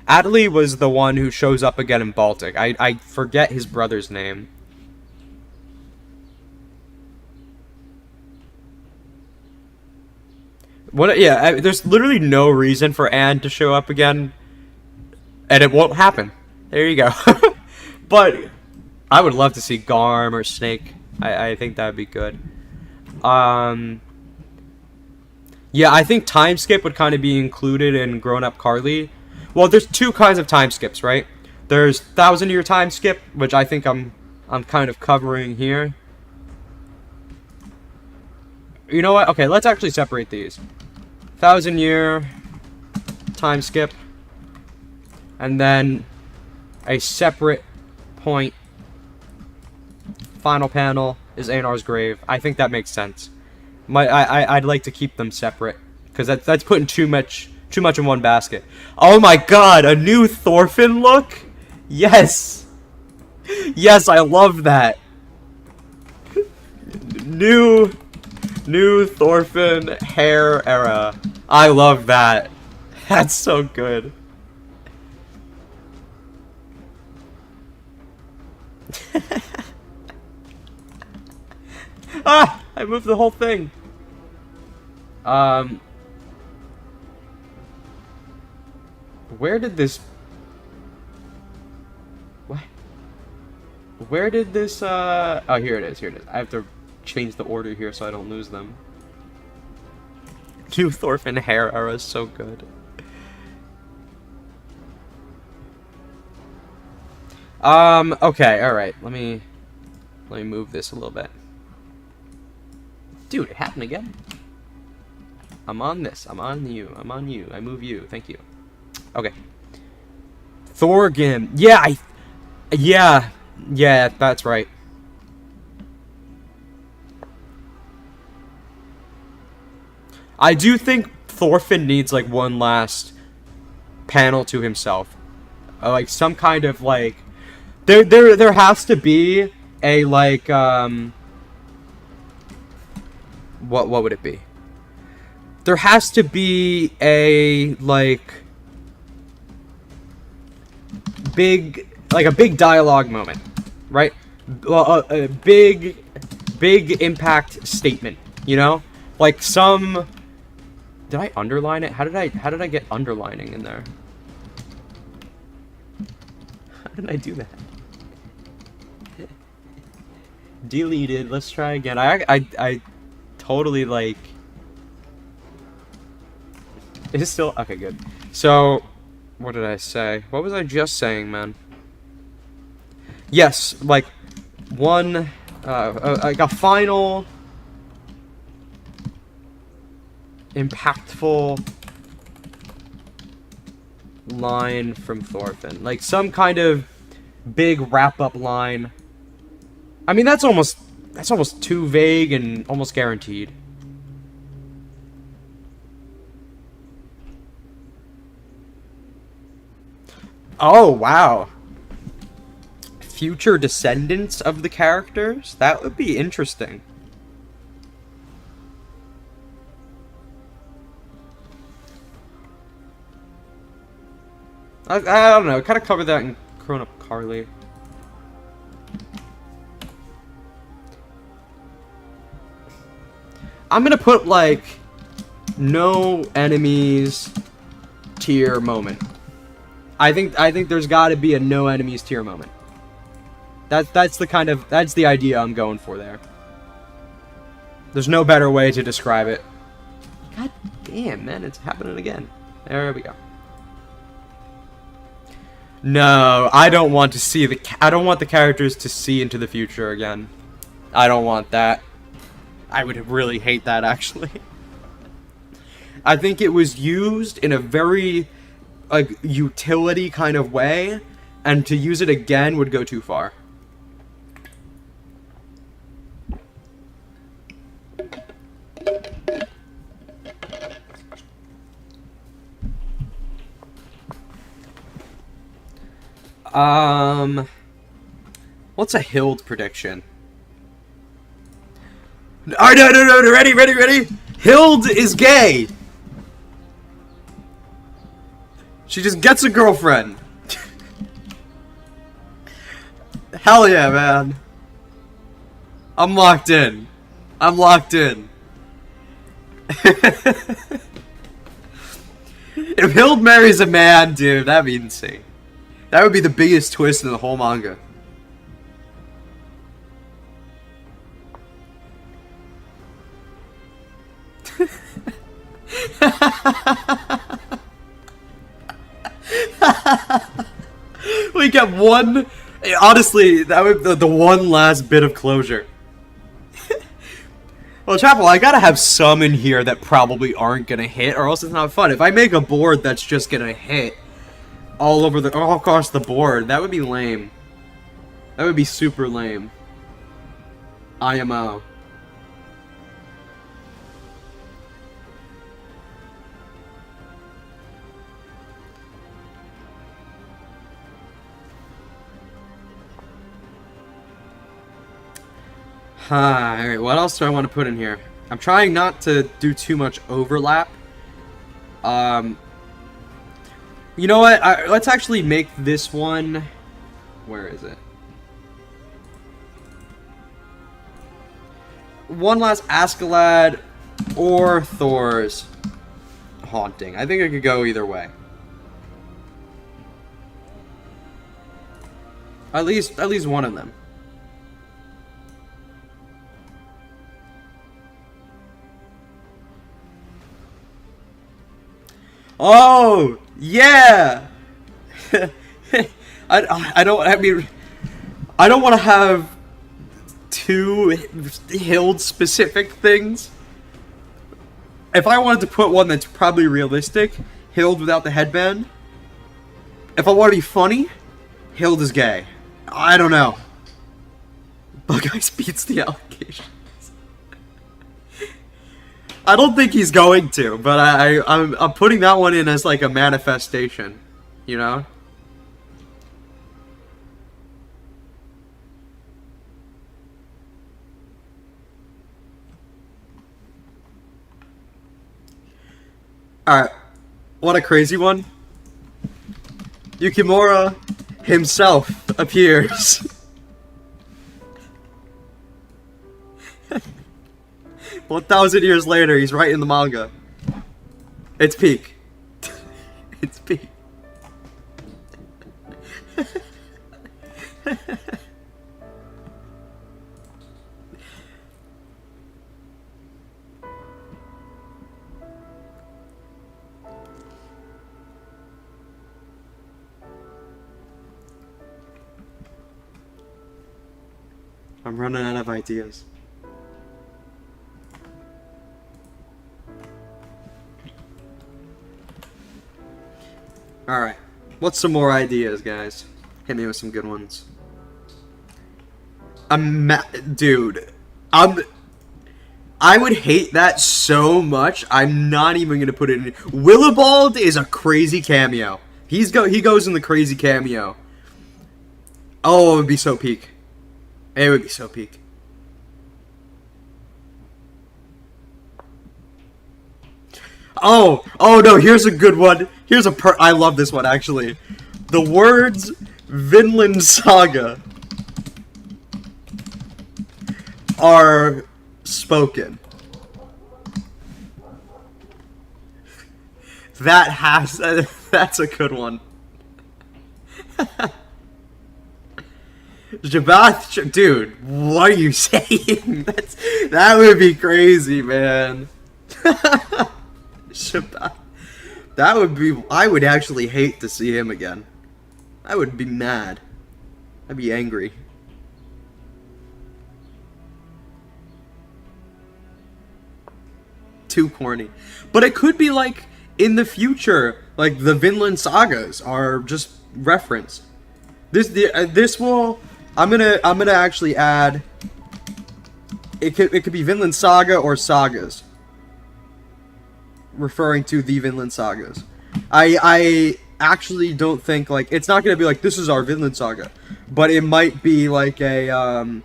Atli was the one who shows up again in Baltic. I forget his brother's name. What? Yeah, there's literally no reason for Anne to show up again, and it won't happen. There you go. But I would love to see Garm or Snake. I think that'd be good. Yeah, I think time skip would kind of be included in Grown Up Carly. Well, there's two kinds of time skips, right? There's 1,000-year time skip, which I think I'm kind of covering here. You know what? Okay, let's actually separate these. 1,000-year time skip, and then a separate point. Final panel is Einar's grave. I think that makes sense. I'd like to keep them separate because that's putting too much in one basket. Oh my God, a new Thorfinn look? Yes, yes, I love that. New Thorfinn hair era. I love that. That's so good. Ah! I moved the whole thing. Where did this... What? Where did this, Oh, here it is, here it is. I have to change the order here so I don't lose them. New Thorfinn hair era is so good. Okay, alright. Let me move this a little bit. Dude, it happened again. I'm on this. I'm on you. I'm on you. I move you. Thank you. Okay. Thorgrim. Yeah, Yeah, that's right. I do think Thorfinn needs, like, one last panel to himself. Like, some kind of, like... There has to be a, like, What would it be? There has to be a, like... a big dialogue moment, right? Well, a big impact statement, you know? Like some... Did I underline it? How did I get underlining in there? How did I do that? Deleted. Let's try again. I totally, like... It's still... Okay, good. So, what did I say? What was I just saying, man? Yes, like, one... like a final... impactful line from Thorfinn. Like, some kind of big wrap-up line. I mean, that's almost too vague and almost guaranteed. Oh, wow. Future descendants of the characters? That would be interesting. I don't know. Kind of covered that in Grown Up Carly. I'm gonna put, like, no enemies tier moment. I think there's got to be a no enemies tier moment. That's the idea I'm going for there. There's no better way to describe it. God damn, man, it's happening again. There we go. No, I don't want to see I don't want the characters to see into the future again. I don't want that. I would really hate that, actually. I think it was used in a very, like, utility kind of way, and to use it again would go too far. What's a Hild prediction? Oh, no, ready? Hild is gay! She just gets a girlfriend. Hell yeah, man. I'm locked in. If Hild marries a man, dude, that'd be insane. That would be the biggest twist in the whole manga. We get one. Honestly, that would the one last bit of closure. Well, Chapel, I gotta have some in here that probably aren't gonna hit, or else it's not fun. If I make a board that's just gonna hit all across the board, that would be lame. That would be super lame. IMO. Alright, what else do I want to put in here? I'm trying not to do too much overlap. You know what? Let's actually make this one... Where is it? One last Askeladd or Thor's haunting. I think I could go either way. At least one of them. Oh, yeah. I don't want to have two Hild specific things. If I wanted to put one that's probably realistic, Hild without the headband. If I want to be funny, Hild is gay. I don't know. Bug Eyes beats the allegations. I don't think he's going to, but I'm putting that one in as like a manifestation, you know? Alright, what a crazy one. Yukimura himself appears. 1,000 years later, he's right in the manga. It's peak. It's peak. I'm running out of ideas. Alright, what's some more ideas, guys? Hit me with some good ones. Dude, I would hate that so much, I'm not even gonna put it in. Willibald is a crazy cameo. He goes in the crazy cameo. Oh, it would be so peak. It would be so peak. Oh no, here's a good one. I love this one, actually. The words Vinland Saga are spoken. That's a good one. Jabath, dude, what are you saying? That would be crazy, man. Shabbat. That would be... I would actually hate to see him again. I would be mad. I'd be angry. Too corny. But it could be like, in the future, like the Vinland Sagas are just referenced. This will... I'm gonna actually add... It could be Vinland Saga or Sagas. Referring to the Vinland Sagas. I actually don't think, like, it's not gonna be like, this is our Vinland Saga, but it might be like a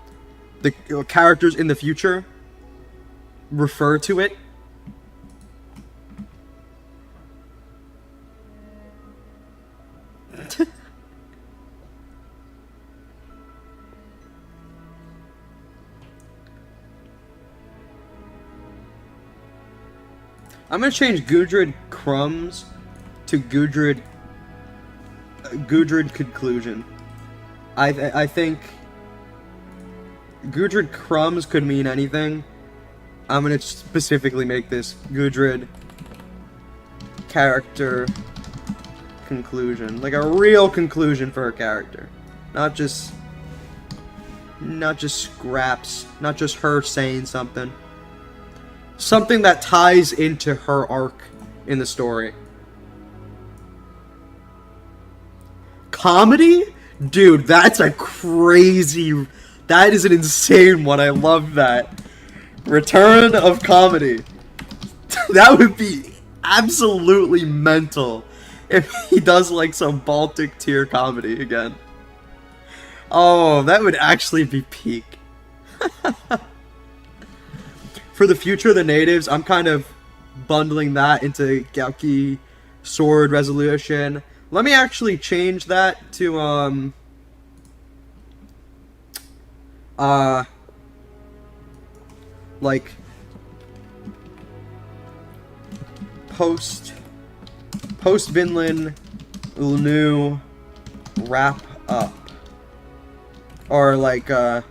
the characters in the future refer to it. I'm gonna change Gudrid Crumbs to Gudrid Conclusion. I think Gudrid Crumbs could mean anything, I'm gonna specifically make this Gudrid character conclusion, like a real conclusion for her character, not just scraps, not just her saying something that ties into her arc in the story. Comedy? Dude, that's a crazy, that is an insane one. I love that. Return of comedy. That would be absolutely mental if he does like some Baltic tier comedy again. Oh, that would actually be peak. For the future of the natives, I'm kind of bundling that into Gauki sword resolution. Let me actually change that to like post Vinland new wrap up, or like I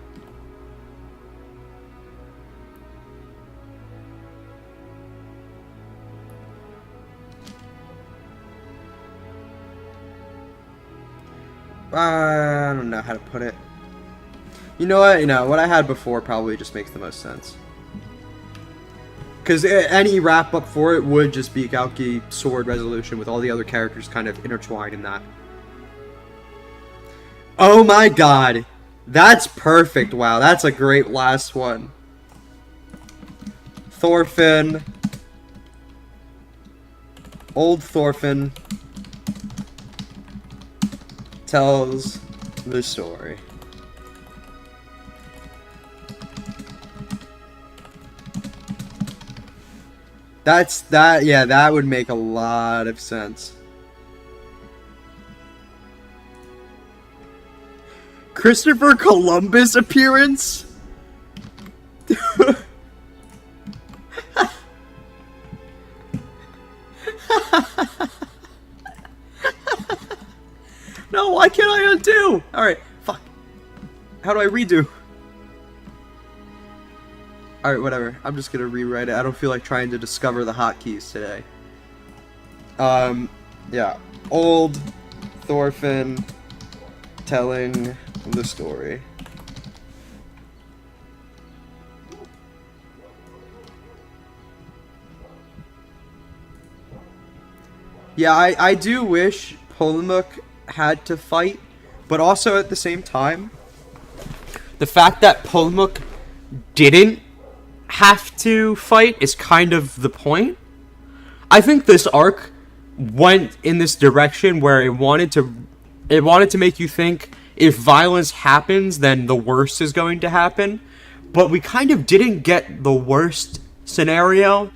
don't know how to put it. You know what? You know, what I had before probably just makes the most sense. Because any wrap-up for it would just be Gauki sword resolution with all the other characters kind of intertwined in that. Oh my god! That's perfect! Wow, that's a great last one. Thorfinn. Old Thorfinn tells the story. Yeah, that would make a lot of sense. Christopher Columbus appearance? No, why can't I undo? Alright, fuck. How do I redo? Alright, whatever. I'm just gonna rewrite it. I don't feel like trying to discover the hotkeys today. Yeah. Old Thorfinn telling the story. Yeah, I do wish Polemuk had to fight, but also at the same time, the fact that Polemuk didn't have to fight is kind of the point. I think this arc went in this direction where it wanted to make you think if violence happens, then the worst is going to happen. But we kind of didn't get the worst scenario.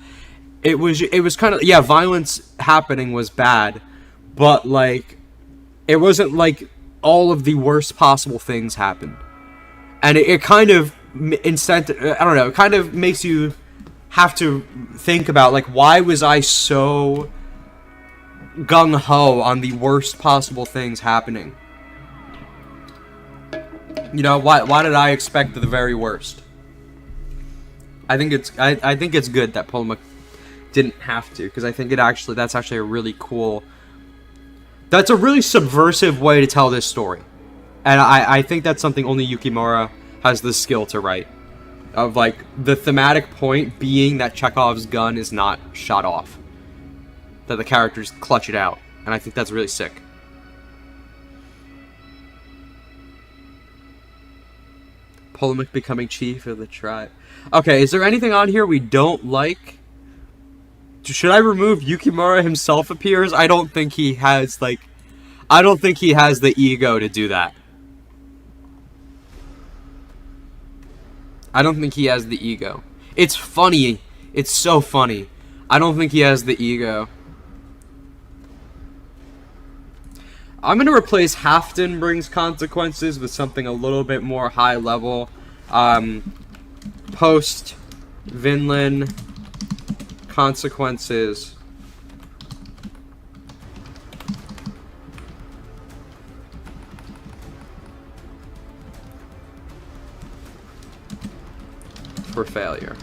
It was kind of, yeah, violence happening was bad, but like it wasn't like all of the worst possible things happened. And it kind of I don't know, it kind of makes you have to think about, like, why was I so gung-ho on the worst possible things happening? You know, why did I expect the very worst? I think it's good that Polemuk didn't have to, because I think that's actually a really cool, that's a really subversive way to tell this story. And I think that's something only Yukimura has the skill to write. Of, like, the thematic point being that Chekhov's gun is not shot off. That the characters clutch it out. And I think that's really sick. Polemuk becoming chief of the tribe. Okay, is there anything on here we don't like? Should I remove Yukimura himself appears? I don't think he has, like, I don't think he has the ego to do that. I don't think he has the ego. It's funny. It's so funny. I don't think he has the ego. I'm going to replace Halfdan brings consequences with something a little bit more high level. Post Vinland consequences. For failure.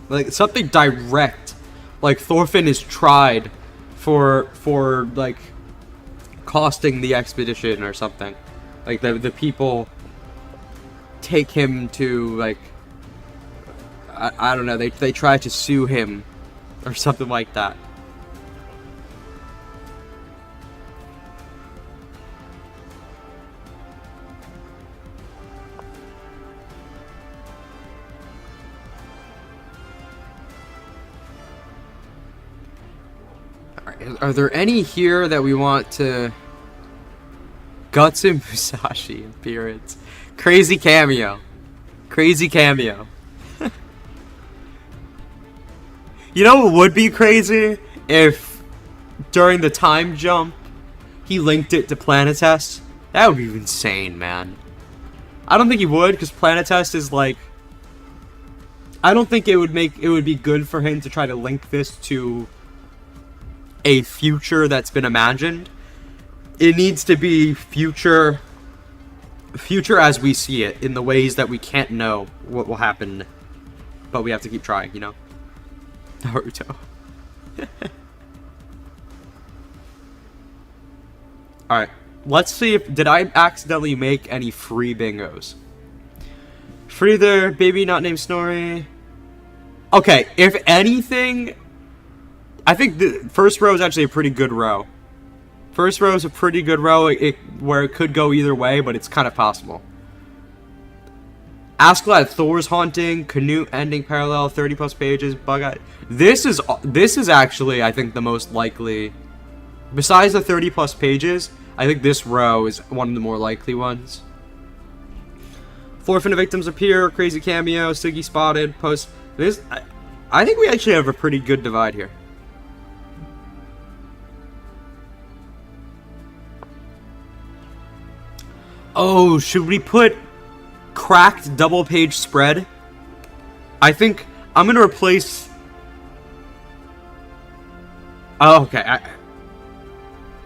Like, something direct. Like, Thorfinn is tried for like, costing the expedition or something. Like, the people take him to, like, I don't know, they try to sue him or something like that. Are there any here that we want to... Guts and Musashi appearance. Crazy cameo. Crazy cameo. You know what would be crazy? If, during the time jump, he linked it to Planetest. That would be insane, man. I don't think he would, because Planetest is like... I don't think it would be good for him to try to link this to a future that's been imagined. It needs to be future as we see it, in the ways that we can't know what will happen, but we have to keep trying, you know? Naruto. Alright, let's see if... Did I accidentally make any free bingos? Free there, baby not named Snorri. Okay, if anything... I think the first row is actually a pretty good row. First row is a pretty good row, where it could go either way, but it's kind of possible. Askeladd, Thor's haunting, Canute ending parallel, 30 plus pages, bug out. This is actually, I think, the most likely. Besides the 30 plus pages, I think this row is one of the more likely ones. Thorfinn victims appear, crazy cameo, Siggy spotted, post. This, I think we actually have a pretty good divide here. Oh, should we put cracked double page spread? I think I'm gonna replace... Oh, okay.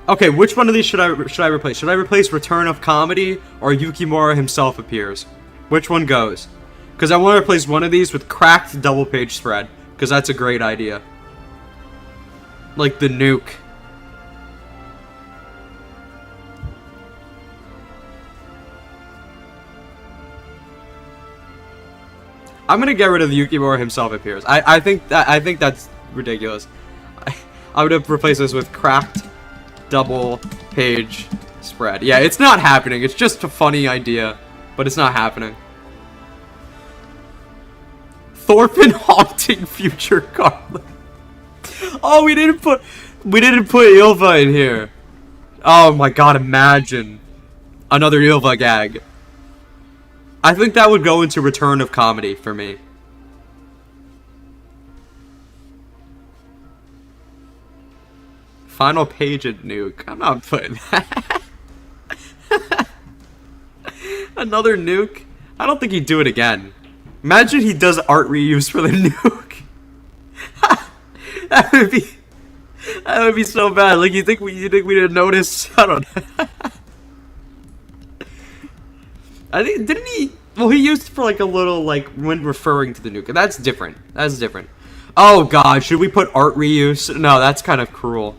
Okay, which one of these should I replace? Should I replace Return of Comedy or Yukimura himself appears? Which one goes? Because I want to replace one of these with cracked double page spread, because that's a great idea. Like the nuke. I'm gonna get rid of the Yukimura himself appears. I think that's ridiculous. I would have replaced this with cracked double page spread. Yeah, it's not happening. It's just a funny idea, but it's not happening. Thorfinn haunting future Carlin. Oh, we didn't put Ylva in here. Oh my god, imagine another Ylva gag. I think that would go into Return of Comedy for me. Final page at nuke. I'm not putting that. Another nuke? I don't think he'd do it again. Imagine he does art reuse for the nuke. That would be so bad. Like, you think we didn't notice? I don't know. I think, didn't he? Well, he used it for like a little, like, when referring to the nuke. That's different. That's different. Oh god, should we put art reuse? No, that's kind of cruel.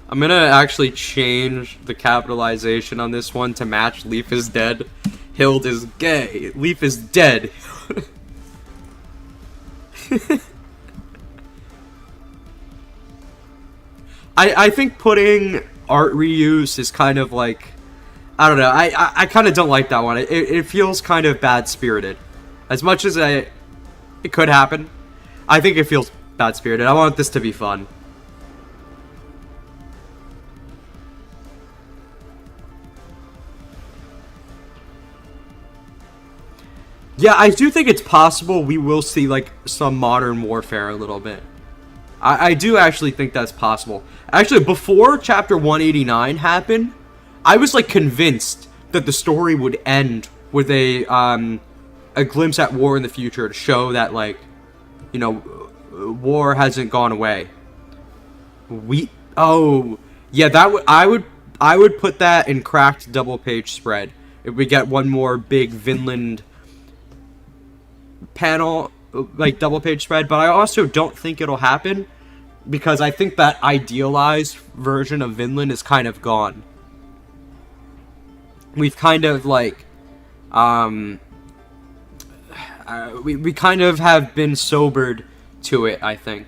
I'm gonna actually change the capitalization on this one to match Leaf is dead. Hild is gay. Leaf is dead. I think putting art reuse is kind of like, I don't know, I kind of don't like that one. It feels kind of bad-spirited. As much as it could happen, I think it feels bad-spirited. I want this to be fun. Yeah, I do think it's possible we will see, like, some Modern Warfare a little bit. I do actually think that's possible. Actually, before Chapter 189 happened, I was, like, convinced that the story would end with a glimpse at war in the future to show that, like, you know, war hasn't gone away. Oh, yeah, that would I would put that in cracked double page spread. If we get one more big Vinland panel, like double page spread, but I also don't think it'll happen because I think that idealized version of Vinland is kind of gone. We've kind of like we kind of have been sobered to it, I think.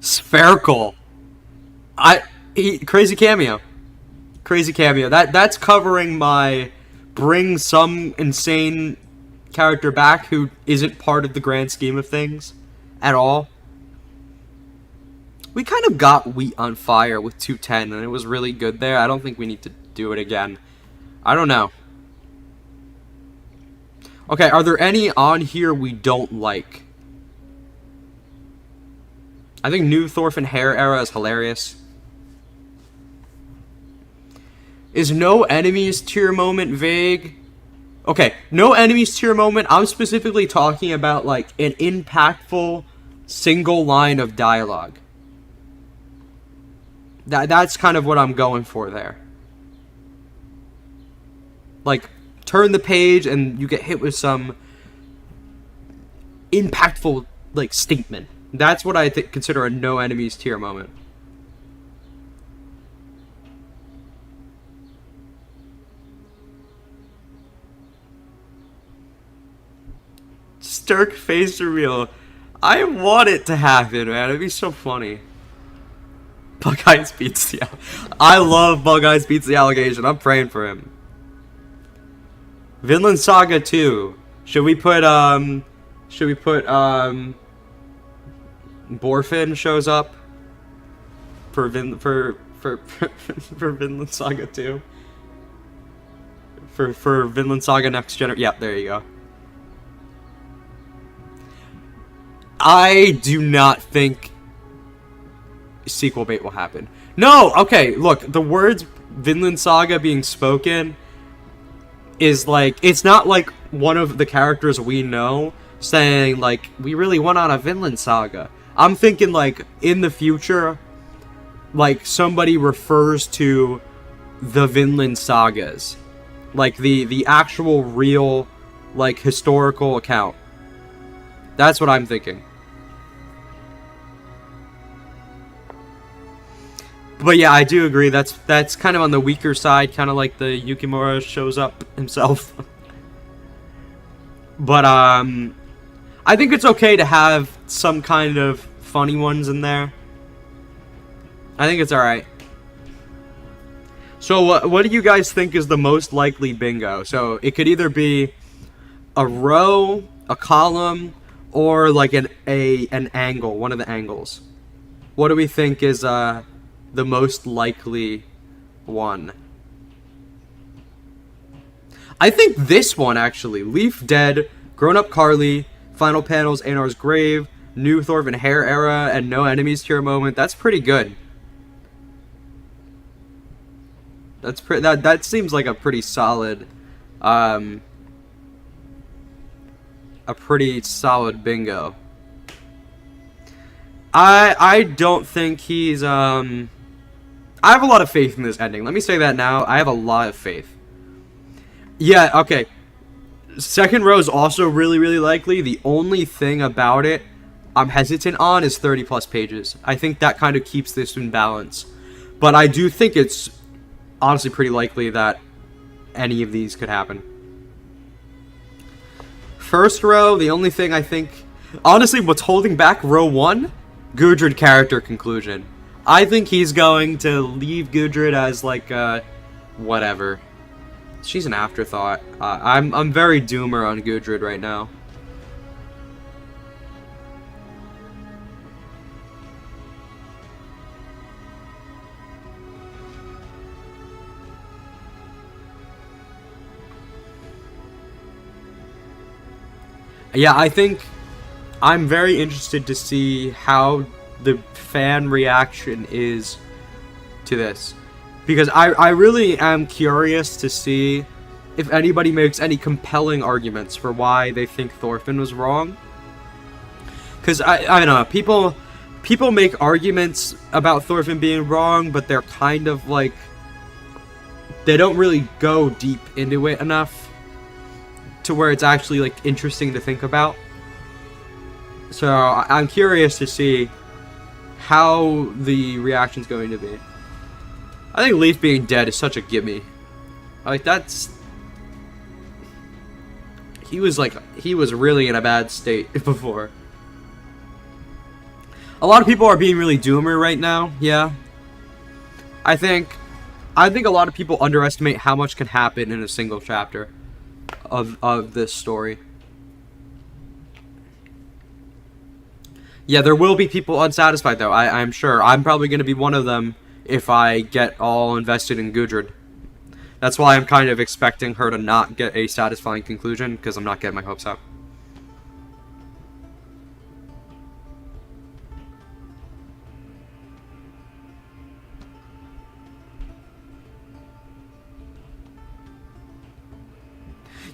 Spherical. Crazy cameo. Crazy cameo. That's covering my bring some insane character back who isn't part of the grand scheme of things at all. We kind of got Wheat on Fire with 210 and it was really good there. I don't think we need to do it again. I don't know. Okay, are there any on here we don't like? I think New Thorfinn Hair Era is hilarious. Is no enemies tier moment vague? Okay, no enemies tier moment. I'm specifically talking about like an impactful single line of dialogue. That's kind of what I'm going for there. Like, turn the page and you get hit with some impactful like statement. That's what I consider a no enemies tier moment. Stirk face reveal. I want it to happen, man. It'd be so funny. Bug Eyes beats the... I love Bug Eyes beats the allegation. I'm praying for him. Vinland Saga 2. Should we put Borfin shows up for Vinland Saga 2? For Vinland Saga Next Generation. Yeah, there you go. I do not think sequel bait will happen. No, okay, look, the words Vinland Saga being spoken is like, it's not like one of the characters we know saying like, we really went on a Vinland Saga. I'm thinking like, in the future, like somebody refers to the Vinland Sagas. Like the actual real, like historical account. That's what I'm thinking. But yeah, I do agree. That's kind of on the weaker side, kind of like the Yukimura shows up himself. But I think it's okay to have some kind of funny ones in there. I think it's all right. So what do you guys think is the most likely bingo? So it could either be a row, a column, or like an angle, one of the angles. What do we think is the most likely one? I think this one, actually. Leaf Dead, Grown Up Carly, Final Panels, Einar's Grave, New Thorfinn Hair Era, and No Enemies Tier Moment. That's pretty good. That seems like a pretty solid, a pretty solid bingo. I don't think he's, I have a lot of faith in this ending. Let me say that now. I have a lot of faith. Yeah, okay. Second row is also really, really likely. The only thing about it I'm hesitant on is 30 plus pages. I think that kind of keeps this in balance. But I do think it's honestly pretty likely that any of these could happen. First row, the only thing I think... Honestly, what's holding back row 1? Gudrid character conclusion. I think he's going to leave Gudrid as like whatever. She's an afterthought. I'm very doomer on Gudrid right now. Yeah, I think I'm very interested to see how the fan reaction is to this. Because I really am curious to see if anybody makes any compelling arguments for why they think Thorfinn was wrong. Because, I don't know, people make arguments about Thorfinn being wrong, but they're kind of like, they don't really go deep into it enough to where it's actually like interesting to think about. So I'm curious to see how the reaction's going to be. I think Leif being dead is such a gimme. Like, that's... He was really in a bad state before. A lot of people are being really doomer right now, yeah. I think a lot of people underestimate how much can happen in a single chapter of this story. Yeah, there will be people unsatisfied, though, I'm sure. I'm probably going to be one of them if I get all invested in Gudrid. That's why I'm kind of expecting her to not get a satisfying conclusion, because I'm not getting my hopes up.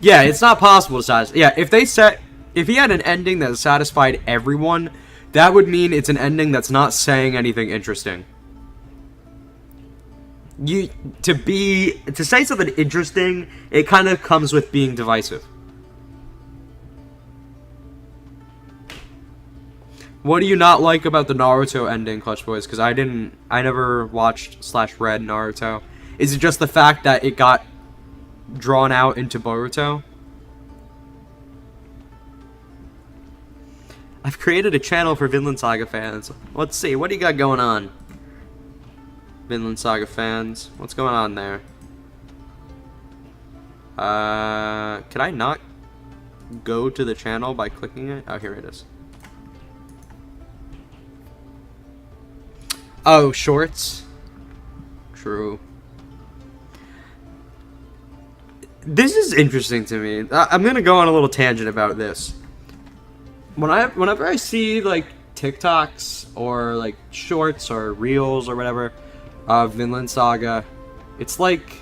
Yeah, it's not possible to satisfy. Yeah, if he had an ending that satisfied everyone, that would mean it's an ending that's not saying anything interesting. To say something interesting, it kind of comes with being divisive. What do you not like about the Naruto ending, Clutch Boys? Because I never watched / read Naruto. Is it just the fact that it got drawn out into Boruto? I've created a channel for Vinland Saga fans. Let's see, what do you got going on? Vinland Saga fans, what's going on there? Can I not go to the channel by clicking it? Oh, here it is. Oh, shorts? True. This is interesting to me. I'm gonna go on a little tangent about this. Whenever I see like TikToks or like shorts or reels or whatever of Vinland Saga, it's like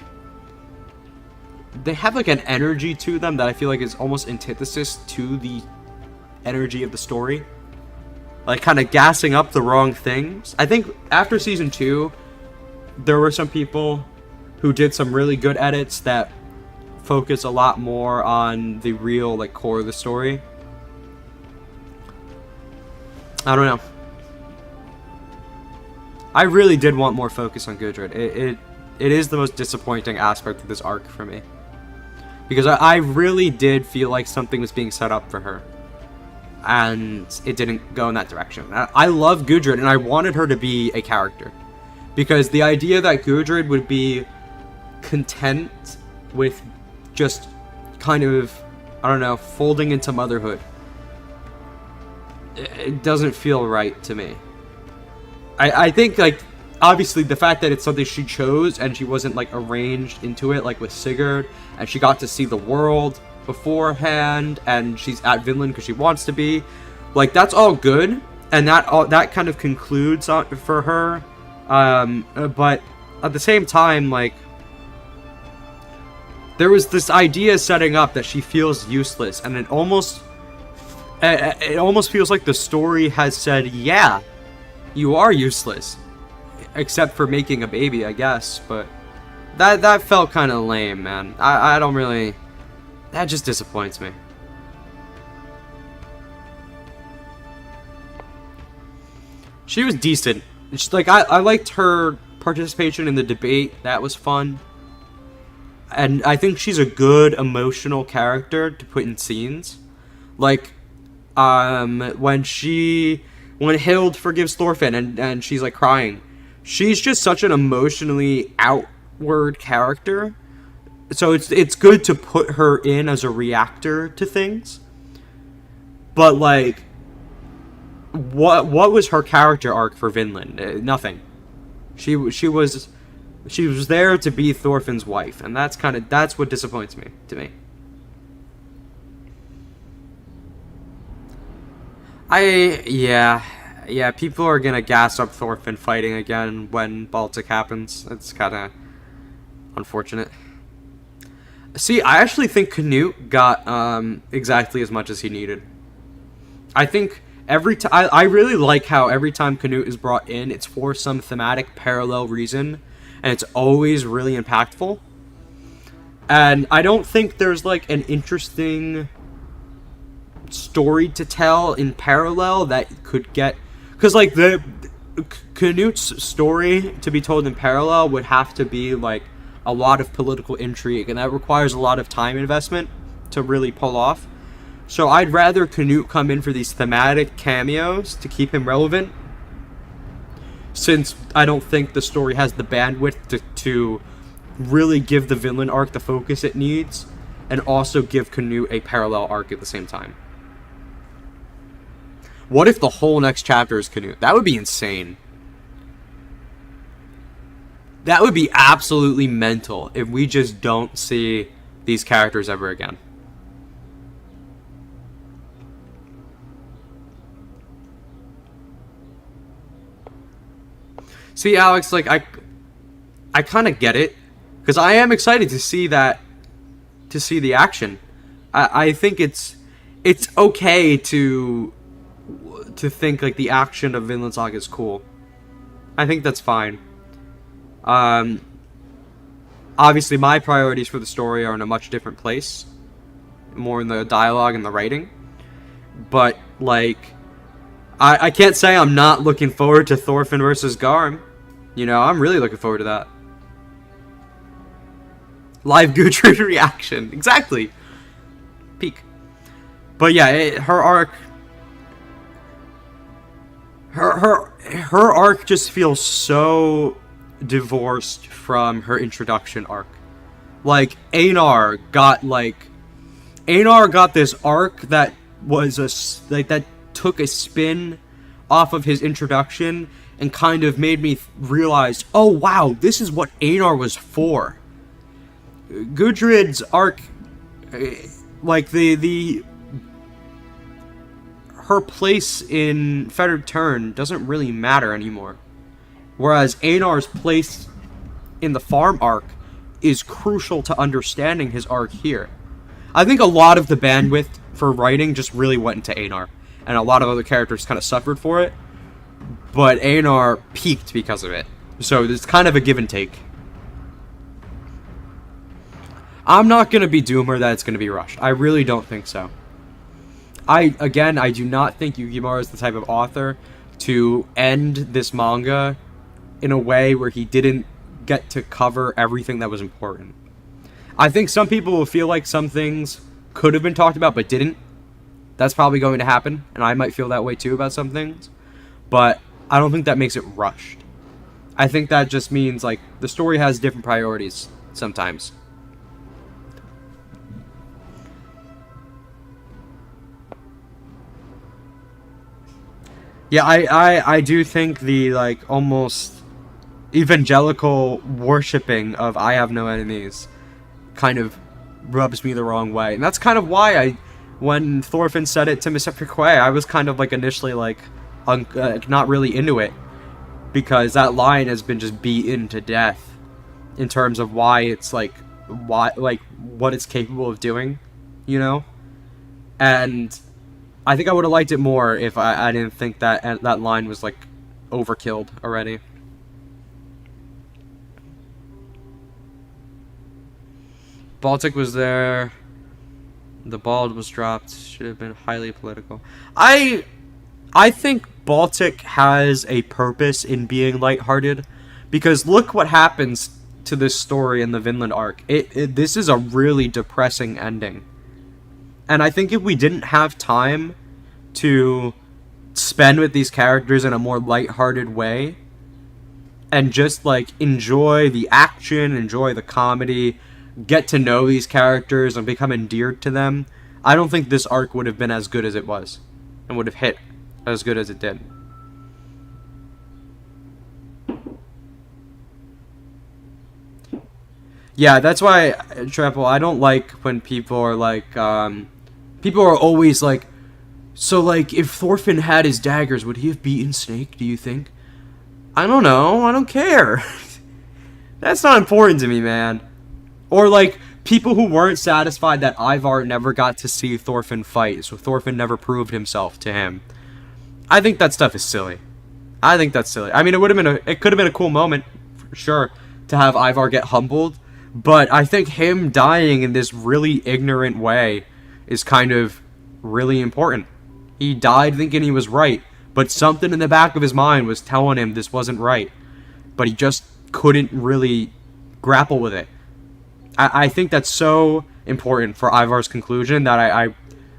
they have like an energy to them that I feel like is almost antithesis to the energy of the story. Like kind of gassing up the wrong things. I think after season 2, there were some people who did some really good edits that focus a lot more on the real like core of the story. I don't know. I really did want more focus on Gudrid. It is the most disappointing aspect of this arc for me. Because I really did feel like something was being set up for her. And it didn't go in that direction. I love Gudrid, and I wanted her to be a character. Because the idea that Gudrid would be content with just kind of, I don't know, folding into motherhood, it doesn't feel right to me. I think, like, obviously the fact that it's something she chose and she wasn't, like, arranged into it, like with Sigurd, and she got to see the world beforehand, and she's at Vinland because she wants to be, like, that's all good, and that kind of concludes for her, but at the same time, like, there was this idea setting up that she feels useless, and it almost feels like the story has said, yeah, you are useless, except for making a baby, I guess, but that felt kind of lame, man. I don't really, that just disappoints me. She was decent. Like, I liked her participation in the debate. That was fun. And I think she's a good emotional character to put in scenes. Like, when Hild forgives Thorfinn and she's like crying, she's just such an emotionally outward character. So it's good to put her in as a reactor to things. But like, what was her character arc for Vinland? Nothing. She was there to be Thorfinn's wife, and that's what disappoints me, to me. Yeah, people are gonna gas up Thorfinn fighting again when Baltic happens. It's kind of unfortunate. See, I actually think Canute got exactly as much as he needed. I think every time I really like how every time Canute is brought in, it's for some thematic parallel reason, and it's always really impactful. And I don't think there's like an interesting story to tell in parallel that could get, because like the Canute's story to be told in parallel would have to be like a lot of political intrigue, and that requires a lot of time investment to really pull off. So I'd rather Canute come in for these thematic cameos to keep him relevant, since I don't think the story has the bandwidth to really give the Vinland arc the focus it needs, and also give Canute a parallel arc at the same time. What if the whole next chapter is Canute? That would be insane. That would be absolutely mental if we just don't see these characters ever again. See, Alex, like, I kind of get it, because I am excited to see the action. I think it's okay to think like the action of Vinland Saga is cool. I think that's fine. Obviously my priorities for the story are in a much different place, more in the dialogue and the writing, but like I can't say I'm not looking forward to Thorfinn versus Garm. You know, I'm really looking forward to that. Live Gudrun reaction. Exactly. Peak. But yeah, her arc... Her arc just feels so divorced from her introduction arc. Like, Einar got this arc that was that took a spin off of his introduction and kind of made me realize, oh wow, this is what Einar was for. Gudrid's arc, like her place in Fettered Turn doesn't really matter anymore. Whereas Einar's place in the farm arc is crucial to understanding his arc here. I think a lot of the bandwidth for writing just really went into Einar, and a lot of other characters kind of suffered for it, but Einar peaked because of it. So there's kind of a give and take. I'm not going to be doomer that it's going to be rushed. I really don't think so. I do not think Yukimura is the type of author to end this manga in a way where he didn't get to cover everything that was important. I think some people will feel like some things could have been talked about but didn't. That's probably going to happen, and I might feel that way too about some things. But I don't think that makes it rushed. I think that just means, like, the story has different priorities sometimes. Yeah, I do think the, like, almost evangelical worshipping of I have no enemies kind of rubs me the wrong way. And that's kind of why when Thorfinn said it to Mr. Quay, I was kind of, like, initially, like, not really into it. Because that line has been just beaten to death in terms of why it's, like, what it's capable of doing, you know? And I think I would have liked it more if I didn't think that that line was, like, overkilled already. Baltic was there. The bald was dropped. Should have been highly political. I think Baltic has a purpose in being lighthearted, because look what happens to this story in the Vinland arc. This is a really depressing ending. And I think if we didn't have time to spend with these characters in a more lighthearted way, and just, like, enjoy the action, enjoy the comedy, get to know these characters and become endeared to them, I don't think this arc would have been as good as it was, and would have hit as good as it did. Yeah, that's why, Treble, I don't like when people are like, people are always like, So, like, if Thorfinn had his daggers, would he have beaten Snake, do you think? I don't know. I don't care. That's not important to me, man. Or, like, people who weren't satisfied that Ivar never got to see Thorfinn fight, so Thorfinn never proved himself to him. I think that stuff is silly. I think that's silly. I mean, it could have been a cool moment, for sure, to have Ivar get humbled, but I think him dying in this really ignorant way is kind of really important. He died thinking he was right, but something in the back of his mind was telling him this wasn't right, but he just couldn't really grapple with it. I think that's so important for Ivar's conclusion that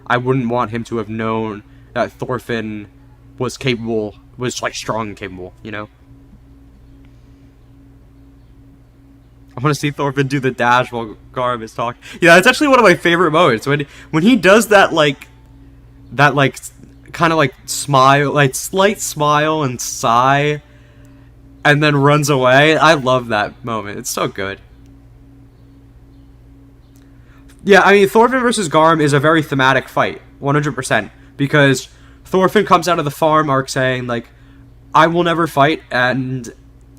I wouldn't want him to have known that Thorfinn was capable, was like strong and capable, you know? I want to see Thorfinn do the dash while Garm is talking. Yeah, it's actually one of my favorite moments when he does that kind of like smile, like slight smile and sigh, and then runs away. I love that moment. It's so good. Yeah, I mean, Thorfinn versus Garm is a very thematic fight, 100%, because Thorfinn comes out of the farm arc saying, like, I will never fight, and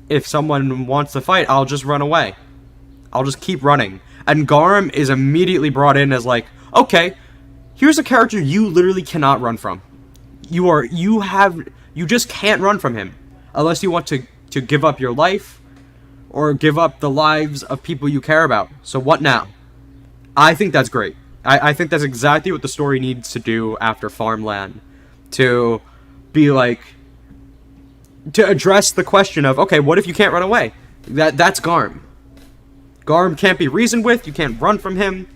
if someone wants to fight, I'll just run away. I'll just keep running. And Garm is immediately brought in as, like, okay, here's a character you literally cannot run from. You just can't run from him, unless you want to give up your life, or give up the lives of people you care about. So what now? I think that's great. I think that's exactly what the story needs to do after Farmland. To be like, to address the question of, okay, what if you can't run away? That's Garm. Garm can't be reasoned with, you can't run from him.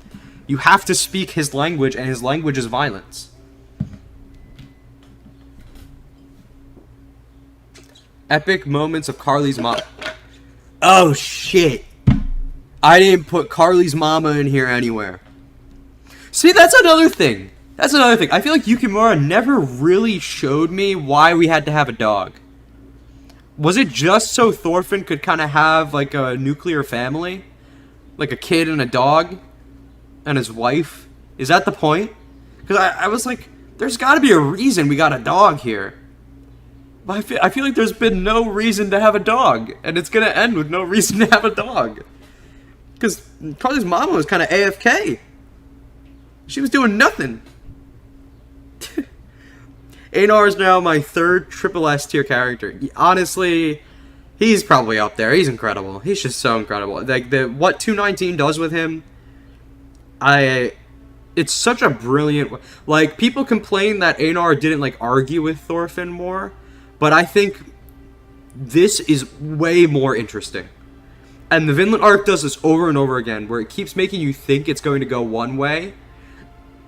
You have to speak his language, and his language is violence. Epic moments of Carly's mom. Oh, shit. I didn't put Carly's mama in here anywhere. See, that's another thing. That's another thing. I feel like Yukimura never really showed me why we had to have a dog. Was it just so Thorfinn could kind of have, like, a nuclear family? Like a kid and a dog? And his wife? Is that the point? Because I was like, there's got to be a reason we got a dog here. But I feel like there's been no reason to have a dog. And it's going to end with no reason to have a dog. Because Carly's mama was kind of AFK. She was doing nothing. Einar is now my third triple S tier character. Honestly, he's probably up there. He's incredible. He's just so incredible. Like, what 219 does with him, it's such a brilliant... Like, people complain that Einar didn't, like, argue with Thorfinn more, but I think this is way more interesting. And the Vinland arc does this over and over again, where it keeps making you think it's going to go one way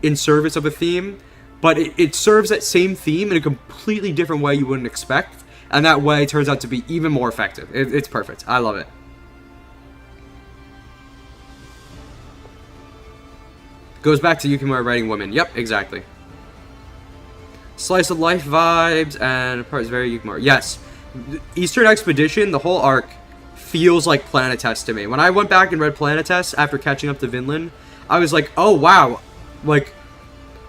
in service of a theme, but it serves that same theme in a completely different way you wouldn't expect, and that way turns out to be even more effective. It's perfect. I love it. Goes back to Yukimura writing women. Yep, exactly. Slice of life vibes, and a part is very Yukimura. Yes. Eastern Expedition, the whole arc, feels like Planetest to me. When I went back and read Planetest after catching up to Vinland, I was like, oh wow, like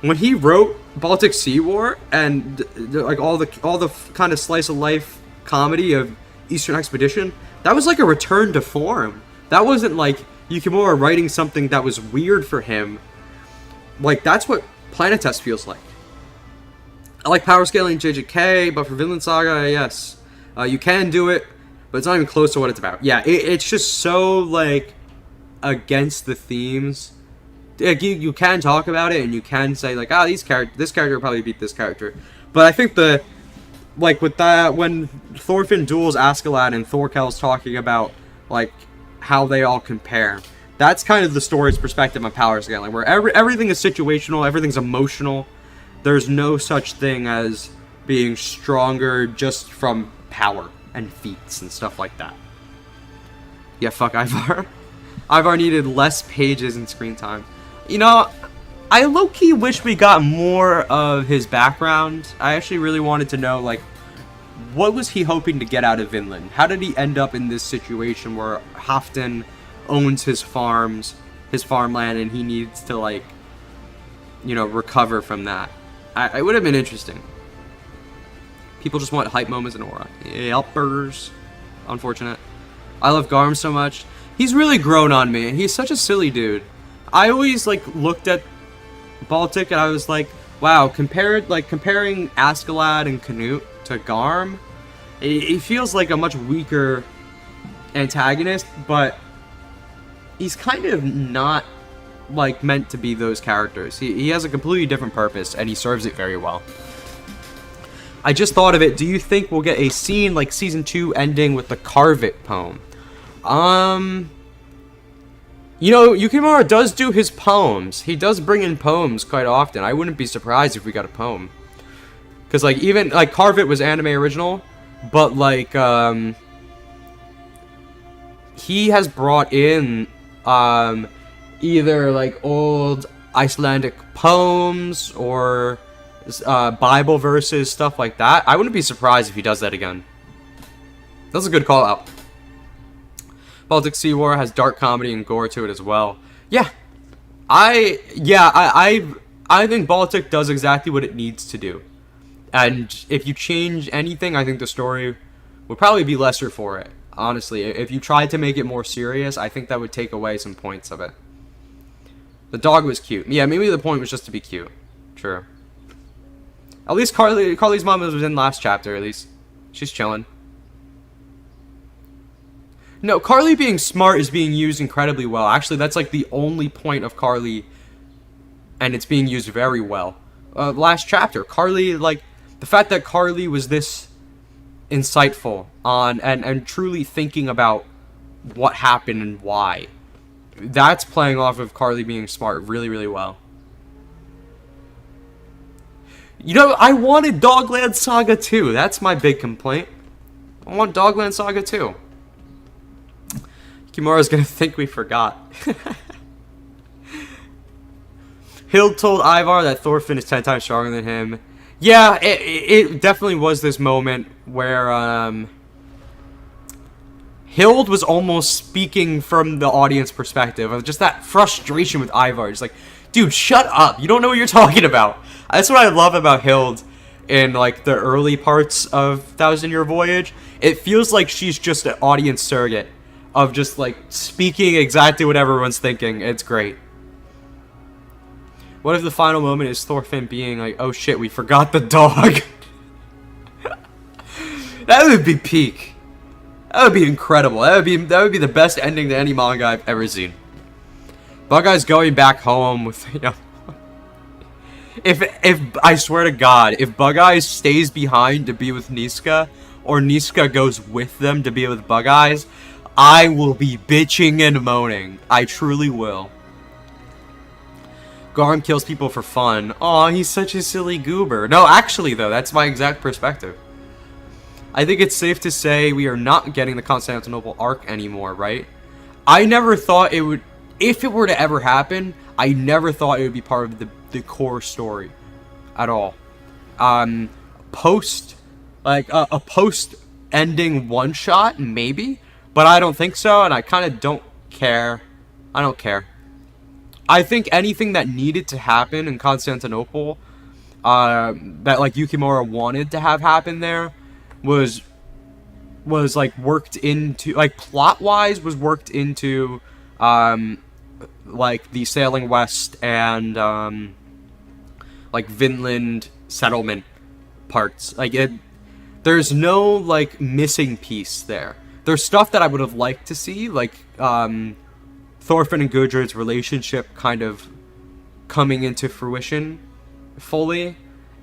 when he wrote Baltic Sea War and like all the kind of slice of life comedy of Eastern Expedition, that was like a return to form. That wasn't like Yukimura writing something that was weird for him. Like, that's what Planetest feels like. I like power scaling JJK, but for Vinland Saga, yes, you can do it. But it's not even close to what it's about. Yeah, it's just so, like, against the themes. Like, you can talk about it, and you can say, like, this character probably beat this character. But I think like, with that, when Thorfinn duels Askeladd and Thorkel's talking about, like, how they all compare, that's kind of the story's perspective on power scaling, where everything is situational, everything's emotional. There's no such thing as being stronger just from power and feats and stuff like that. Yeah, fuck Ivar. Ivar needed less pages and screen time. You know, I low-key wish we got more of his background. I actually really wanted to know, like, what was he hoping to get out of Vinland? How did he end up in this situation where Halfdan owns his farms, his farmland, and he needs to, like, you know, recover from that? it would have been interesting. People just want hype moments and aura. Helpers. Unfortunate. I love Garm so much. He's really grown on me. He's such a silly dude. I always like looked at Baltic and I was like, wow, comparing Askeladd and Canute to Garm, it feels like a much weaker antagonist, but he's kind of not like meant to be those characters. He has a completely different purpose and he serves it very well. I just thought of it. Do you think we'll get a scene like season 2 ending with the Carve It poem? You know, Yukimura does do his poems. He does bring in poems quite often. I wouldn't be surprised if we got a poem. Because, like, even, like, Carve It was anime original, but, like, he has brought in, either, like, old Icelandic poems or Bible verses, stuff like that. I wouldn't be surprised if he does that again. That's a good call out. Baltic Sea War has dark comedy and gore to it as well. Yeah. I think Baltic does exactly what it needs to do. And if you change anything, I think the story would probably be lesser for it. Honestly, if you tried to make it more serious, I think that would take away some points of it. The dog was cute. Yeah, maybe the point was just to be cute. True. At least Carly's mom was in last chapter, at least. She's chilling. No, Carly being smart is being used incredibly well. Actually, that's like the only point of Carly, and it's being used very well. Last chapter, Carly, like, the fact that Carly was this insightful on and truly thinking about what happened and why. That's playing off of Carly being smart really, really well. You know, I wanted Dogland Saga 2. That's my big complaint. I want Dogland Saga 2. Kimura's gonna think we forgot. Hild told Ivar that Thorfinn is 10 times stronger than him. Yeah, it definitely was this moment where Hild was almost speaking from the audience perspective of just that frustration with Ivar. Just like, dude, shut up. You don't know what you're talking about. That's what I love about Hild in like the early parts of Thousand Year Voyage. It feels like she's just an audience surrogate of just like speaking exactly what everyone's thinking. It's great. What if the final moment is Thorfinn being like, oh shit, we forgot the dog? That would be peak. That would be incredible. That would be the best ending to any manga I've ever seen. Bug-Eye's going back home with, you know, if I swear to God, if Bug-Eye stays behind to be with Niska, or Niska goes with them to be with Bug-Eyes, I will be bitching and moaning. I truly will. Garm kills people for fun. Aw, he's such a silly goober. No, actually, though, that's my exact perspective. I think it's safe to say we are not getting the Constantinople arc anymore, right? I never thought it would... If it were to ever happen, I never thought it would be part of the core story. At all. Post... Like, a post-ending one-shot, maybe? But I don't think so, and I kind of don't care. I don't care. I think anything that needed to happen in Constantinople, that, like, Yukimura wanted to have happen there, was like, worked into, like, plot-wise, was worked into, like, the Sailing West and, like, Vinland settlement parts. Like, there's no, like, missing piece there. There's stuff that I would have liked to see, like, Thorfinn and Gudrid's relationship kind of coming into fruition fully,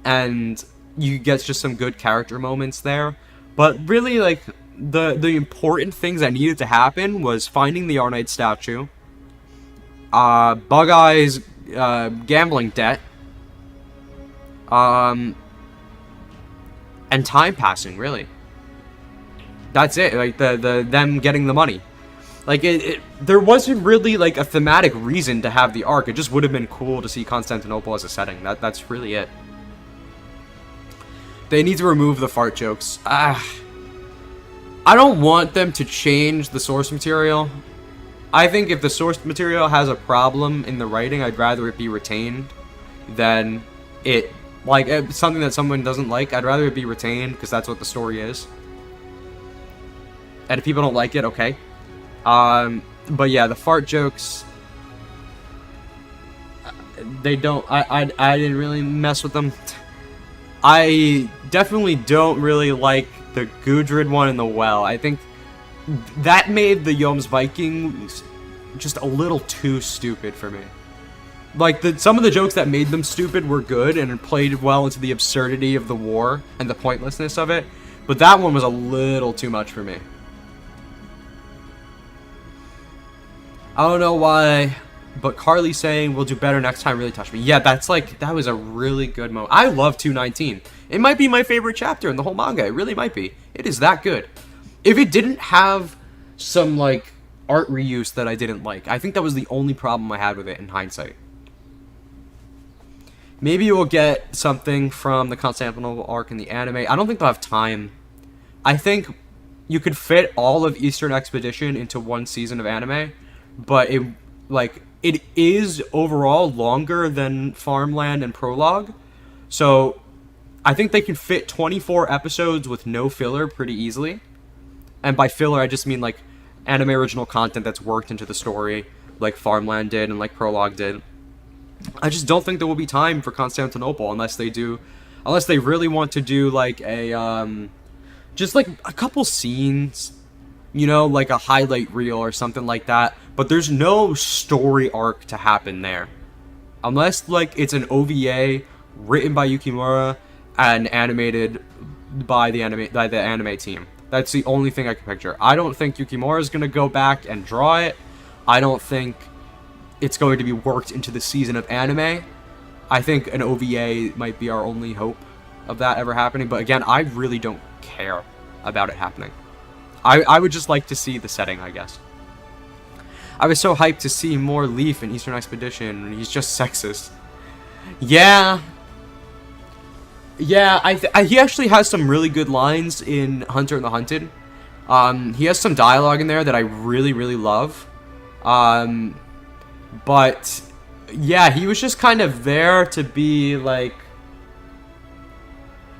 and you get just some good character moments there. But really, like, the important things that needed to happen was finding the Arnite statue, Bug-Eye's gambling debt, and time passing, really. That's it, like, them getting the money. Like, there wasn't really, like, a thematic reason to have the arc. It just would have been cool to see Constantinople as a setting. That's really it. They need to remove the fart jokes. I don't want them to change the source material. I think if the source material has a problem in the writing, I'd rather it be retained than it Like, something that someone doesn't like, I'd rather it be retained, because that's what the story is. And if people don't like it, okay. But yeah, the fart jokes, they don't, I didn't really mess with them. I definitely don't really like the Gudrid one in the well. I think that made the Yoms Vikings just a little too stupid for me. Like, some of the jokes that made them stupid were good and played well into the absurdity of the war and the pointlessness of it. But that one was a little too much for me. I don't know why, but Carly saying we'll do better next time really touched me. Yeah, that's like, that was a really good moment. I love 219. It might be my favorite chapter in the whole manga. It really might be. It is that good. If it didn't have some, like, art reuse that I didn't like, I think that was the only problem I had with it in hindsight. Maybe we'll get something from the Constantinople arc in the anime. I don't think they'll have time. I think you could fit all of Eastern Expedition into one season of anime, but it is overall longer than Farmland and Prologue. So I think they can fit 24 episodes with no filler pretty easily. And by filler, I just mean like anime original content that's worked into the story, like Farmland did and like Prologue did. I just don't think there will be time for Constantinople unless they really want to do like a, just like a couple scenes, you know, like a highlight reel or something like that. But there's no story arc to happen there. Unless like it's an OVA written by Yukimura and animated by the anime team. That's the only thing I can picture. I don't think Yukimura is going to go back and draw it. I don't think it's going to be worked into the season of anime. I think an OVA might be our only hope of that ever happening. But again, I really don't care about it happening. I would just like to see the setting, I guess. I was so hyped to see more Leaf in Eastern Expedition, and he's just sexist. Yeah. Yeah, he actually has some really good lines in Hunter and the Hunted. He has some dialogue in there that I really, really love. But, yeah, he was just kind of there to be, like...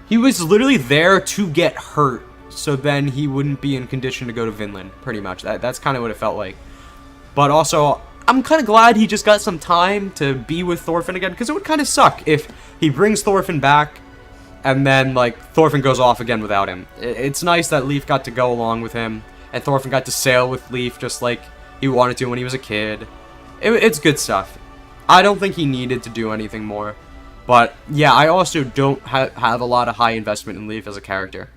He was literally there to get hurt, so then he wouldn't be in condition to go to Vinland, pretty much. That's kind of what it felt like. But also, I'm kind of glad he just got some time to be with Thorfinn again, because it would kind of suck if he brings Thorfinn back, and then, like, Thorfinn goes off again without him. It's nice that Leaf got to go along with him, and Thorfinn got to sail with Leaf just like he wanted to when he was a kid. It's good stuff. I don't think he needed to do anything more. But, yeah, I also don't have a lot of high investment in Leaf as a character.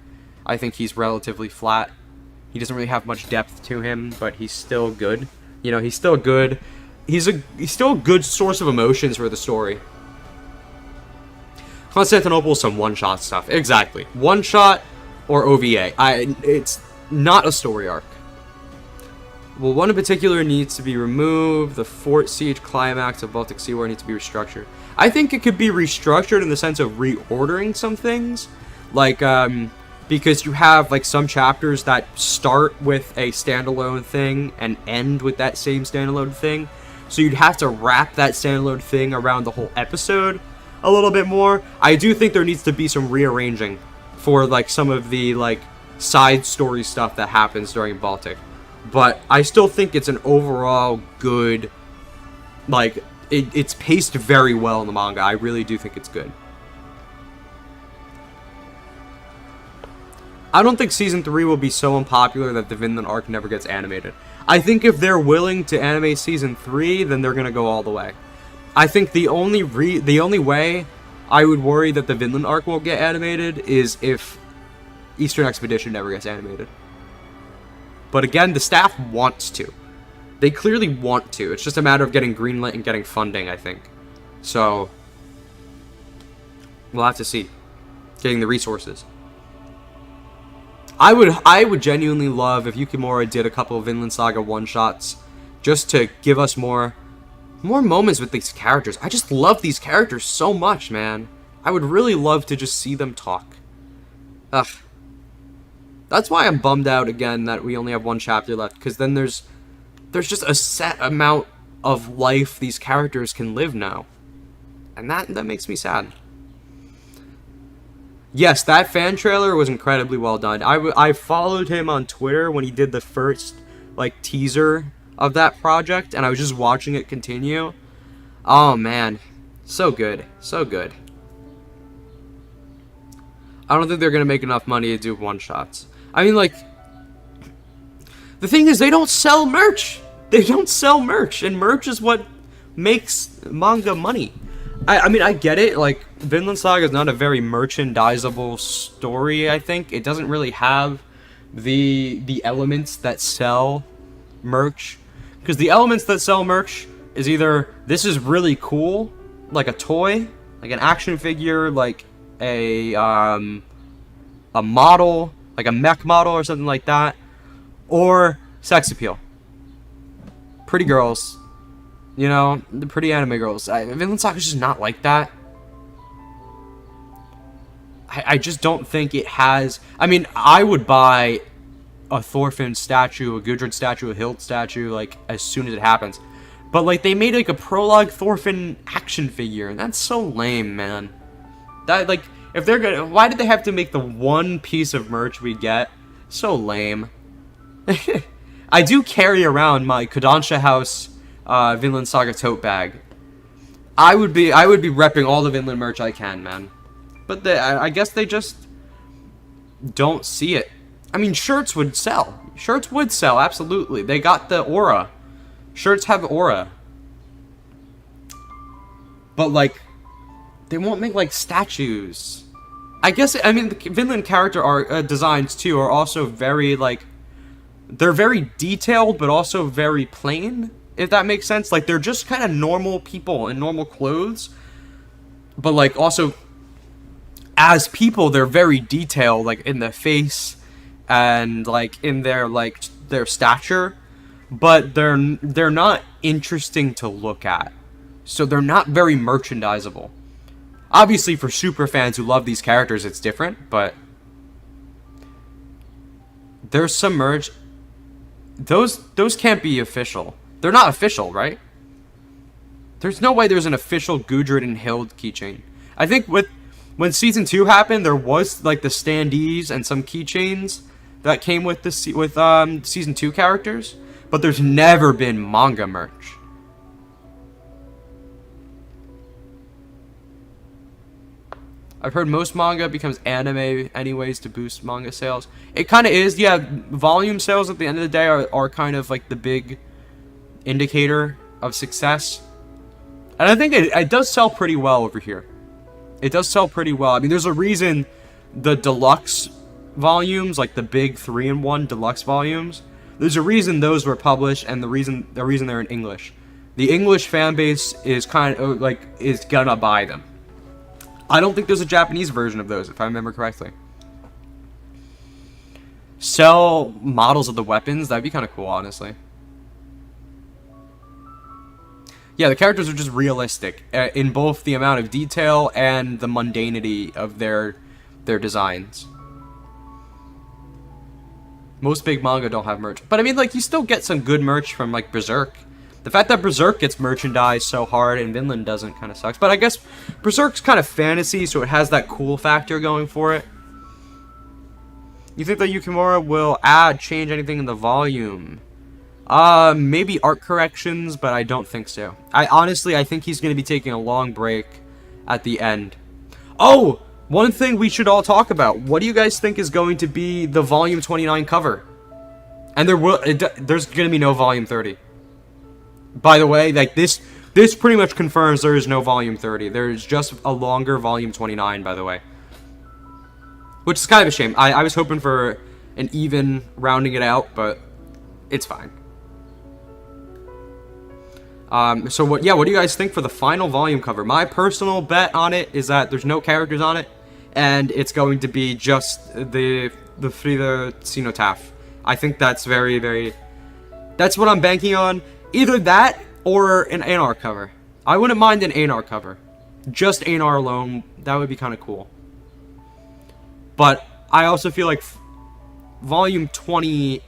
I think he's relatively flat. He doesn't really have much depth to him, but he's still good. You know, he's still good. He's still a good source of emotions for the story. Constantinople, some one-shot stuff. Exactly. One-shot or OVA. It's not a story arc. Well, one in particular needs to be removed. The Fort Siege climax of Baltic Sea War needs to be restructured. I think it could be restructured in the sense of reordering some things. Like, because you have, like, some chapters that start with a standalone thing and end with that same standalone thing. So you'd have to wrap that standalone thing around the whole episode a little bit more. I do think there needs to be some rearranging for, like, some of the, like, side story stuff that happens during Baltic. But I still think it's an overall good, like, it's paced very well in the manga. I really do think it's good. I don't think Season 3 will be so unpopular that the Vinland arc never gets animated. I think if they're willing to animate Season 3, then they're going to go all the way. I think the only way I would worry that the Vinland arc won't get animated is if Eastern Expedition never gets animated. But again, the staff wants to. They clearly want to. It's just a matter of getting greenlit and getting funding, I think. So, we'll have to see. Getting the resources. I would genuinely love if Yukimura did a couple of Vinland Saga one-shots just to give us more moments with these characters. I just love these characters so much, man. I would really love to just see them talk. Ugh. That's why I'm bummed out again that we only have one chapter left, because then there's just a set amount of life these characters can live now. And that makes me sad. Yes, that fan trailer was incredibly well done. I followed him on Twitter when he did the first, like, teaser of that project, and I was just watching it continue. Oh, man. So good. So good. I don't think they're going to make enough money to do one-shots. I mean, like, the thing is, they don't sell merch. They don't sell merch, and merch is what makes manga money. I mean, I get it. Like, Vinland Saga is not a very merchandisable story, I think. It doesn't really have the elements that sell merch. Because the elements that sell merch is either, this is really cool, like a toy, like an action figure, like a model, like a mech model or something like that, or sex appeal. Pretty girls. You know, the pretty anime girls. Vinland Saga is just not like that. I just don't think it has... I mean, I would buy a Thorfinn statue, a Gudrun statue, a Hild statue, like, as soon as it happens. But, like, they made, like, a prologue Thorfinn action figure, and that's so lame, man. That, like, if they're gonna... Why did they have to make the one piece of merch we get? So lame. I do carry around my Kodansha House... Vinland Saga tote bag. I would be repping all the Vinland merch I can, man. But I guess they just don't see it. I mean, shirts would sell. Shirts would sell, absolutely. They got the aura. Shirts have aura. But, like, they won't make, like, statues. I guess, I mean, the Vinland character art designs, too, are also very, like... They're very detailed, but also very plain. If that makes sense. Like, they're just kind of normal people in normal clothes. But, like, also, as people, they're very detailed, like, in the face and, like, in their, like, their stature. But they're not interesting to look at. So they're not very merchandisable. Obviously, for super fans who love these characters, it's different, but there's some merch. Those can't be official. They're not official, right? There's no way there's an official Gudrun and Hild keychain. I think when Season 2 happened, there was, like, the standees and some keychains that came with Season 2 characters. But there's never been manga merch. I've heard most manga becomes anime anyways to boost manga sales. It kind of is, yeah. Volume sales at the end of the day are kind of like the big... indicator of success. And I think it does sell pretty well over here. It does sell pretty well. I mean, there's a reason the deluxe volumes, like the big 3-in-1 deluxe volumes, there's a reason those were published, and the reason they're in English. The English fan base is kind of like is gonna buy them. I don't think there's a Japanese version of those, if I remember correctly. Sell models of the weapons, that'd be kind of cool, honestly. Yeah, the characters are just realistic in both the amount of detail and the mundanity of their designs. Most big manga don't have merch. But I mean, like, you still get some good merch from, like, Berserk. The fact that Berserk gets merchandised so hard and Vinland doesn't kind of sucks. But I guess Berserk's kind of fantasy, so it has that cool factor going for it. You think that Yukimura will change anything in the volume? Maybe art corrections, but I don't think so. I think he's going to be taking a long break at the end. Oh! One thing we should all talk about. What do you guys think is going to be the Volume 29 cover? And there's going to be no Volume 30. By the way, like, this pretty much confirms there is no Volume 30. There is just a longer Volume 29, by the way. Which is kind of a shame. I was hoping for an even rounding it out, but it's fine. So what do you guys think for the final volume cover? My personal bet on it is that there's no characters on it, and it's going to be just the Frida cenotaph. I think that's very, very... That's what I'm banking on. Either that or an Einar cover. I wouldn't mind an Einar cover. Just Einar alone, that would be kind of cool. But I also feel like Volume 20...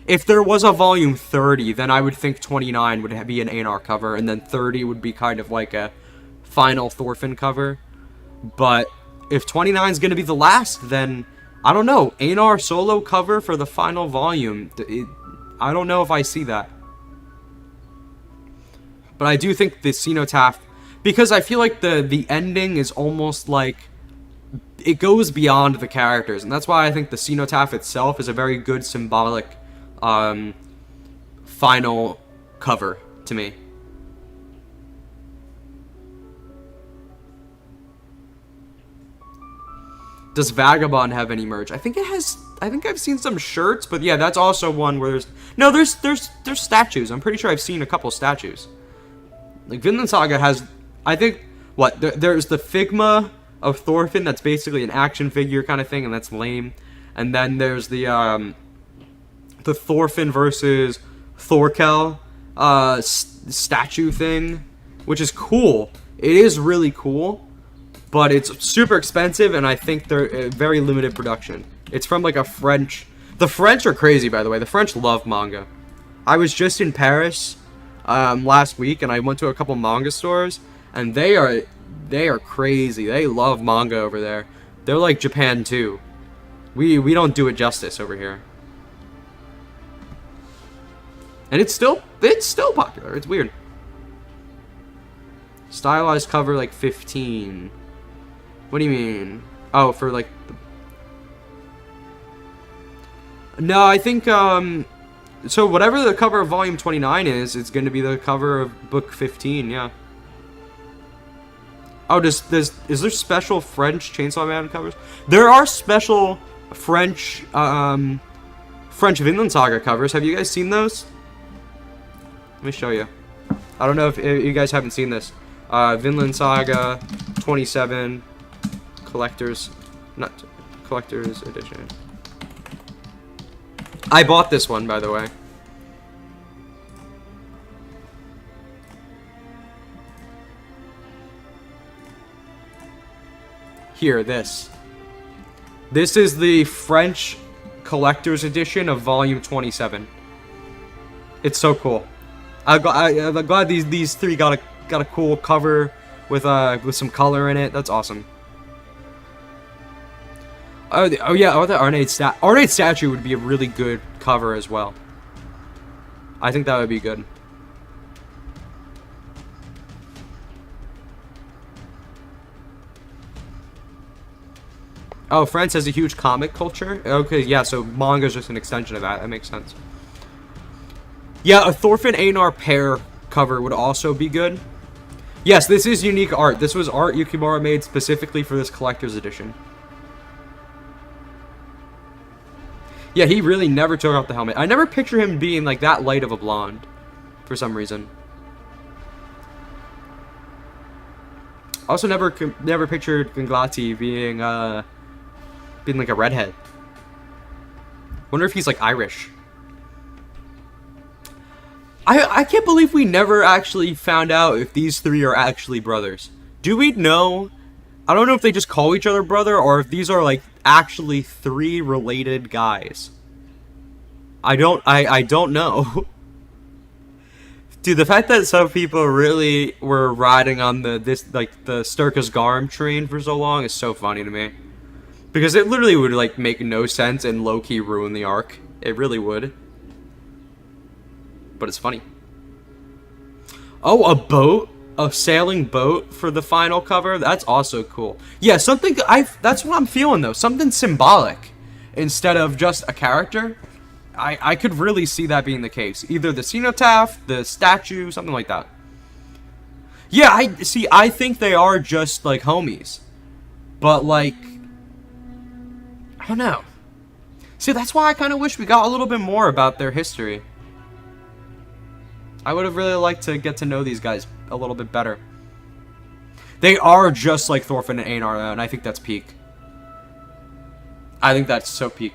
If there was a Volume 30, then I would think 29 would be an Einar cover, and then 30 would be kind of like a final Thorfinn cover. But if 29 is going to be the last, then I don't know. Einar solo cover for the final volume. I don't know if I see that. But I do think the cenotaph, because I feel like the ending is almost like it goes beyond the characters, and that's why I think the cenotaph itself is a very good symbolic final cover to me. Does Vagabond have any merch? I think it has. I think I've seen some shirts, but yeah, that's also one where there's statues. I'm pretty sure I've seen a couple statues. Like Vinland Saga has, I think, there's the Figma of Thorfinn, that's basically an action figure kind of thing, and that's lame. And then there's the Thorfinn versus Thorkel statue thing, which is cool. It is really cool, but it's super expensive, and I think they're very limited production. It's from like a French. The French are crazy, by the way. The French love manga. I was just in Paris last week, and I went to a couple manga stores, and they are crazy. They love manga over there. They're like Japan too. We don't do it justice over here. And it's still popular. It's weird. Stylized cover like 15. What do you mean? Oh, for like No, I think so whatever the cover of volume 29 is, it's going to be the cover of book 15, yeah. Oh, is there special French Chainsaw Man covers? There are special French Vinland Saga covers. Have you guys seen those? Let me show you. I don't know if you guys haven't seen this. Vinland Saga 27 collector's edition. I bought this one, by the way. Here, this. This is the French collector's edition of volume 27. It's so cool. I'm glad these three got a cool cover with some color in it. That's awesome. Oh yeah, the Arnade statue would be a really good cover as well. I think that would be good. Oh, France has a huge comic culture? Okay, yeah, so manga is just an extension of that. That makes sense. Yeah, a Thorfinn Einar pair cover would also be good. Yes, this is unique art. This was art Yukimura made specifically for this collector's edition. Yeah, he really never took off the helmet. I never picture him being like that light of a blonde for some reason. Also never pictured Gunglati being like a redhead. Wonder if he's like Irish. I can't believe we never actually found out if these three are actually brothers. Do we know? I don't know if they just call each other brother or if these are like actually three related guys. I don't know. Dude, the fact that some people really were riding on the Sturkis Garm train for so long is so funny to me. Because it literally would like make no sense and low-key ruin the arc. It really would. But it's funny. Oh, a boat? A sailing boat for the final cover? That's also cool. Yeah, that's what I'm feeling though. Something symbolic instead of just a character. I could really see that being the case. Either the cenotaph, the statue, something like that. Yeah, I think they are just like homies. But like, I don't know. See, that's why I kind of wish we got a little bit more about their history. I would have really liked to get to know these guys a little bit better. They are just like Thorfinn and Einar, though, and I think that's peak. I think that's so peak.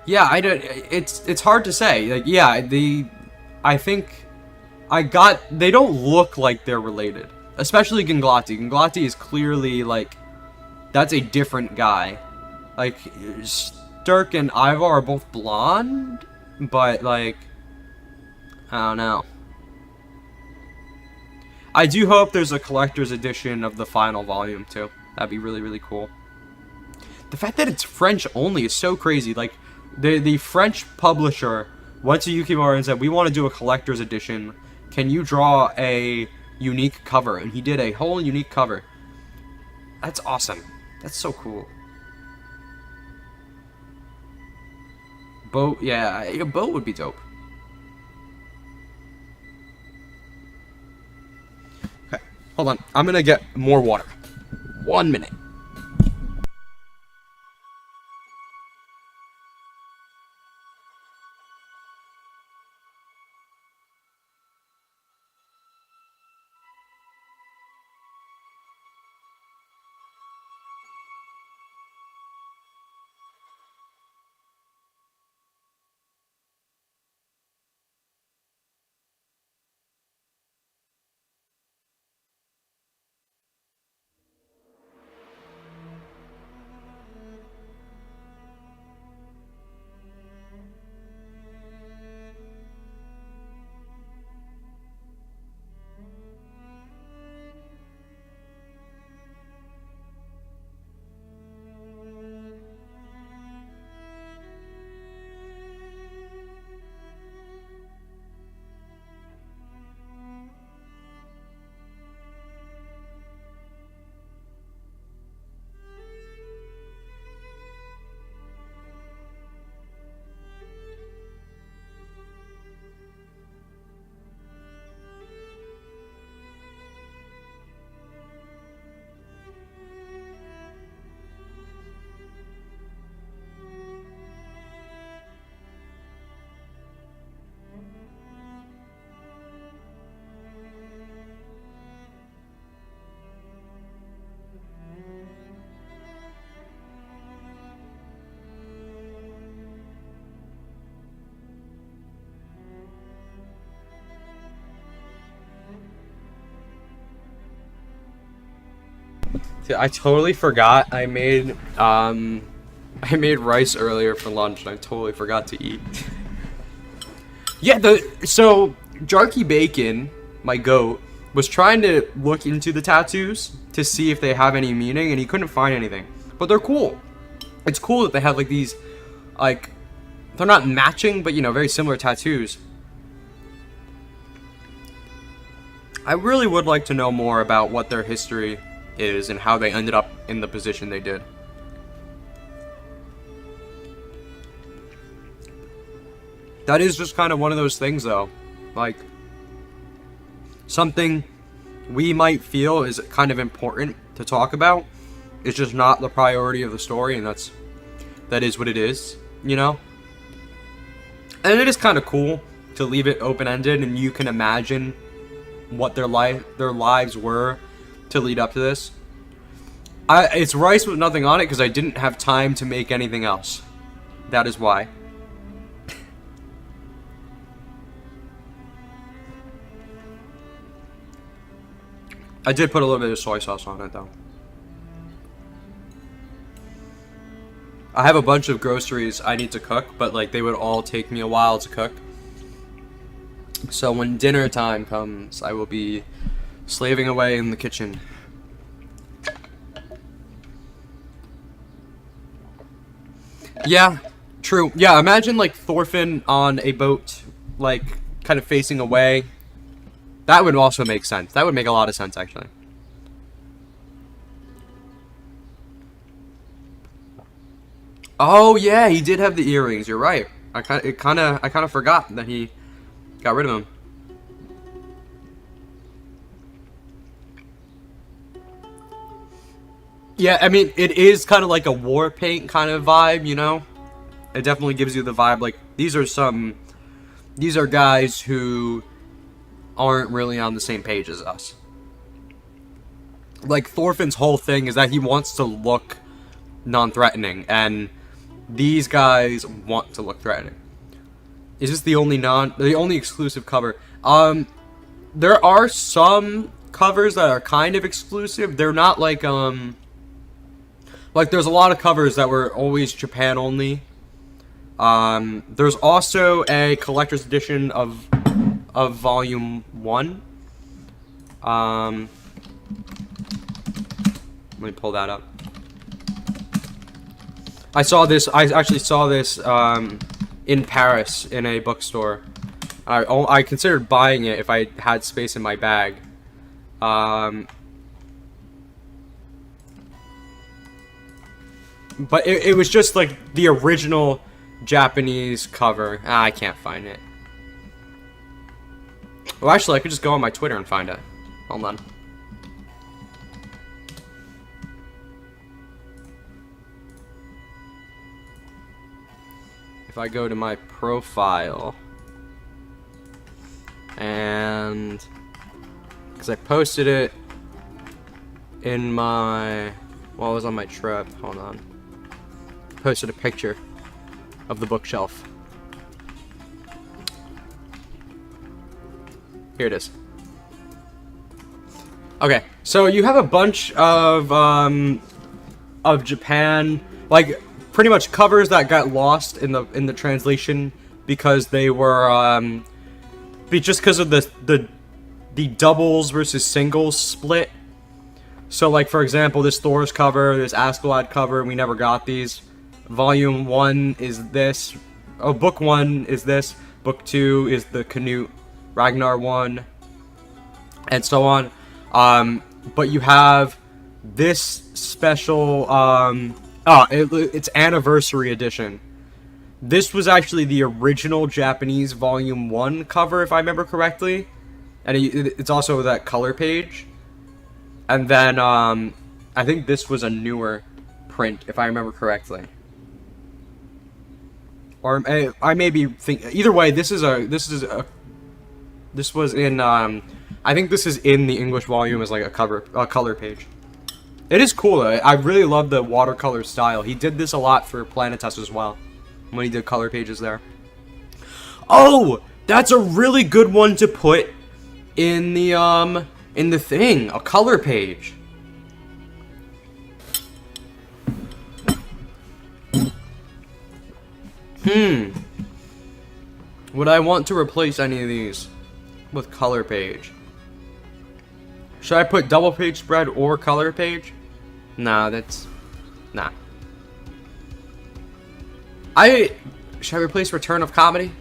Yeah, it's hard to say. Like, yeah, I think they don't look like they're related. Especially Gunglati. Gunglati is clearly, like, that's a different guy. Like, Dirk and Ivar are both blonde, but like, I don't know. I do hope there's a collector's edition of the final volume too. That'd be really, really cool. The fact that it's French only is so crazy. Like, the French publisher went to Yukimura and said, we want to do a collector's edition. Can you draw a unique cover? And he did a whole unique cover. That's awesome. That's so cool. Boat, yeah, a boat would be dope. Okay, hold on. I'm gonna get more water. 1 minute. Dude, I totally forgot I made rice earlier for lunch and I totally forgot to eat. Yeah, so Jarky Bacon, my goat, was trying to look into the tattoos to see if they have any meaning, and he couldn't find anything. But they're cool. It's cool that they have like these, like, they're not matching, but you know, very similar tattoos. I really would like to know more about what their history is and how they ended up in the position they did. That is just kind of one of those things though, like something we might feel is kind of important to talk about. It's just not the priority of the story, and that is what it is, you know? And it is kind of cool to leave it open-ended and you can imagine what their lives were to lead up to this. It's rice with nothing on it because I didn't have time to make anything else. That is why. I did put a little bit of soy sauce on it though. I have a bunch of groceries I need to cook, but like they would all take me a while to cook. So when dinner time comes, I will be slaving away in the kitchen. Yeah, true. Yeah, imagine like Thorfinn on a boat, like kind of facing away. That would also make sense. That would make a lot of sense, actually. Oh yeah, he did have the earrings. You're right. I kind of forgot that he got rid of them. Yeah, I mean, it is kind of like a war paint kind of vibe, you know? It definitely gives you the vibe, like, these are guys who aren't really on the same page as us. Like, Thorfinn's whole thing is that he wants to look non-threatening, and these guys want to look threatening. Is this the only exclusive cover? There are some covers that are kind of exclusive. They're not like there's a lot of covers that were always Japan only, There's also a collector's edition of Volume 1. Let me pull that up. I actually saw this in Paris in a bookstore. I considered buying it if I had space in my bag. But it was just like the original Japanese cover. I can't find it. Well, actually, I could just go on my Twitter and find it. Hold on. If I go to my profile, and because I posted it in my, well, I was on my trip. Hold on. Posted a picture of the bookshelf. Here it is. Okay, so you have a bunch of Japan, like pretty much covers that got lost in the translation because they were just because of the doubles versus singles split. So like for example, this Thor's cover, this Askeladd cover, we never got these. Volume 1 is this. Oh, book 1 is this. Book 2 is the Canute Ragnar one, and so on. But you have this special, it's anniversary edition. This was actually the original Japanese Volume 1 cover, if I remember correctly. And it's also that color page. And then, I think this was a newer print, if I remember correctly. Or I may be thinking, either way, this was in, I think this is in the English volume as like a color page. It is cool. I really love the watercolor style. He did this a lot for Planetes as well, when he did color pages there. Oh, that's a really good one to put in the thing, a color page. Would I want to replace any of these with color page? Should I put double page spread or color page? Nah, nah. Should I replace Return of Comedy?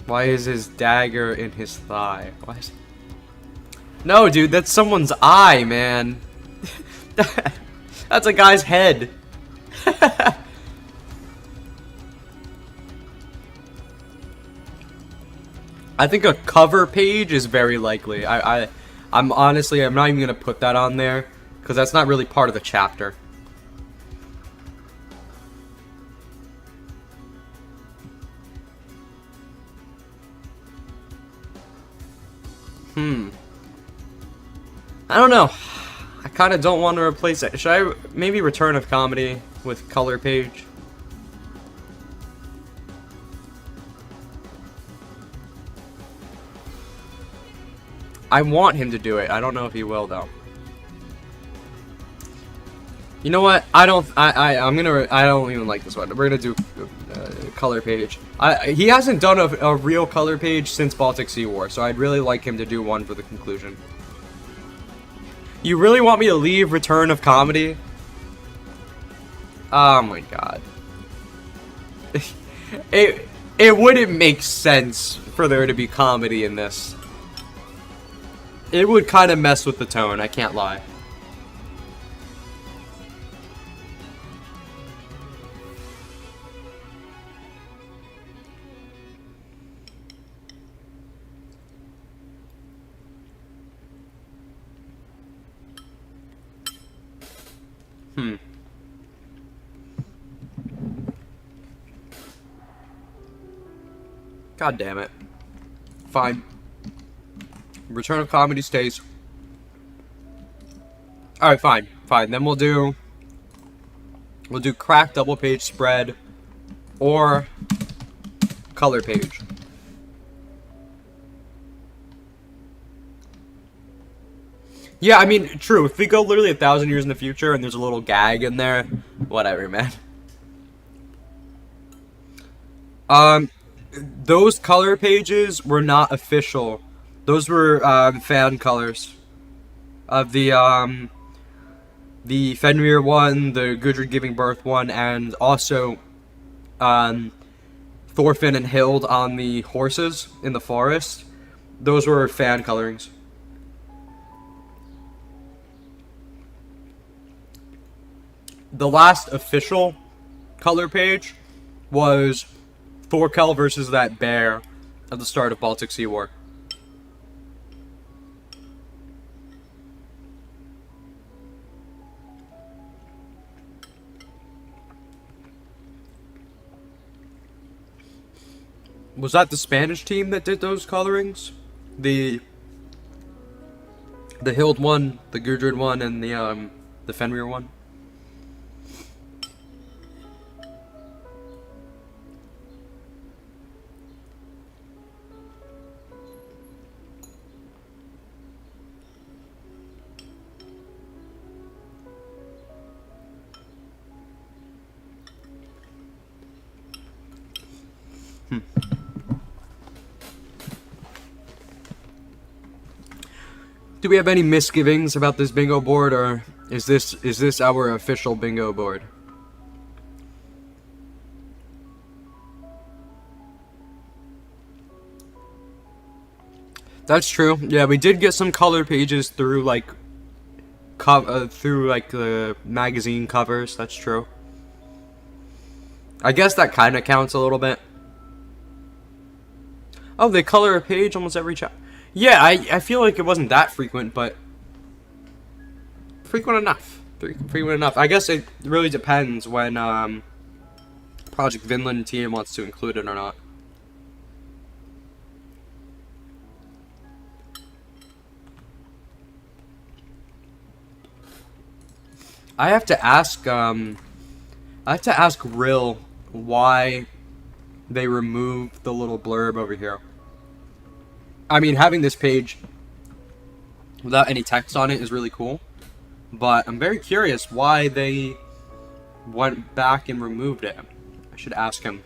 Why is his dagger in his thigh? What? No, dude, that's someone's eye, man. That's a guy's head. I think a cover page is very likely. I'm honestly, I'm not even gonna put that on there because that's not really part of the chapter. I don't know. I kind of don't want to replace it. Should I maybe Return of Comedy with color page? I want him to do it. I don't know if he will though. You know what? I don't even like this one. We're gonna do color page. He hasn't done a real color page since Baltic Sea War, so I'd really like him to do one for the conclusion. You really want me to leave Return of Comedy? Oh my god. It wouldn't make sense for there to be comedy in this. It would kind of mess with the tone, I can't lie. God damn it. Fine. Return of Comedy stays. Alright, fine. Fine. Then we'll do crack double page spread or color page. Yeah, I mean, true. If we go literally 1,000 years in the future and there's a little gag in there, whatever, man. Um, those color pages were not official. Those were fan colors of the Fenrir one, the Gudrid giving birth one, and also um, Thorfinn and Hild on the horses in the forest. Those were fan colorings. The last official color page was Thorkel versus that bear at the start of Baltic Sea War. Was that the Spanish team that did those colorings? The Hild one, the Gudrid one, and the Fenrir one? Do we have any misgivings about this bingo board, or is this our official bingo board? That's true. Yeah, we did get some color pages through like through like the magazine covers. That's true. I guess that kind of counts a little bit. Oh, they color a page almost every chapter. Yeah, I feel like it wasn't that frequent, but frequent enough. Frequent enough. I guess it really depends when Project Vinland team wants to include it or not. I have to ask Rill why they removed the little blurb over here. I mean, having this page without any text on it is really cool, but I'm very curious why they went back and removed it. I should ask him.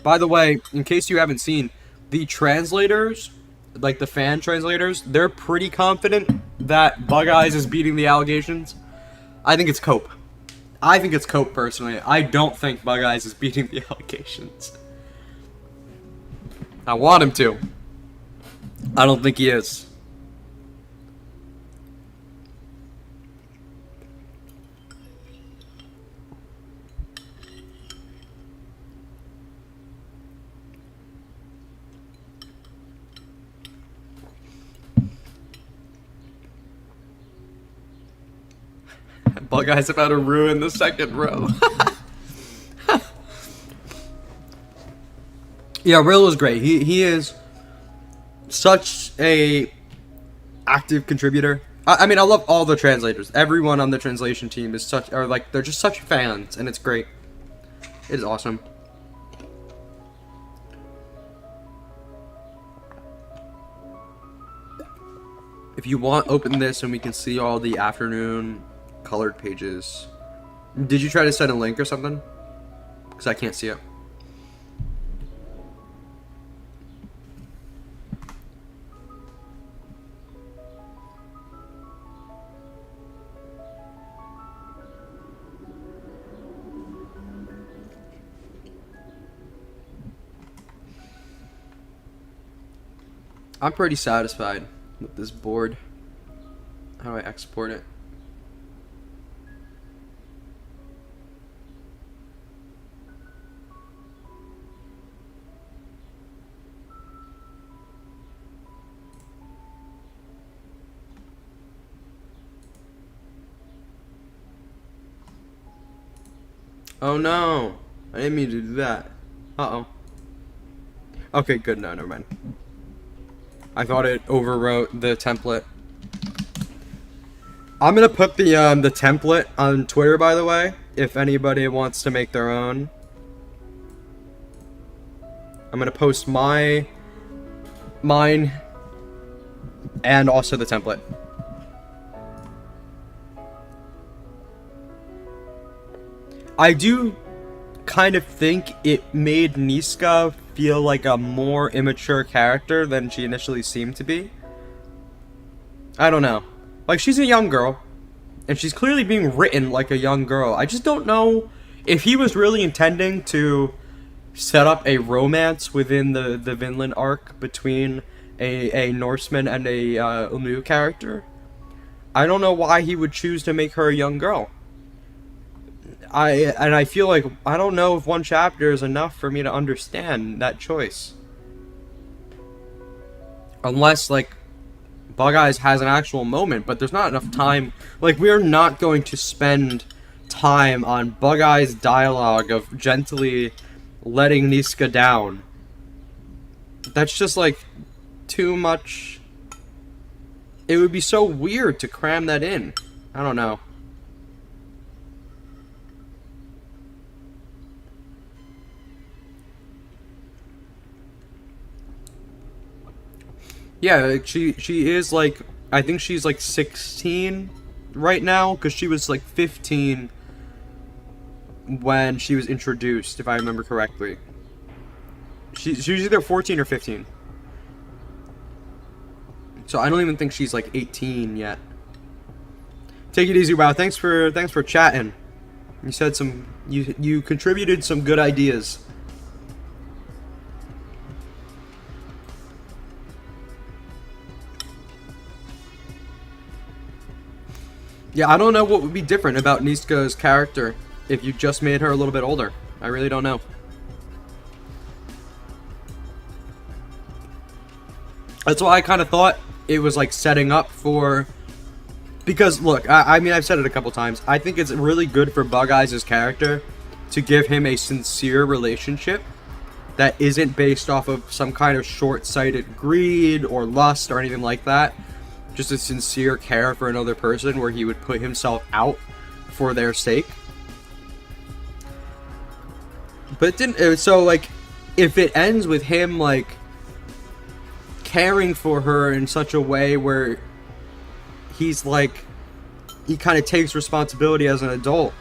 By the way, in case you haven't seen, the translators, like the fan translators, they're pretty confident that Bug Eyes is beating the allegations. I think it's Cope. I think it's Cope, personally. I don't think Bug Eyes is beating the allegations. I want him to. I don't think he is. Bug Eyes about to ruin the second row. Yeah, Rill is great. He is such a active contributor. I mean, I love all the translators. Everyone on the translation team is such, or like, they're just such fans, and it's great. It is awesome. If you want, open this and we can see all the afternoon colored pages. Did you try to send a link or something? Because I can't see it. I'm pretty satisfied with this board. How do I export it? Oh no! I didn't mean to do that. Uh-oh. Okay, good. No, never mind. I thought it overwrote the template. I'm gonna put the template on Twitter, by the way, if anybody wants to make their own. I'm gonna post mine, and also the template. I do kind of think it made Niska feel like a more immature character than she initially seemed to be. I don't know. Like, she's a young girl, and she's clearly being written like a young girl. I just don't know if he was really intending to set up a romance within the Vinland arc between a Norseman and a Unu character. I don't know why he would choose to make her a young girl. I feel like I don't know if one chapter is enough for me to understand that choice. Unless, like, Bug Eyes has an actual moment, but there's not enough time. Like, we're not going to spend time on Bug Eyes' dialogue of gently letting Niska down. That's just, like, too much. It would be so weird to cram that in. I don't know. Yeah, like, she is, like, I think she's like 16 right now, because she was like 15 when she was introduced, if I remember correctly. She was either 14 or 15. So I don't even think she's like 18 yet. Take it easy, wow. Thanks for chatting. You said some you contributed some good ideas. Yeah, I don't know what would be different about Niska's character if you just made her a little bit older. I really don't know. That's why I kind of thought it was like setting up for... Because, look, I mean, I've said it a couple times. I think it's really good for Bug Eyes' character to give him a sincere relationship that isn't based off of some kind of short-sighted greed or lust or anything like that. Just a sincere care for another person where he would put himself out for their sake. But it didn't... So, like, if it ends with him, like, caring for her in such a way where he's, like, he kind of takes responsibility as an adult,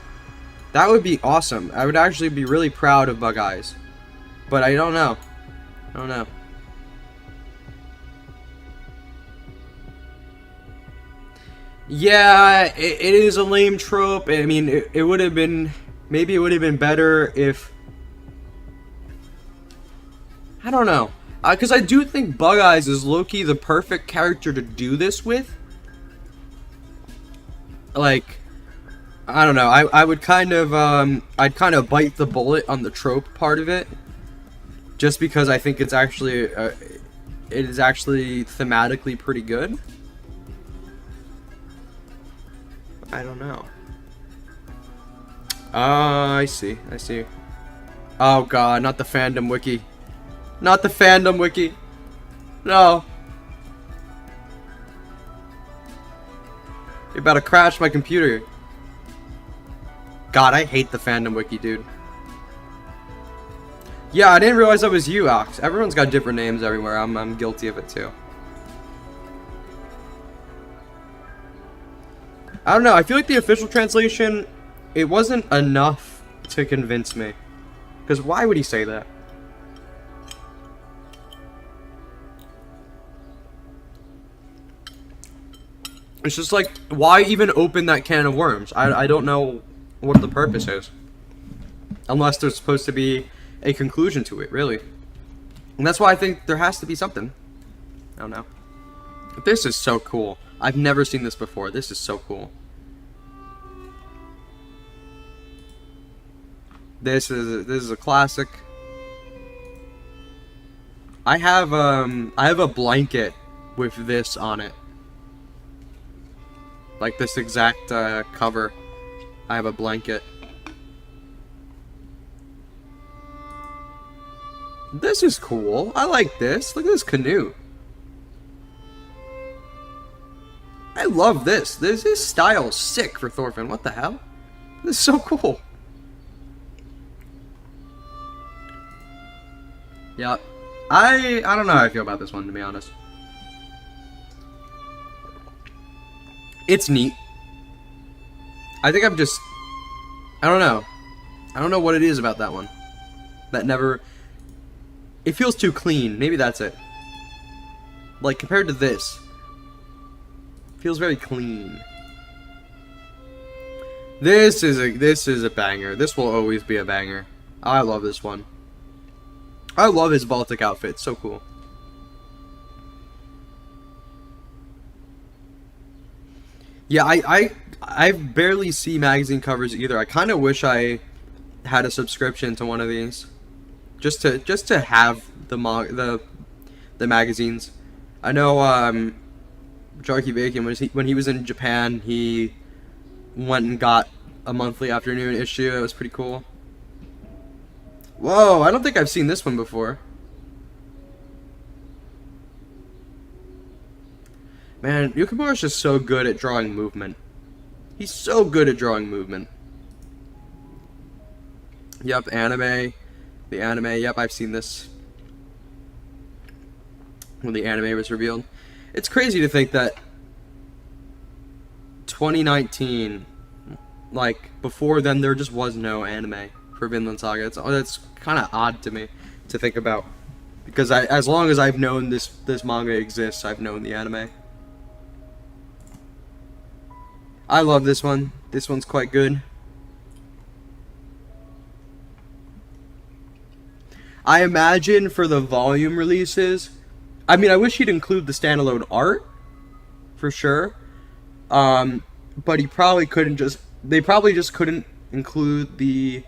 that would be awesome. I would actually be really proud of Bug Eyes. But I don't know. I don't know. Yeah, it is a lame trope. I mean, it would have been... Maybe it would have been better if... I don't know. Because I do think Bug Eyes is low-key the perfect character to do this with. Like, I don't know. I would kind of... I'd kind of bite the bullet on the trope part of it. Just because I think it's actually... it is actually thematically pretty good. I don't know. I see. I see. Oh god, not the fandom wiki. Not the fandom wiki. No. You're about to crash my computer. God, I hate the fandom wiki, dude. Yeah, I didn't realize that was you, Ox. Everyone's got different names everywhere. I'm guilty of it too. I don't know, I feel like the official translation, it wasn't enough to convince me. Because why would he say that? It's just like, why even open that can of worms? I don't know what the purpose is. Unless there's supposed to be a conclusion to it, really. And that's why I think there has to be something. I don't know. This is so cool. I've never seen this before. This is so cool. This is a classic. I have a blanket with this on it. Like this exact cover. I have a blanket. This is cool. I like this. Look at this canoe. I love this. This style is sick for Thorfinn. What the hell? This is so cool. Yeah. I don't know how I feel about this one, to be honest. It's neat. I think I'm just... I don't know. I don't know what it is about that one. That never... It feels too clean. Maybe that's it. Like, compared to this. It feels very clean. This is a banger. This will always be a banger. I love this one. I love his Baltic outfit. It's so cool. Yeah, I barely see magazine covers either. I kind of wish I had a subscription to one of these, just to have the magazines. I know Jarky Bacon when he was in Japan, he went and got a monthly afternoon issue. It was pretty cool. Whoa, I don't think I've seen this one before. Man, Yukimura's just so good at drawing movement. He's so good at drawing movement. Yep, anime. The anime, yep, I've seen this. When the anime was revealed. It's crazy to think that 2019, like, before then there just was no anime for Vinland Saga. That's kind of odd to me to think about. Because as long as I've known this manga exists, I've known the anime. I love this one. This one's quite good. I imagine for the volume releases, I mean, I wish he'd include the standalone art, for sure. But he probably couldn't just... They probably just couldn't include the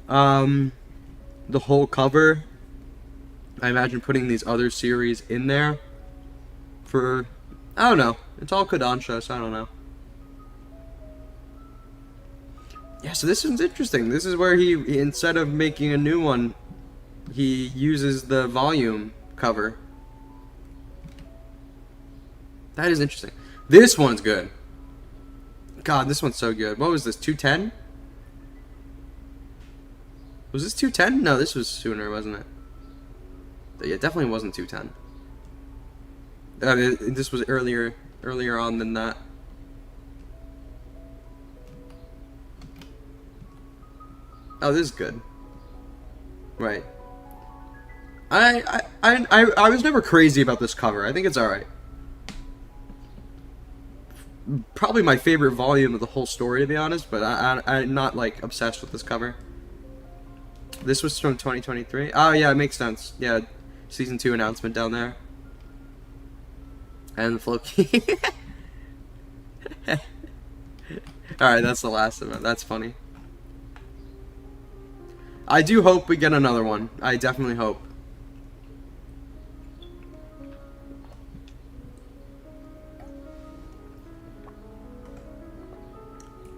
whole cover. I imagine putting these other series in there for... I don't know. It's all Kodansha, so I don't know. Yeah, so this one's interesting. This is where he instead of making a new one, he uses the volume cover. That is interesting. This one's good. God, this one's so good. What was this, 210? Was this 210? No, this was sooner, wasn't it? Yeah, it definitely wasn't 210. This was earlier on than that. Oh, this is good. Right. I was never crazy about this cover. I think it's alright. Probably my favorite volume of the whole story, to be honest, but I'm not, like, obsessed with this cover. This was from 2023. Oh, yeah, it makes sense. Yeah, Season 2 announcement down there. And the Floki. Alright, that's the last of it. That's funny. I do hope we get another one. I definitely hope.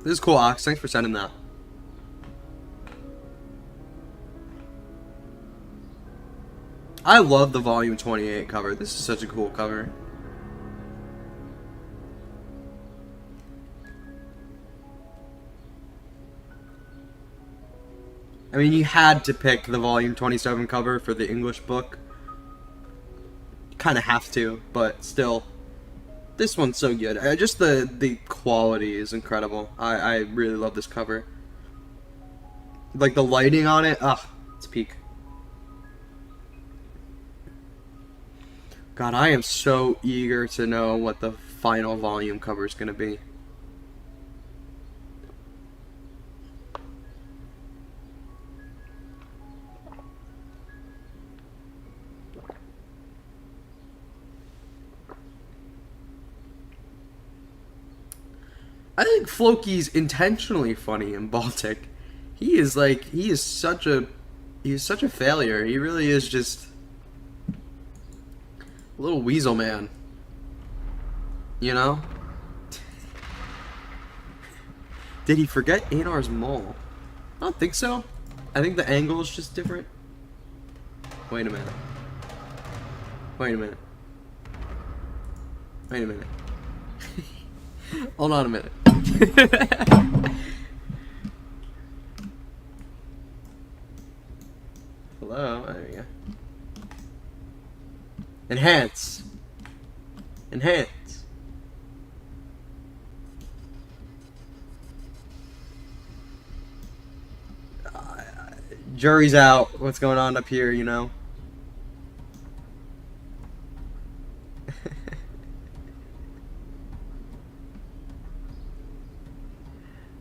This is cool, Ox. Thanks for sending that. I love the Volume 28 cover. This is such a cool cover. I mean, you had to pick the Volume 27 cover for the English book. Kind of have to, but still. This one's so good. Just the quality is incredible. I really love this cover. Like, the lighting on it, it's peak. God, I am so eager to know what the final volume cover is going to be. I think Floki's intentionally funny in Baltic. He is such a failure. He really is just a little weasel man. You know? Did he forget Einar's mole? I don't think so. I think the angle is just different. Wait a minute. Wait a minute. Wait a minute. Hold on a minute. Hello? there you go. Enhance. Enhance. Jury's out. What's going on up here, you know?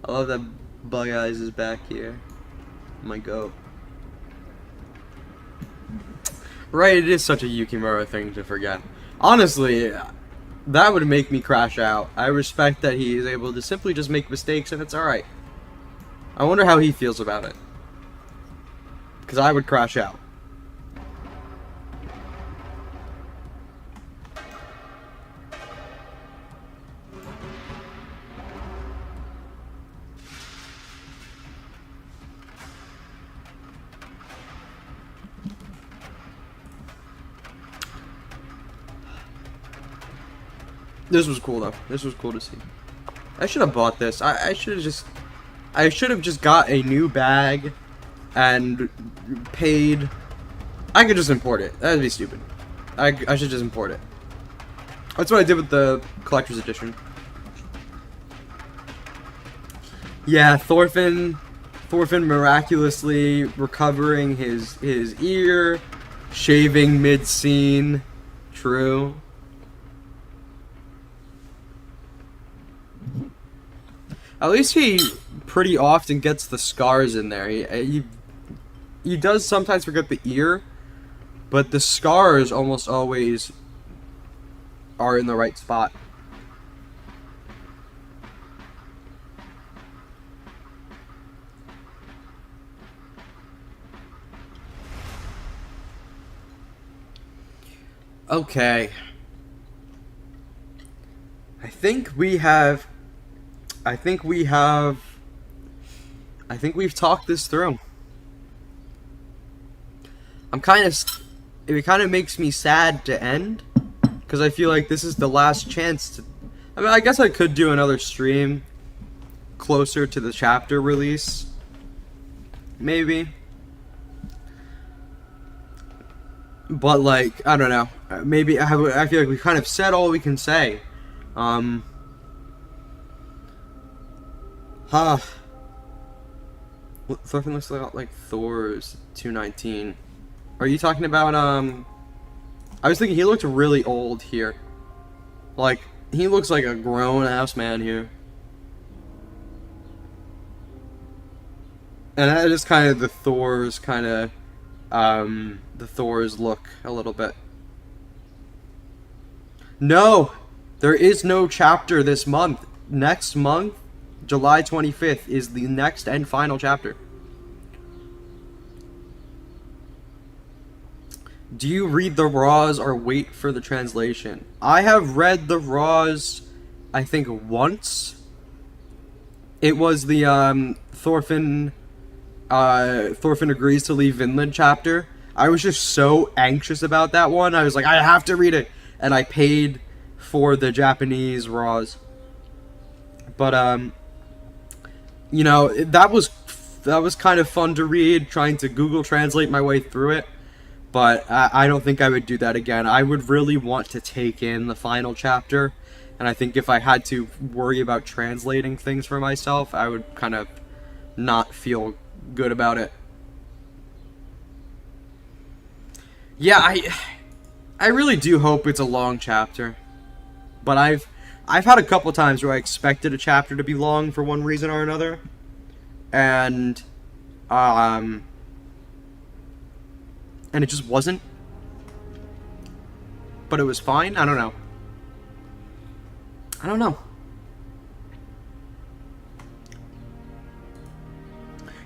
I love that Bug Eyes is back here. My goat. Right, it is such a Yukimura thing to forget. Honestly, that would make me crash out. I respect that he is able to simply just make mistakes and it's alright. I wonder how he feels about it. Because I would crash out. This was cool though. This was cool to see. I should have bought this. I should have just got a new bag and paid. I could just import it. That'd be stupid. I should just import it. That's what I did with the collector's edition. Yeah, Thorfinn miraculously recovering his ear, shaving mid-scene. True. At least he pretty often gets the scars in there. He does sometimes forget the ear, but the scars almost always are in the right spot. Okay. I think we've talked this through. It kind of makes me sad to end, because I feel like this is the last chance to, I mean, I guess I could do another stream closer to the chapter release. Maybe. But, like, I don't know. Maybe, I feel like we kind of said all we can say. Thorfinn looks like Thor's 219. Are you talking about, I was thinking he looked really old here. Like, he looks like a grown-ass man here. And that is kind of the Thor's look a little bit. No! There is no chapter this month. Next month, July 25th, is the next and final chapter. Do you read the Raws or wait for the translation? I have read the Raws, I think, once. It was the Thorfinn agrees to leave Vinland chapter. I was just so anxious about that one. I was like, I have to read it. And I paid for the Japanese Raws. But, you know, that was kind of fun to read, trying to Google Translate my way through it. But I don't think I would do that again. I would really want to take in the final chapter. And I think if I had to worry about translating things for myself, I would kind of not feel good about it. Yeah, I really do hope it's a long chapter. But I've had a couple times where I expected a chapter to be long for one reason or another. And it just wasn't. But it was fine. I don't know.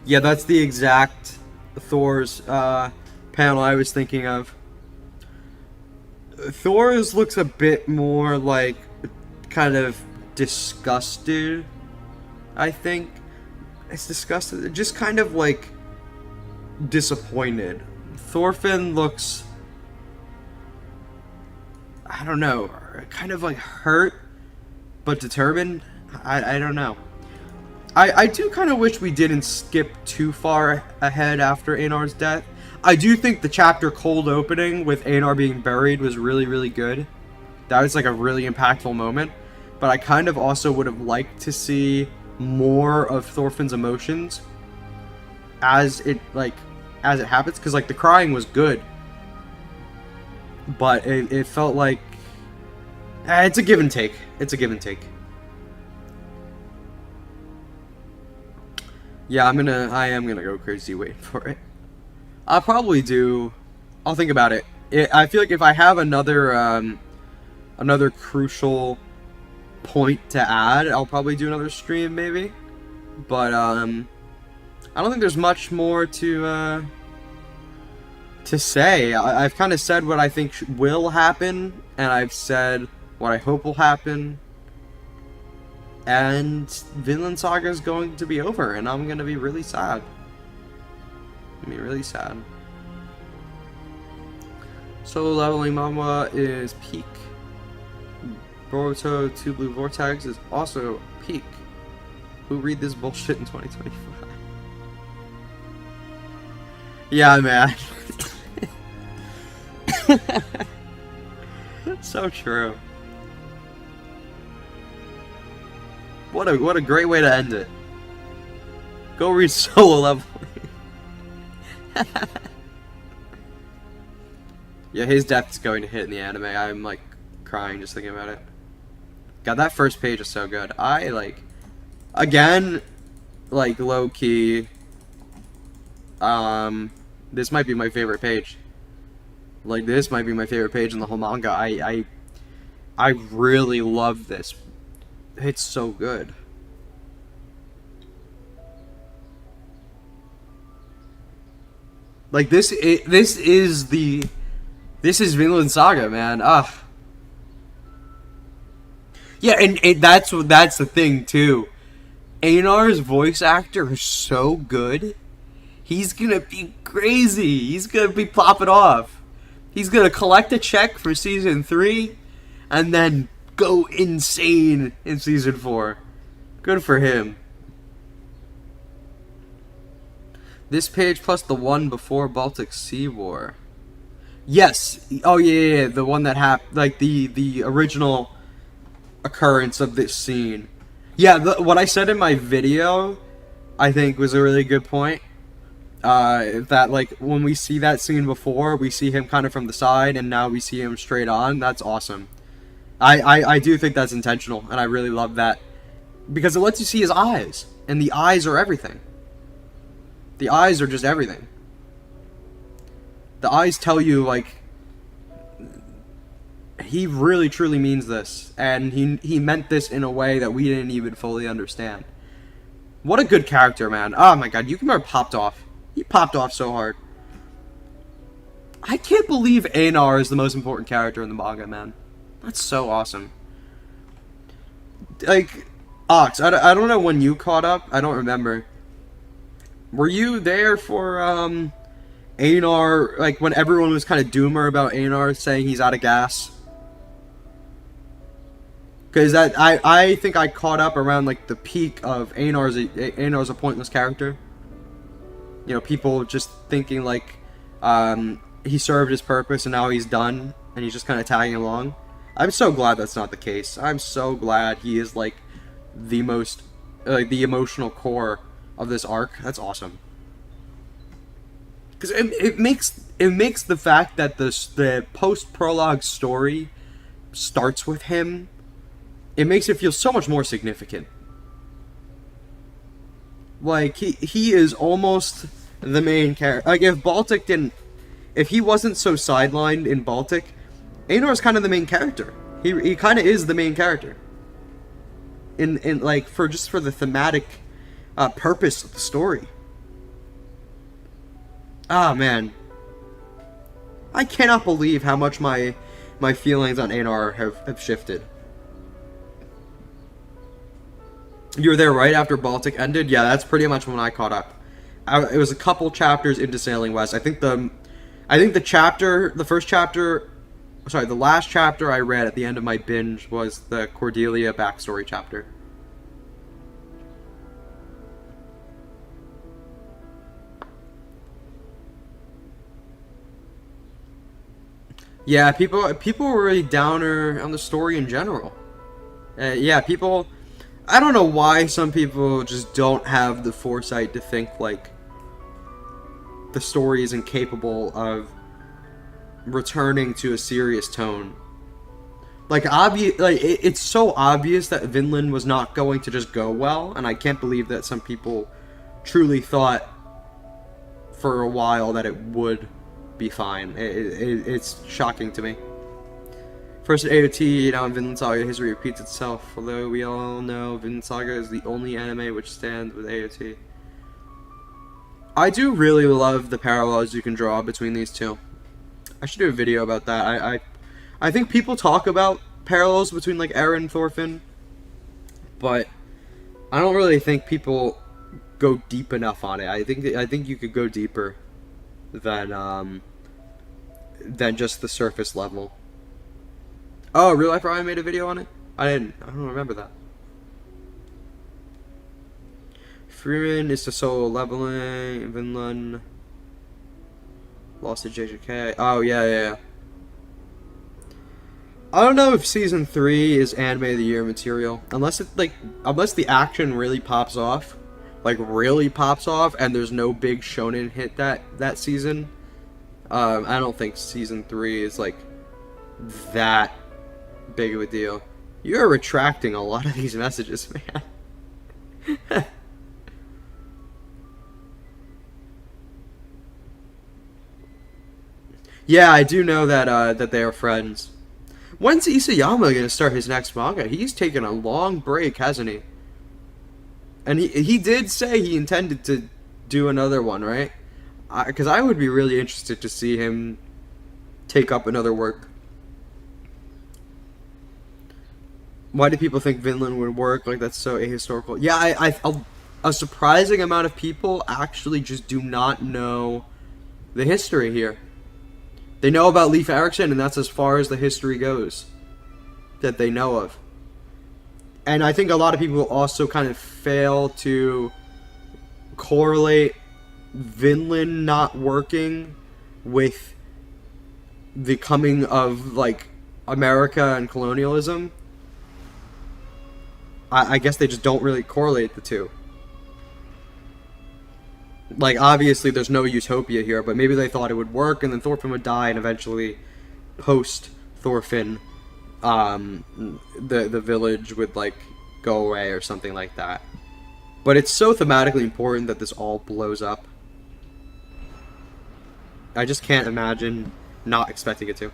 Yeah, that's the exact Thor's panel I was thinking of. Thor's looks a bit more like kind of disgusted, I think. It's disgusted, just kind of like disappointed. Thorfinn looks, I don't know, kind of like hurt, but determined. I don't know. I do kind of wish we didn't skip too far ahead after Einar's death. I do think the chapter cold opening with Einar being buried was really, really good. That was like a really impactful moment. But I kind of also would have liked to see more of Thorfinn's emotions as it happens, because like the crying was good, but it felt like it's a give and take. It's a give and take. Yeah, I am gonna go crazy waiting for it. I'll probably do. I'll think about it. I feel like if I have another crucial point to add, I'll probably do another stream maybe. But I don't think there's much more to say. I've kind of said what I think will happen, and I've said what I hope will happen. And Vinland Saga is going to be over, and I'm gonna be really sad. Solo leveling manga is peak. Boruto 2 Blue Vortex is also peak. Who read this bullshit in 2025? Yeah, man. So true. What a great way to end it. Go read Solo Leveling. Yeah, his death is going to hit in the anime. I'm like crying just thinking about it. God, that first page is so good. I like, again, like low key. This might be my favorite page. Like, this might be my favorite page in the whole manga. I really love this. It's so good. Like, this is Vinland Saga, man. Yeah, and that's the thing too. Einar's voice actor is so good. He's gonna be crazy. He's gonna be popping off. He's gonna collect a check for season 3, and then go insane in season 4. Good for him. This page plus the one before Baltic Sea War. Yes. Oh yeah. The one that happened, like the original occurrence of this scene. Yeah. What I said in my video, I think, was a really good point. That like when we see that scene before, we see him kind of from the side, and now we see him straight on. That's awesome. I do think that's intentional, and I really love that because it lets you see his eyes, and the eyes are everything. The eyes are just everything. The eyes tell you, like, he really truly means this, and he meant this in a way that we didn't even fully understand. What a good character, man. Oh my god, Yukimura popped off. He popped off so hard. I can't believe Einar is the most important character in the manga, man. That's so awesome. Like, Ox, I don't know when you caught up. I don't remember. Were you there for, Einar, like, when everyone was kind of doomer about Einar saying he's out of gas? Because I think I caught up around, like, the peak of Einar's a pointless character. You know, people just thinking, like, he served his purpose and now he's done, and he's just kind of tagging along. I'm so glad that's not the case. I'm so glad he is, like, the most, the emotional core of this arc. That's awesome. Because it makes the fact that the post-prologue story starts with him, it makes it feel so much more significant. Like, he is almost the main character. Like, if he wasn't so sidelined in Baltic, Einar is kind of the main character. He kind of is the main character. In like, for the thematic purpose of the story. Ah, man. I cannot believe how much my feelings on Einar have shifted. You were there right after Baltic ended? Yeah, that's pretty much when I caught up. It was a couple chapters into Sailing West. I think the last chapter I read at the end of my binge was the Cordelia backstory chapter. Yeah, people were really downer on the story in general. Yeah, people. I don't know why some people just don't have the foresight to think like the story isn't capable of returning to a serious tone. Like obvious, like it's so obvious that Vinland was not going to just go well, and I can't believe that some people truly thought for a while that it would be fine. It's shocking to me. First at AOT, now in Vinland Saga, history repeats itself. Although we all know Vinland Saga is the only anime which stands with AOT. I do really love the parallels you can draw between these two. I should do a video about that. I think people talk about parallels between like Eren and Thorfinn, but I don't really think people go deep enough on it. I think you could go deeper than just the surface level. Oh, Real Life Ryan made a video on it? I don't remember that. Freeman is to solo leveling. Vinland lost to JJK. Oh yeah. I don't know if season 3 is anime of the year material, unless the action really pops off, and there's no big shonen hit that season. I don't think season 3 is like that big of a deal. You're retracting a lot of these messages, man. Yeah, I do know that they are friends. When's Isayama gonna start his next manga? He's taken a long break, hasn't he? And he did say he intended to do another one, right? Because I would be really interested to see him take up another work. Why do people think Vinland would work? Like, that's so ahistorical. Yeah, a surprising amount of people actually just do not know the history here. They know about Leif Erikson, and that's as far as the history goes that they know of. And I think a lot of people also kind of fail to correlate Vinland not working with the coming of, like, America and colonialism. I guess they just don't really correlate the two. Like, obviously there's no utopia here, but maybe they thought it would work, and then Thorfinn would die, and eventually, post-Thorfinn, the village would, like, go away or something like that. But it's so thematically important that this all blows up. I just can't imagine not expecting it to.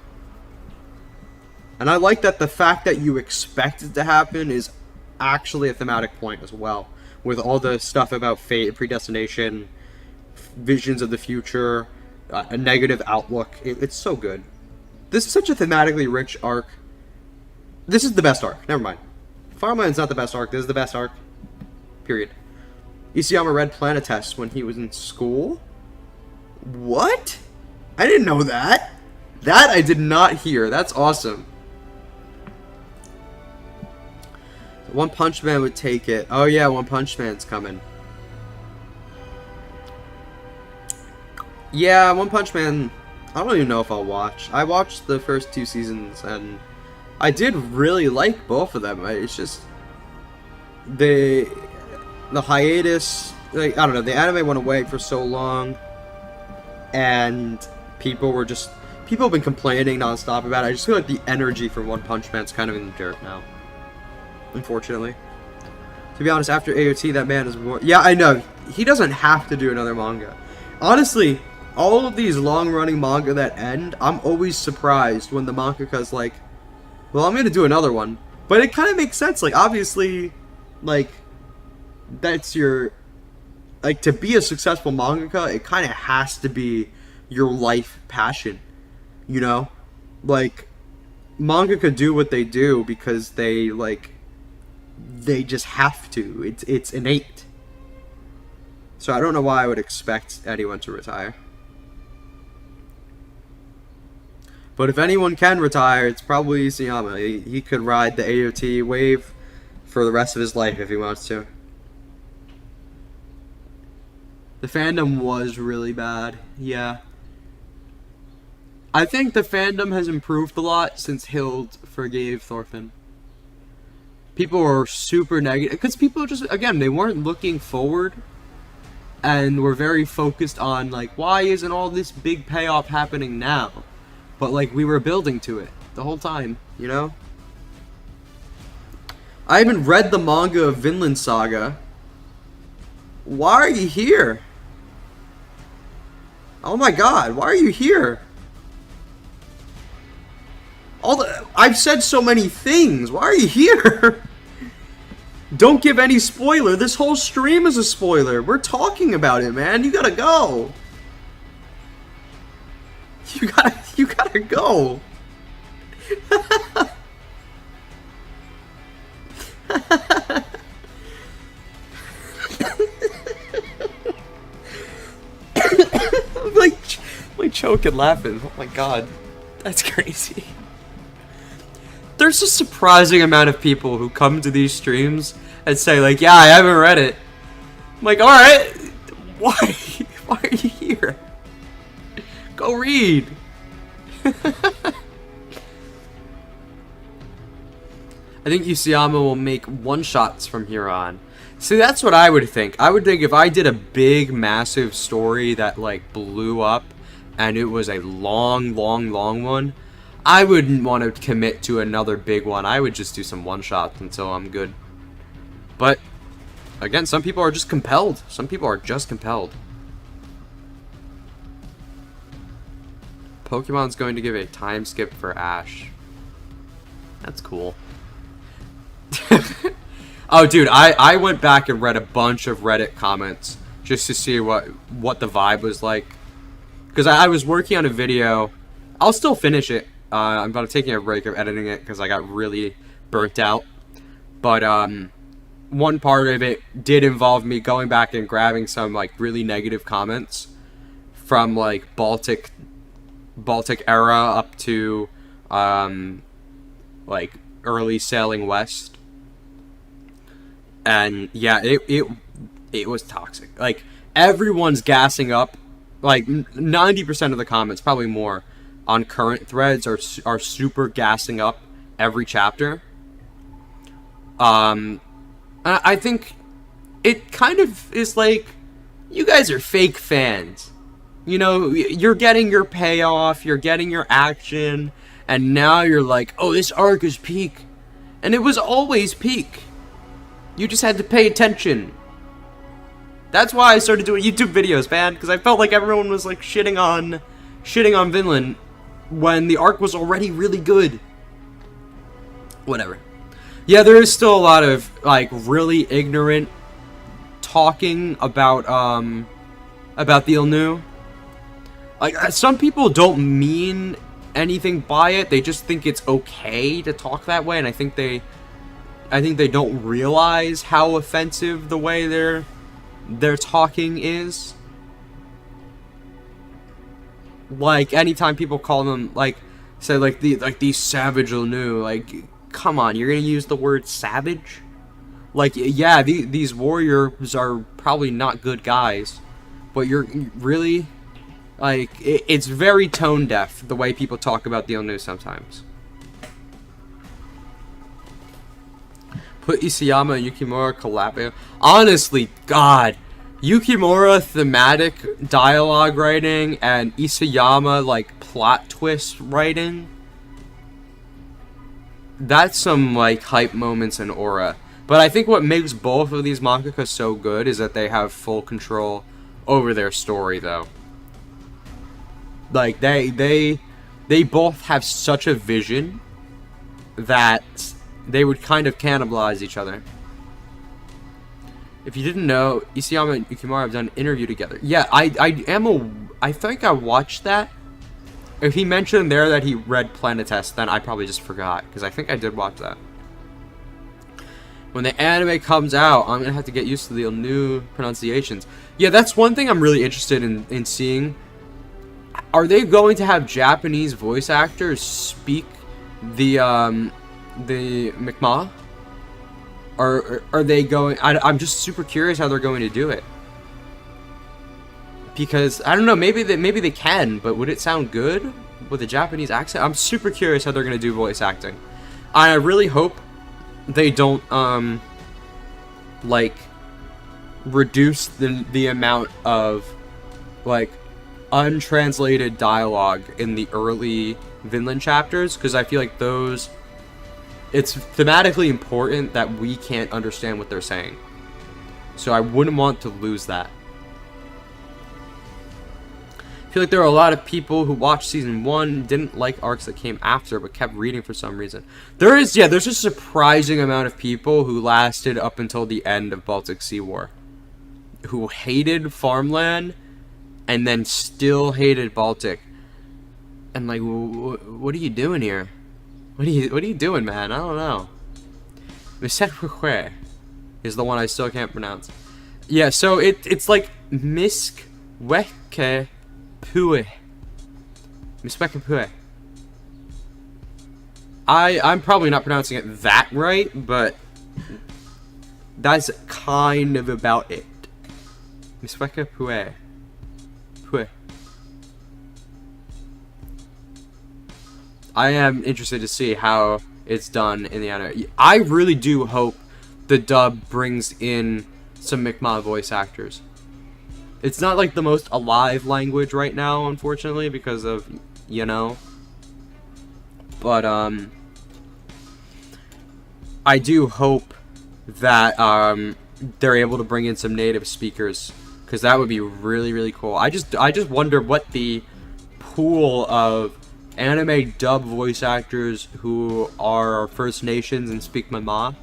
And I like that the fact that you expect it to happen is actually a thematic point as well, with all the stuff about fate and predestination, visions of the future, a negative outlook. It's so good. This is such a thematically rich arc. This is the best arc. Never mind. Farmland's not the best arc. This is the best arc. Period. Isayama read Planetest when he was in school? What? I didn't know that. That I did not hear. That's awesome. One Punch Man would take it. Oh yeah, One Punch Man's coming. Yeah, One Punch Man, I don't even know if I'll watch. I watched the first 2 seasons, and I did really like both of them. It's just the hiatus, like, I don't know, the anime went away for so long, and people have been complaining nonstop about it. I just feel like the energy for One Punch Man's kind of in the dirt now, unfortunately. To be honest, after AOT, that man is more... Yeah, I know. He doesn't have to do another manga. Honestly, all of these long-running manga that end, I'm always surprised when the mangaka's like, well, I'm going to do another one. But it kind of makes sense. Like, obviously, like, that's your... Like, to be a successful mangaka, it kind of has to be your life passion. You know? Like, mangaka do what they do because they, like... They just have to. It's innate. So I don't know why I would expect anyone to retire. But if anyone can retire, it's probably Isayama. He could ride the AOT wave for the rest of his life if he wants to. The fandom was really bad. Yeah. I think the fandom has improved a lot since Hild forgave Thorfinn. People were super negative because people just, again, they weren't looking forward and were very focused on like, why isn't all this big payoff happening now? But like, we were building to it the whole time, you know? I haven't read the manga of Vinland Saga. Why are you here? Oh my god, why are you here? I've said so many things. Why are you here? Don't give any spoiler. This whole stream is a spoiler. We're talking about it, man. You gotta go. You gotta go. I'm like choking laughing. Oh my god. That's crazy. There's a surprising amount of people who come to these streams and say like, yeah, I haven't read it. I'm like, alright, why are you here? Go read. I think Isayama will make one-shots from here on. See, that's what I would think. I would think if I did a big, massive story that like blew up and it was a long one, I wouldn't want to commit to another big one. I would just do some one-shots until I'm good. But, again, some people are just compelled. Some people are just compelled. Pokemon's going to give a time skip for Ash. That's cool. Oh, dude, I went back and read a bunch of Reddit comments just to see what the vibe was like. Because I was working on a video. I'll still finish it. I'm about to taking a break of editing it because I got really burnt out. But one part of it did involve me going back and grabbing some like really negative comments from like Baltic era up to like early Sailing West. And yeah, it was toxic. Like everyone's gassing up. Like 90% of the comments, probably more, on current threads are super gassing up every chapter. I think it kind of is like, you guys are fake fans. You know, you're getting your payoff, you're getting your action, and now you're like, oh, this arc is peak. And it was always peak. You just had to pay attention. That's why I started doing YouTube videos, man, because I felt like everyone was like shitting on Vinland when the arc was already really good. Whatever. Yeah, there is still a lot of like really ignorant talking about the Ilnu. Like some people don't mean anything by it. They just think it's okay to talk that way, and I think they don't realize how offensive the way their talking is. Like anytime people call them like say like these savage Ilnu, like come on, you're gonna use the word savage? Like yeah, these warriors are probably not good guys, but you're really like it's very tone deaf the way people talk about the Ilnu sometimes. Put Isayama and Yukimura collab. Honestly, God, Yukimura thematic dialogue writing and Isayama like plot twist writing. That's some like hype moments in aura. But I think what makes both of these mangaka so good is that they have full control over their story, though. Like they both have such a vision that they would kind of cannibalize each other. If you didn't know, Isayama and Yukimura have done an interview together. Yeah, I think I watched that. If he mentioned there that he read Planetest, then I probably just forgot, because I think I did watch that. When the anime comes out, I'm gonna have to get used to the new pronunciations. Yeah, that's one thing I'm really interested in seeing. Are they going to have Japanese voice actors speak the Mi'kmaq? Or are they going... I'm just super curious how they're going to do it. Because, I don't know, maybe they can, but would it sound good? with a Japanese accent. I'm super curious how they're gonna do voice acting. I really hope they don't like reduce the amount of like untranslated dialogue in the early Vinland chapters, because I feel like those, it's thematically important that we can't understand what they're saying. So I wouldn't want to lose that. I feel like there are a lot of people who watched season 1, didn't like arcs that came after, but kept reading for some reason. There's a surprising amount of people who lasted up until the end of Baltic Sea War, who hated farmland and then still hated Baltic. And like, what are you doing here? What are you doing, man? I don't know. Misekwe is the one I still can't pronounce. Yeah, so it's like Miskwekke Pue. Miskwekke Pue. I'm probably not pronouncing it that right, but that's kind of about it. Miskwekke Pue. Pue. I am interested to see how it's done in the anime. I really do hope the dub brings in some Mi'kmaq voice actors. It's not like the most alive language right now, unfortunately, because of, you know. But I do hope that they're able to bring in some native speakers, because that would be really, really cool. I just wonder what the pool of anime dub voice actors who are First Nations and speak Mi'kmaq.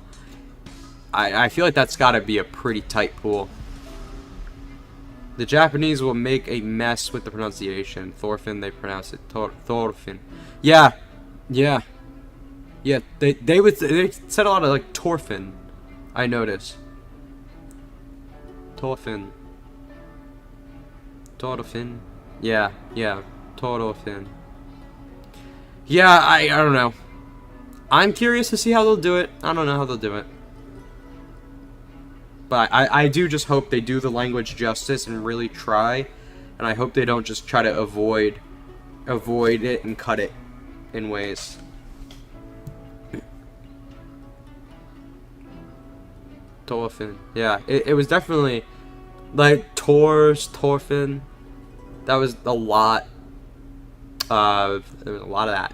I feel like that's got to be a pretty tight pool. The Japanese will make a mess with the pronunciation. Thorfinn, they pronounce it Thorfinn. Yeah. They said a lot of like Torfinn. I noticed. Torfinn. Yeah. Torfinn. Yeah, I don't know. I'm curious to see how they'll do it. I don't know how they'll do it. But I do just hope they do the language justice and really try. And I hope they don't just try to avoid it and cut it in ways. Torfinn. Yeah, it was definitely like Torfinn. That was a lot of, there was a lot of that.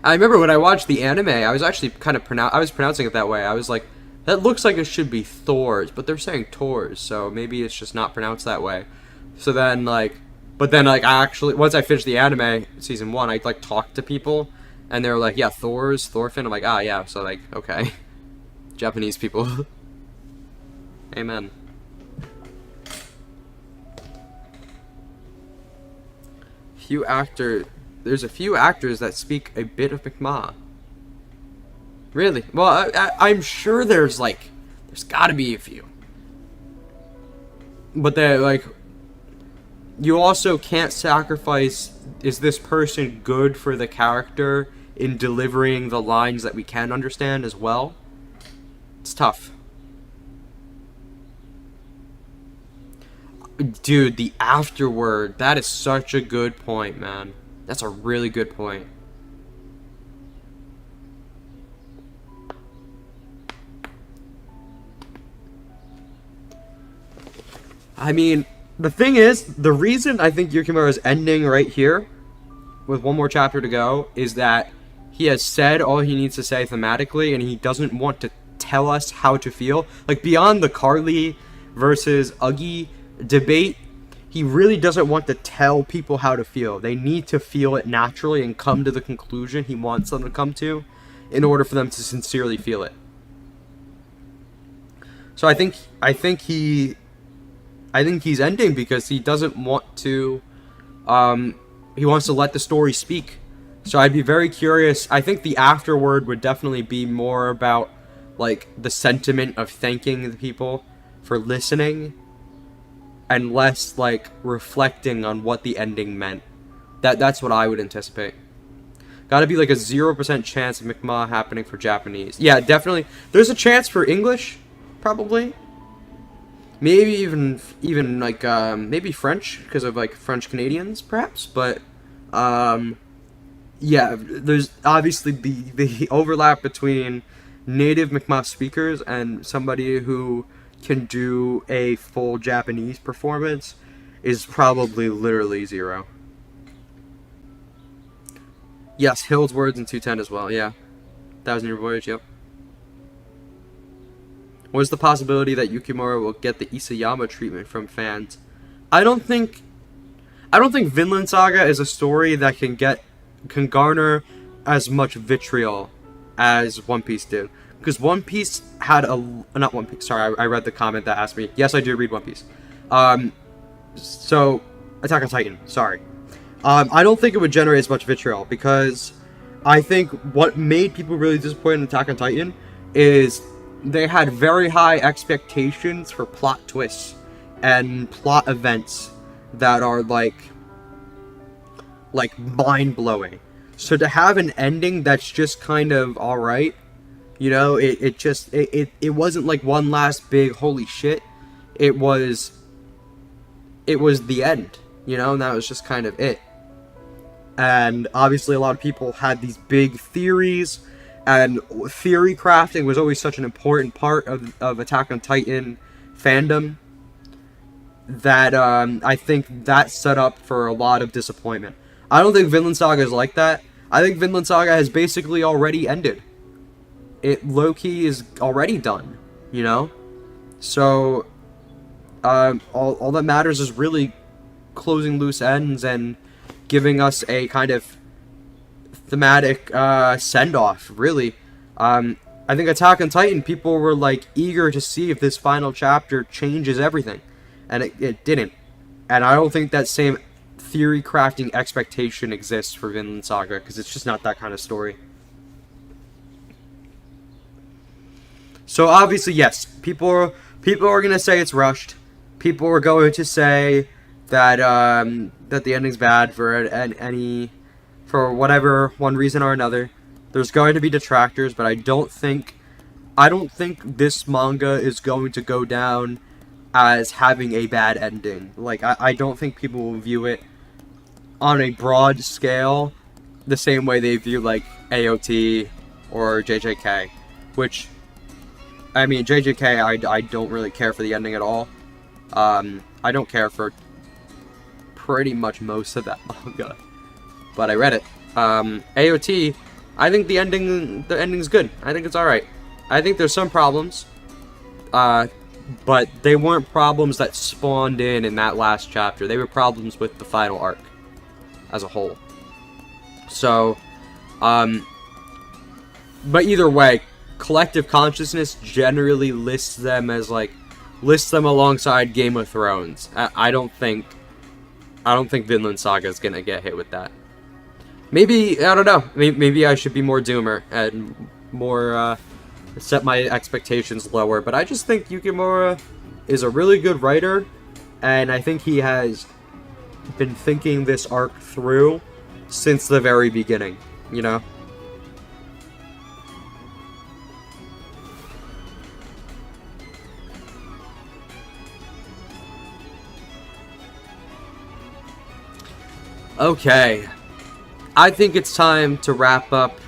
I remember when I watched the anime, I was actually I was pronouncing it that way. I was like, that looks like it should be Thors, but they're saying Tors, so maybe it's just not pronounced that way. So then I actually, once I finished the anime season 1, I like talked to people, and they were like, yeah, Thorfinn. I'm like, ah, yeah. So like, okay, Japanese people. Amen. There's a few actors that speak a bit of Mi'kmaq. Really? Well, I'm sure there's got to be a few. But they're like, you also can't sacrifice, is this person good for the character in delivering the lines that we can understand as well? It's tough. Dude, the afterword, that is such a good point, man. That's a really good point. I mean, the thing is, the reason I think Yukimura is ending right here, with one more chapter to go, is that he has said all he needs to say thematically, and he doesn't want to tell us how to feel. Like, beyond the Carly versus Uggy debate, he really doesn't want to tell people how to feel. They need to feel it naturally and come to the conclusion he wants them to come to in order for them to sincerely feel it. So I think he's ending because he doesn't want to, he wants to let the story speak. So I'd be very curious. I think the afterword would definitely be more about like the sentiment of thanking the people for listening, and less like reflecting on what the ending meant. That's what I would anticipate. Gotta be like a 0% chance of Mi'kmaq happening for Japanese. Yeah, definitely. There's a chance for English, probably. maybe even like maybe French because of like French Canadians perhaps, but um, yeah, there's obviously the overlap between native Mi'kmaq speakers and somebody who can do a full Japanese performance is probably literally zero. Yes, Hill's words in 210 as well. Yeah, 1,000 Year Voyage. Yep. What's the possibility that Yukimura will get the Isayama treatment from fans? I don't think I don't think Vinland Saga is a story that can garner as much vitriol as One Piece did. Because One Piece had a not One Piece. Sorry, I read the comment that asked me. Yes, I do read One Piece. So Attack on Titan. Sorry. I don't think it would generate as much vitriol because I think what made people really disappointed in Attack on Titan is they had very high expectations for plot twists and plot events that are like mind-blowing. So to have an ending that's just kind of alright, you know, it wasn't like one last big holy shit. It was the end, you know, and that was just kind of it. And obviously a lot of people had these big theories, and theory crafting was always such an important part of Attack on Titan fandom that I think that set up for a lot of disappointment. I don't think Vinland Saga is like that. I think Vinland Saga has basically already ended. It low-key is already done, you know? So, all that matters is really closing loose ends and giving us a kind of thematic send-off, really. I think Attack on Titan, people were like eager to see if this final chapter changes everything, and it didn't. And I don't think that same theory crafting expectation exists for Vinland Saga, because it's just not that kind of story. So obviously, yes, people are gonna say it's rushed. People are going to say that that the ending's bad for whatever one reason or another. There's going to be detractors, but I don't think this manga is going to go down as having a bad ending. Like I don't think people will view it on a broad scale the same way they view like AOT or JJK, which I mean JJK I don't really care for the ending at all. I don't care for pretty much most of that manga, but I read it. AOT, I think the ending's good. I think it's alright. I think there's some problems, but they weren't problems that spawned in that last chapter. They were problems with the final arc as a whole. So, but either way, collective consciousness generally lists them alongside Game of Thrones. I don't think Vinland Saga is gonna get hit with that. Maybe, I don't know. Maybe I should be more doomer and more set my expectations lower. But I just think Yukimura is a really good writer, and I think he has been thinking this arc through since the very beginning, you know? Okay. I think it's time to wrap up.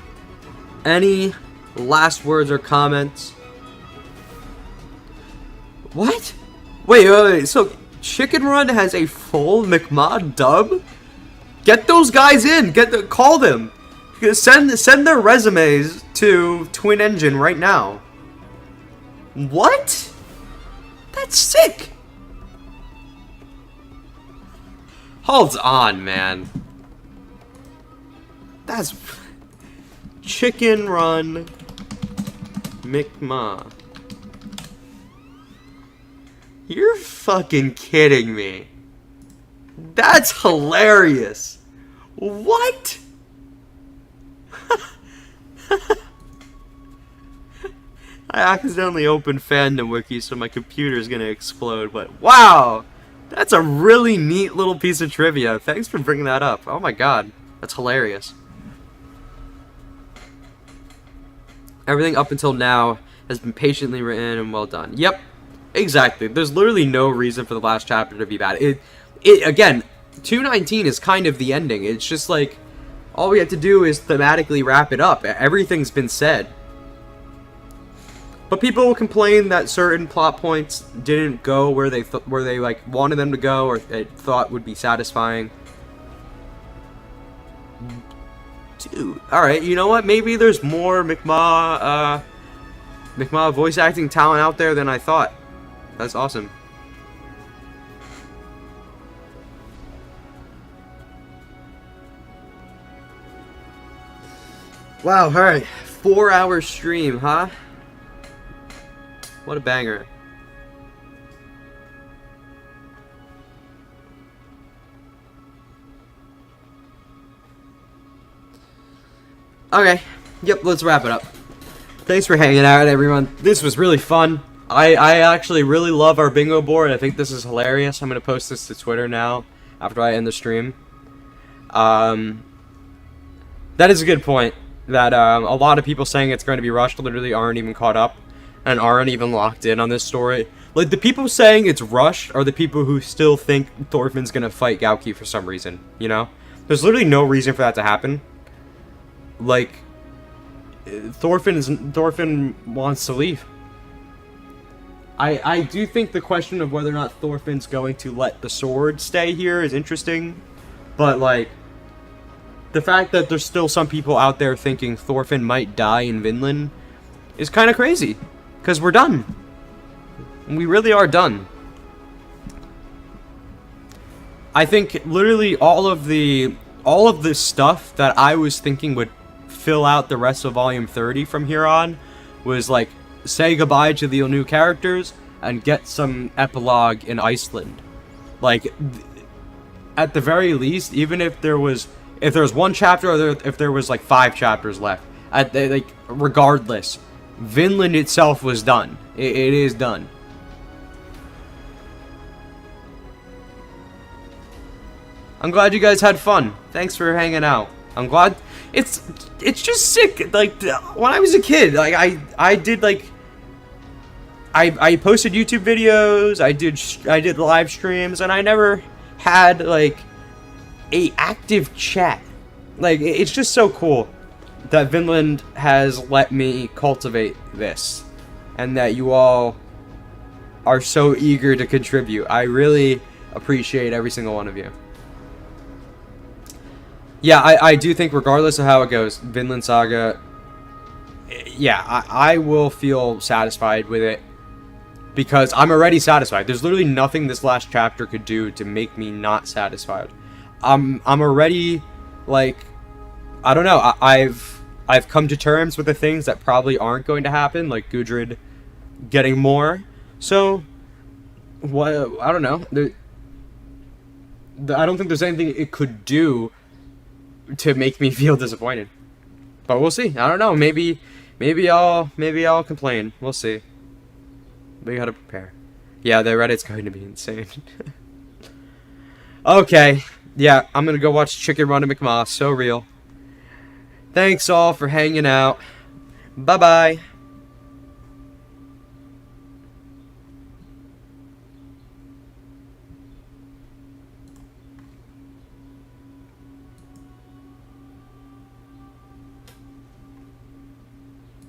Any last words or comments? What? Wait. So, Chicken Run has a full Mi'kmaq dub? Get those guys in. Call them. Send their resumes to Twin Engine right now. What? That's sick. Hold on, man. That's Chicken Run Mi'kmaq. You're fucking kidding me. That's hilarious. What? I accidentally opened Fandom Wiki, so my computer's gonna explode, but wow! That's a really neat little piece of trivia. Thanks for bringing that up. Oh my god. That's hilarious. Everything up until now has been patiently written and well done. Yep. Exactly. There's literally no reason for the last chapter to be bad. It again, 219 is kind of the ending. It's just like all we have to do is thematically wrap it up. Everything's been said. But people will complain that certain plot points didn't go where they like wanted them to go or they thought would be satisfying. Dude, all right, you know what? Maybe there's more McMaw voice acting talent out there than I thought. That's awesome. Wow, all right, 4-hour stream, huh? What a banger. Okay, yep, let's wrap it up. Thanks for hanging out, everyone. This was really fun. I actually really love our bingo board. I think this is hilarious. I'm going to post this to Twitter now after I end the stream. That is a good point. That a lot of people saying it's going to be rushed literally aren't even caught up and aren't even locked in on this story. Like, the people saying it's rushed are the people who still think Thorfinn's going to fight Gauki for some reason, you know? There's literally no reason for that to happen. Like, Thorfinn wants to leave. I do think the question of whether or not Thorfinn's going to let the sword stay here is interesting. But, like, the fact that there's still some people out there thinking Thorfinn might die in Vinland is kind of crazy. Because we're done. We really are done. I think literally all of the stuff that I was thinking would fill out the rest of Volume 30 from here on was like say goodbye to the new characters and get some epilogue in Iceland. Like, at the very least, even if there was one chapter or if there was like 5 chapters left, regardless, Vinland itself was done. It is done. I'm glad you guys had fun. Thanks for hanging out. I'm glad. It's just sick. Like, when I was a kid, like I did like I posted YouTube videos. I did live streams, and I never had like a active chat. Like, it's just so cool that Vinland has let me cultivate this, and that you all are so eager to contribute. I really appreciate every single one of you. Yeah, I do think regardless of how it goes, Vinland Saga, yeah, I will feel satisfied with it because I'm already satisfied. There's literally nothing this last chapter could do to make me not satisfied. I'm already, like, I don't know, I've come to terms with the things that probably aren't going to happen, like Gudrid getting more. So, what, I don't know. I don't think there's anything it could do to make me feel disappointed. But we'll see. I don't know. Maybe I'll complain. We'll see. We gotta prepare. Yeah, the Reddit's going to be insane. Okay. Yeah, I'm gonna go watch Chicken Run and McMaw. So real. Thanks all for hanging out. Bye-bye.